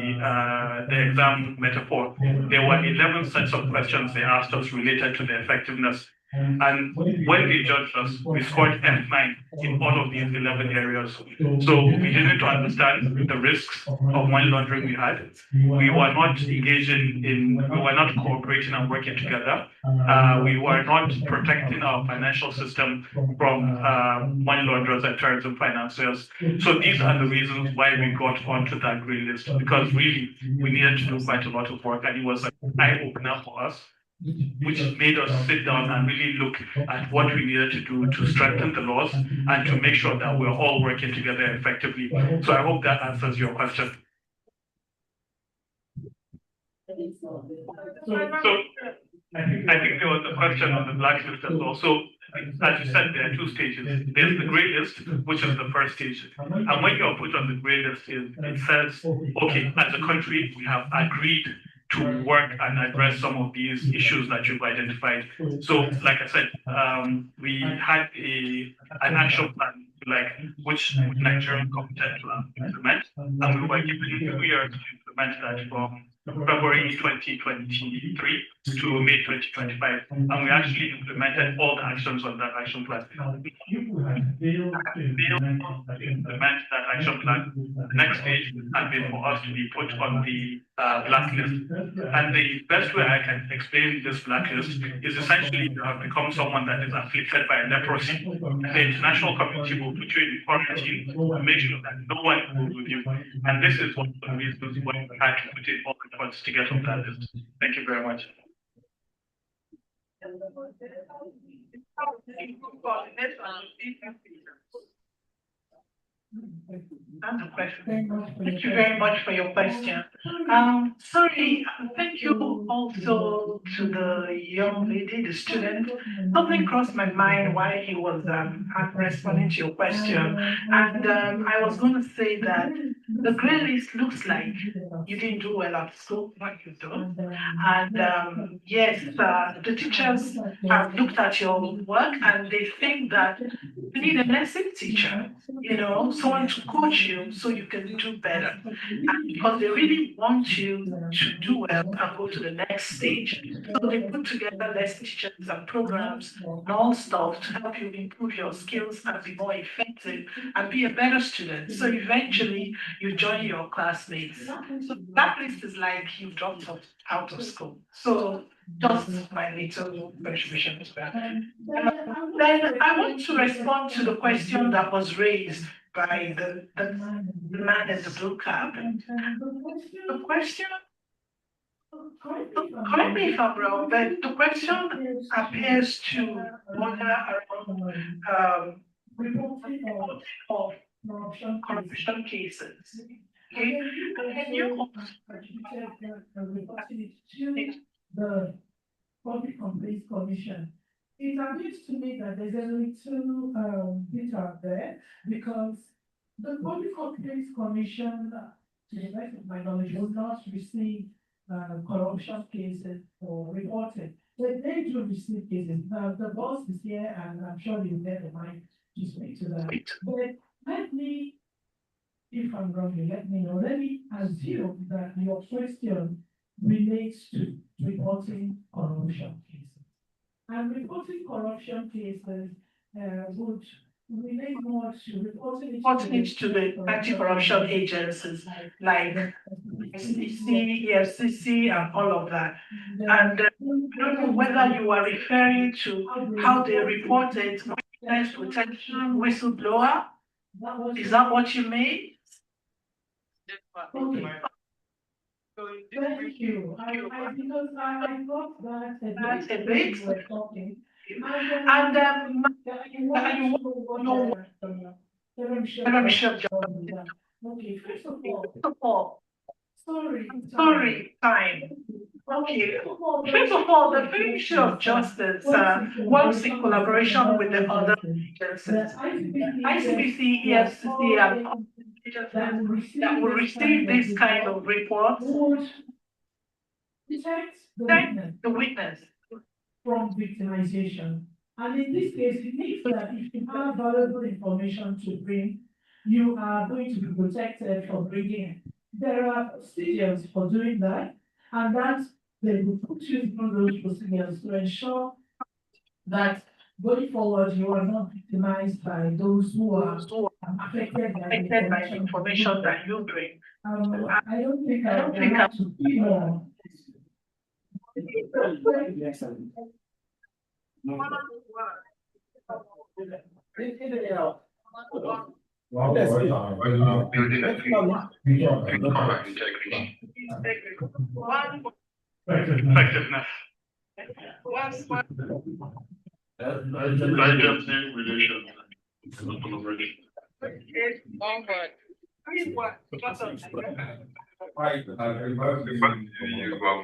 exam metaphor, there were 11 sets of questions they asked us related to the effectiveness. And when they judged us, we scored F9 in all of these 11 areas. So we didn't understand the risks of money laundering we had. We were not engaging we were not cooperating and working together. We were not protecting our financial system from money launderers and terrorism financiers. So these are the reasons why we got onto that grey list, because really we needed to do quite a lot of work, and it was an eye-opener for us, which made us sit down and really look at what we needed to do to strengthen the laws and to make sure that we're all working together effectively. So I hope that answers your question. So I think there was a question on the blacklist as well. So as you said, there are two stages. There's the grey list, which is the first stage. And when you're put on the grey list, it says, okay, as a country, we have agreed to work and address some of these issues that you've identified. So, like I said, we had an action plan, which Nigerian competent to implement, and we were given 2 years to implement that from February 2023 to May 2025, and we actually implemented all the actions on that action plan. We failed to implement that action plan. The next stage has been for us to be put on the blacklist. And the best way I can explain this blacklist is essentially you have become someone that is afflicted by leprosy. The international community will put you in quarantine to make sure that no one will with you. And this is one of the reasons why we had to put in all the efforts to get on that list. Thank you very much. Thank you very much for your question. Sorry, thank you also to the young lady, the student. Something crossed my mind while he was responding to your question. And I was going to say that the grade list looks like you didn't do well at school, what you do. And yes, the teachers have looked at your work and they think that you need a lesson teacher, someone to coach you so you can do better. And because they really want you to do well and go to the next stage. So they put together lesson teachers and programs and all stuff to help you improve your skills and be more effective and be a better student. So eventually you join your classmates. So that list is like you dropped out of school. So just my little contribution to that. Then I want to respond to the question that was raised by the man in the blue cap. The question, correct me if I'm wrong, but the question appears to wonder around reporting of corruption cases. Okay, can you the Public Complaints Commission? It appears to me that there's a little bit out there because the Public Complaints Commission, to the best of my knowledge, will not receive corruption cases for reporting. But they do receive cases. Now, the boss is here, and I'm sure you'll get the mic to speak to that. But let me, if I'm wrong, let me know. Let me assume that your question relates to reporting corruption cases. And reporting corruption cases would relate more to reporting it to the anti-corruption agencies like ICC, EFCC, and all of that. And I don't know whether you are referring to how they reported witness protection, whistleblower. Is that what you mean? Okay. Thank you. Because I thought that a bit. And okay, first of all, sorry, time. Okay, first of all, the Ministry of Justice works in collaboration with the other agencies, ICBC, EFCC, and that will receive this kind of report. Protect the witness from victimization. And in this case, it means that if you have valuable information to bring, you are going to be protected from bringing it. There are procedures for doing that, and that they will put you through those procedures to ensure that going forward, you are not victimized by those who are affected by the information that you bring. I don't think I have to be more. Building a integrity. Effectiveness. Agency relation. Collaboration. Use one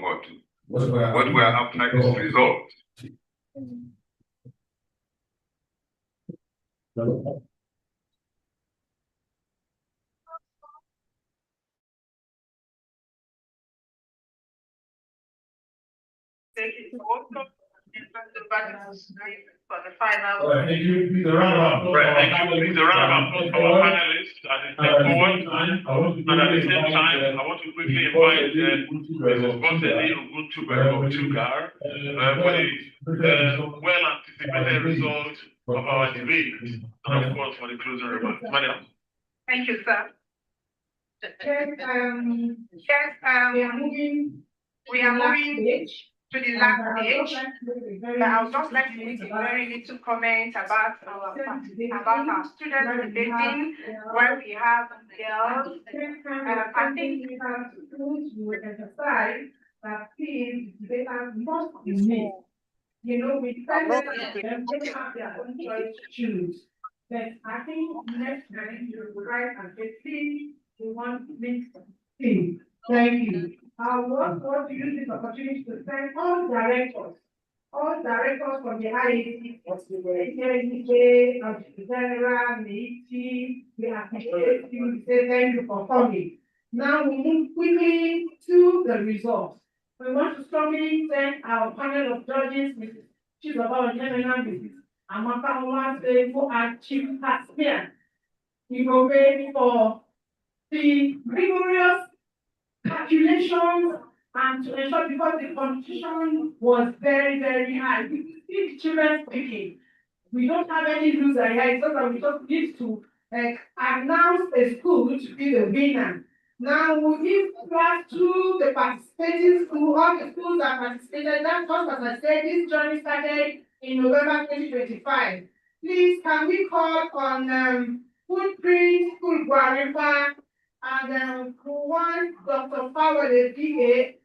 word. What we are after is results. Thank you for the final. Thank you. Please, a round of applause. Right, thank you. Please, a round of applause for our panelists as they step forward. And at the same time, I want to quickly invite Mrs. Boseli Oguntugar for the well-anticipated results of our debate, and of course for the closing remarks. Madam. Thank you, sir. We are moving to the last stage. But I would just like to make a very little comment about our students debating where we have girls. I think we have to emphasize that please debaters must be made. You know, we try to they have their own choice to choose. But I think next time you will write and say, please, we want to make things. Thank you. I want to use this opportunity to thank all directors from the IEC, the General, the we appreciate you, we say thank you for coming. Now we move quickly to the results. We want to strongly thank our panel of judges, Mrs. Chizoba Onyemena, Mrs. Amaka Nwase, who are Chief Caspian, for the rigorous calculations and to ensure, because the competition was very, very high. We see children speaking. We don't have any loser here, so that we just need to announce a school to be the winner. Now we give class to the participating school, all the schools that participated. That's just as I said, this journey started in November 2025. Please, can we call on Footprint School Guaripa and one Dr. Fawale DA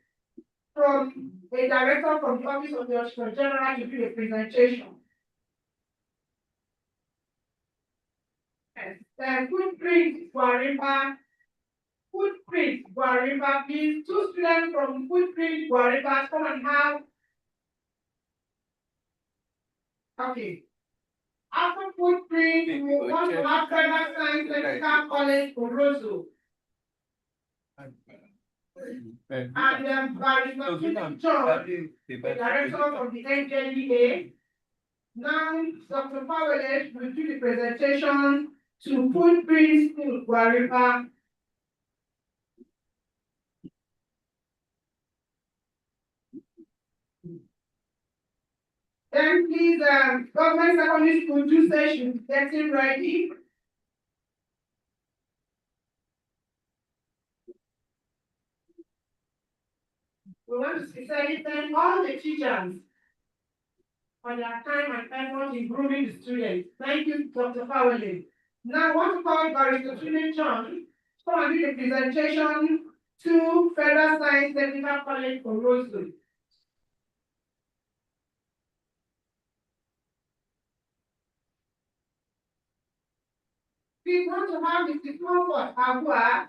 from a director from the Office of the Auditor General to do a presentation. Yes. Footprint Guaripa, please. 2 students from Footprint Guaripa come and have. Okay. After Footprint, we want to have Federal Science Technical College for Rosso. And Barrister John, the director of the NJDA. Now, Dr. Fawale will do the presentation to Footprint School Guaripa. Then please, government secondary school 2 sessions getting ready. We want to sincerely thank all the teachers for their time and effort in grooming the students. Thank you, Dr. Fawale. Now I want to call Barrister Tunde John to come and do the presentation to Federal Science Technical College for Rosewood. We want to have Mr. Comfort Abua,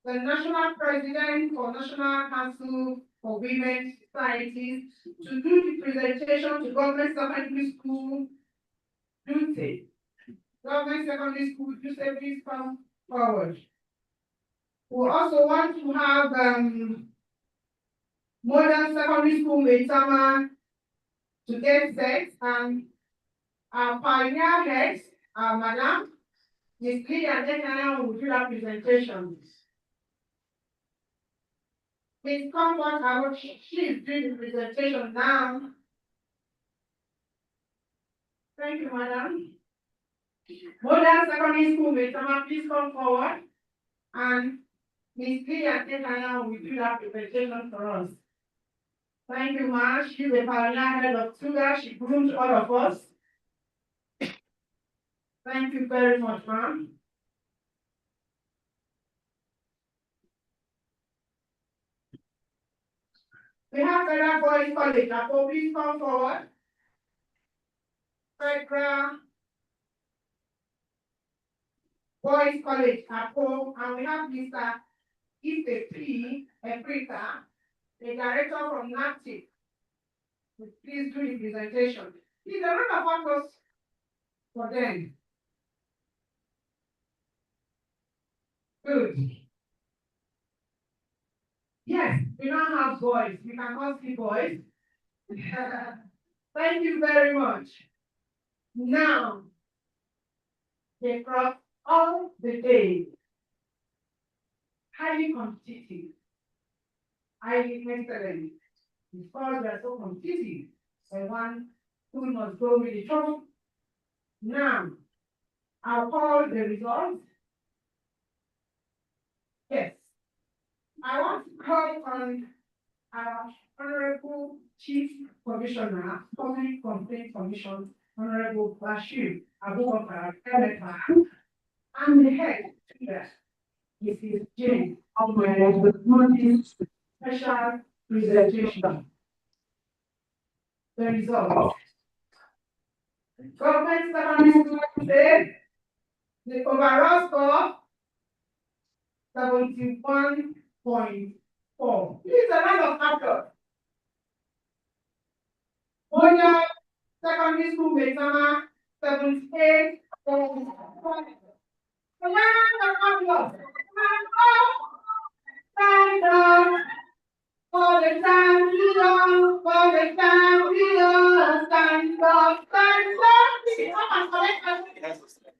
the National President for National Council for Women Societies, to do the presentation to Government Secondary School Dutse. Government Secondary School Dutse, please come forward. We also want to have Modern Secondary School Metama to get set, and our pioneer heads, our madam, Ms. Lydia Nekana, will do that presentation. Ms. Comfort, she is doing the presentation now. Thank you, madam. Modern Secondary School, Maitama, please come forward. And Ms. Leah Tekana will do that presentation for us. Thank you, ma'am. She's the pioneer head of Sugar. She groomed all of us. Thank you very much, ma'am. We have Federal Boys College. Apo, please come forward. Federal Boys College, Apo, and we have Mr. Ife P. Ebrita, the director from NAPTIP. Please do the presentation. Please, a round of applause for them. Good. Yes, we don't have boys. We cannot see boys. Thank you very much. Now, they cross all the days. Highly competitive. Highly excellent. Because we are so competitive, and one who must go with the trouble. Now, I'll call the results. Yes. I want to call on our Honorable Chief Commissioner, Public Complaint Commission, Honorable Bashir Abubakar Eleka, and the head leader, Mrs. Jane Alvarez, with this special presentation. The results. Government Secondary School today, the overall score 71.4. Please, a round of applause. Moya Secondary School, Maitama, 78. A round of applause. Stand up for the champion, for the champion. Stand up, stand up.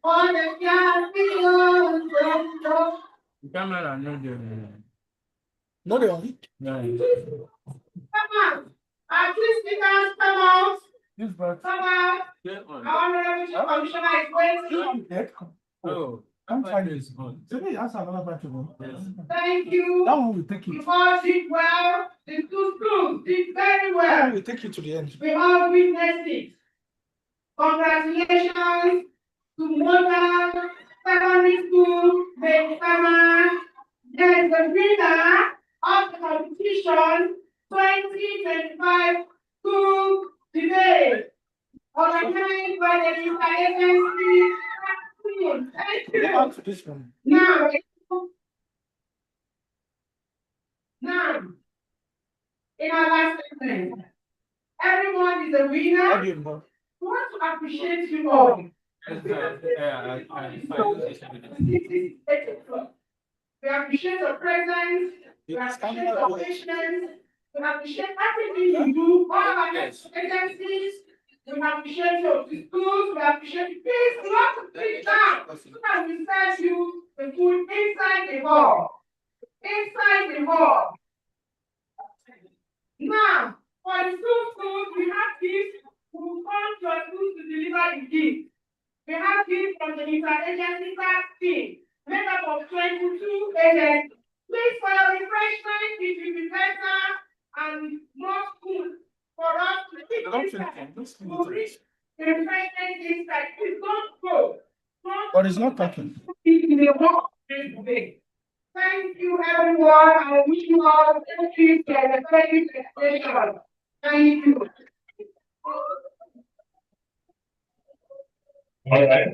For the champion, stand up. The camera, no, no, they only. Come out. Our two speakers, come out. Come out. Our Honorable Commissioner is waiting. Oh, I'm fine. Answer another question. Thank you. That one will take you. You all did well. The two schools did very well. That one will take you to the end. We all witnessed it. Congratulations to Modern Secondary School, Maitama. There is the winner of the competition 2025 school debate, organized by the interagency. Thank you. Now, in our last segment, everyone is a winner. We want to appreciate you all. We appreciate your presence. We appreciate your patience. We appreciate everything you do. All of our agencies. We appreciate your schools. We appreciate peace. We want to sit down so that we send you the food inside the hall. Inside the hall. Now, for the schools, we have gifts. We will come to your schools to deliver the gifts. We have gifts from the interagency task team, made up of 22 agents. Please, for your refreshment, it will be better and more food for us to reach the refreshment inside. Please don't go. But it's not talking. Thank you, everyone. I wish you all a very good session. Thank you. All right.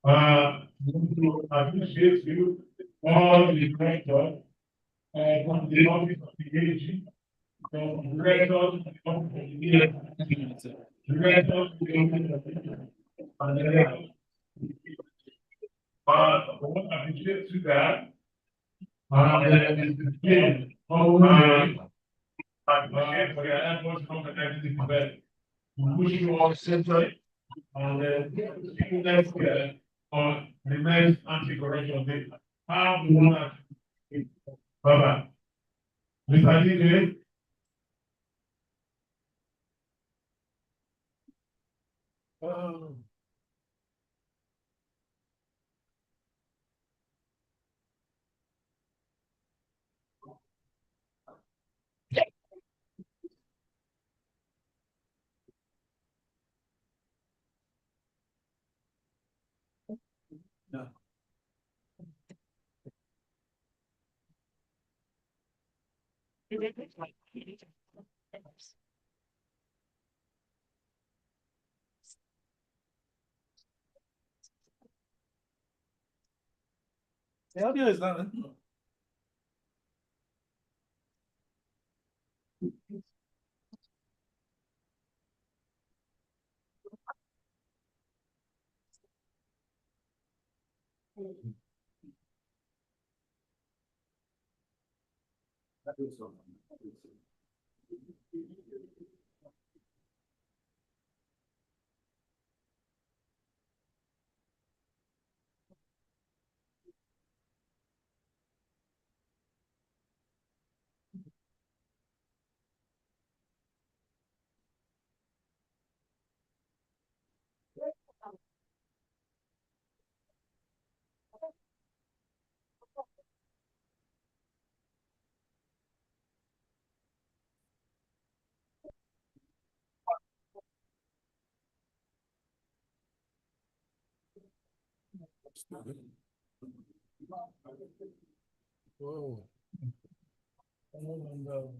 To appreciate you, all the directors, from the office of the AG, from the directors of the directors of the and the directors. I want to appreciate you that. And again, appreciate for your efforts from everything together. We wish you all safety and see you next year on the next anti-corruption day. Have one. Bye-bye. Mr. DJ. Oh. No. The audio is not. Whoa. Oh, no.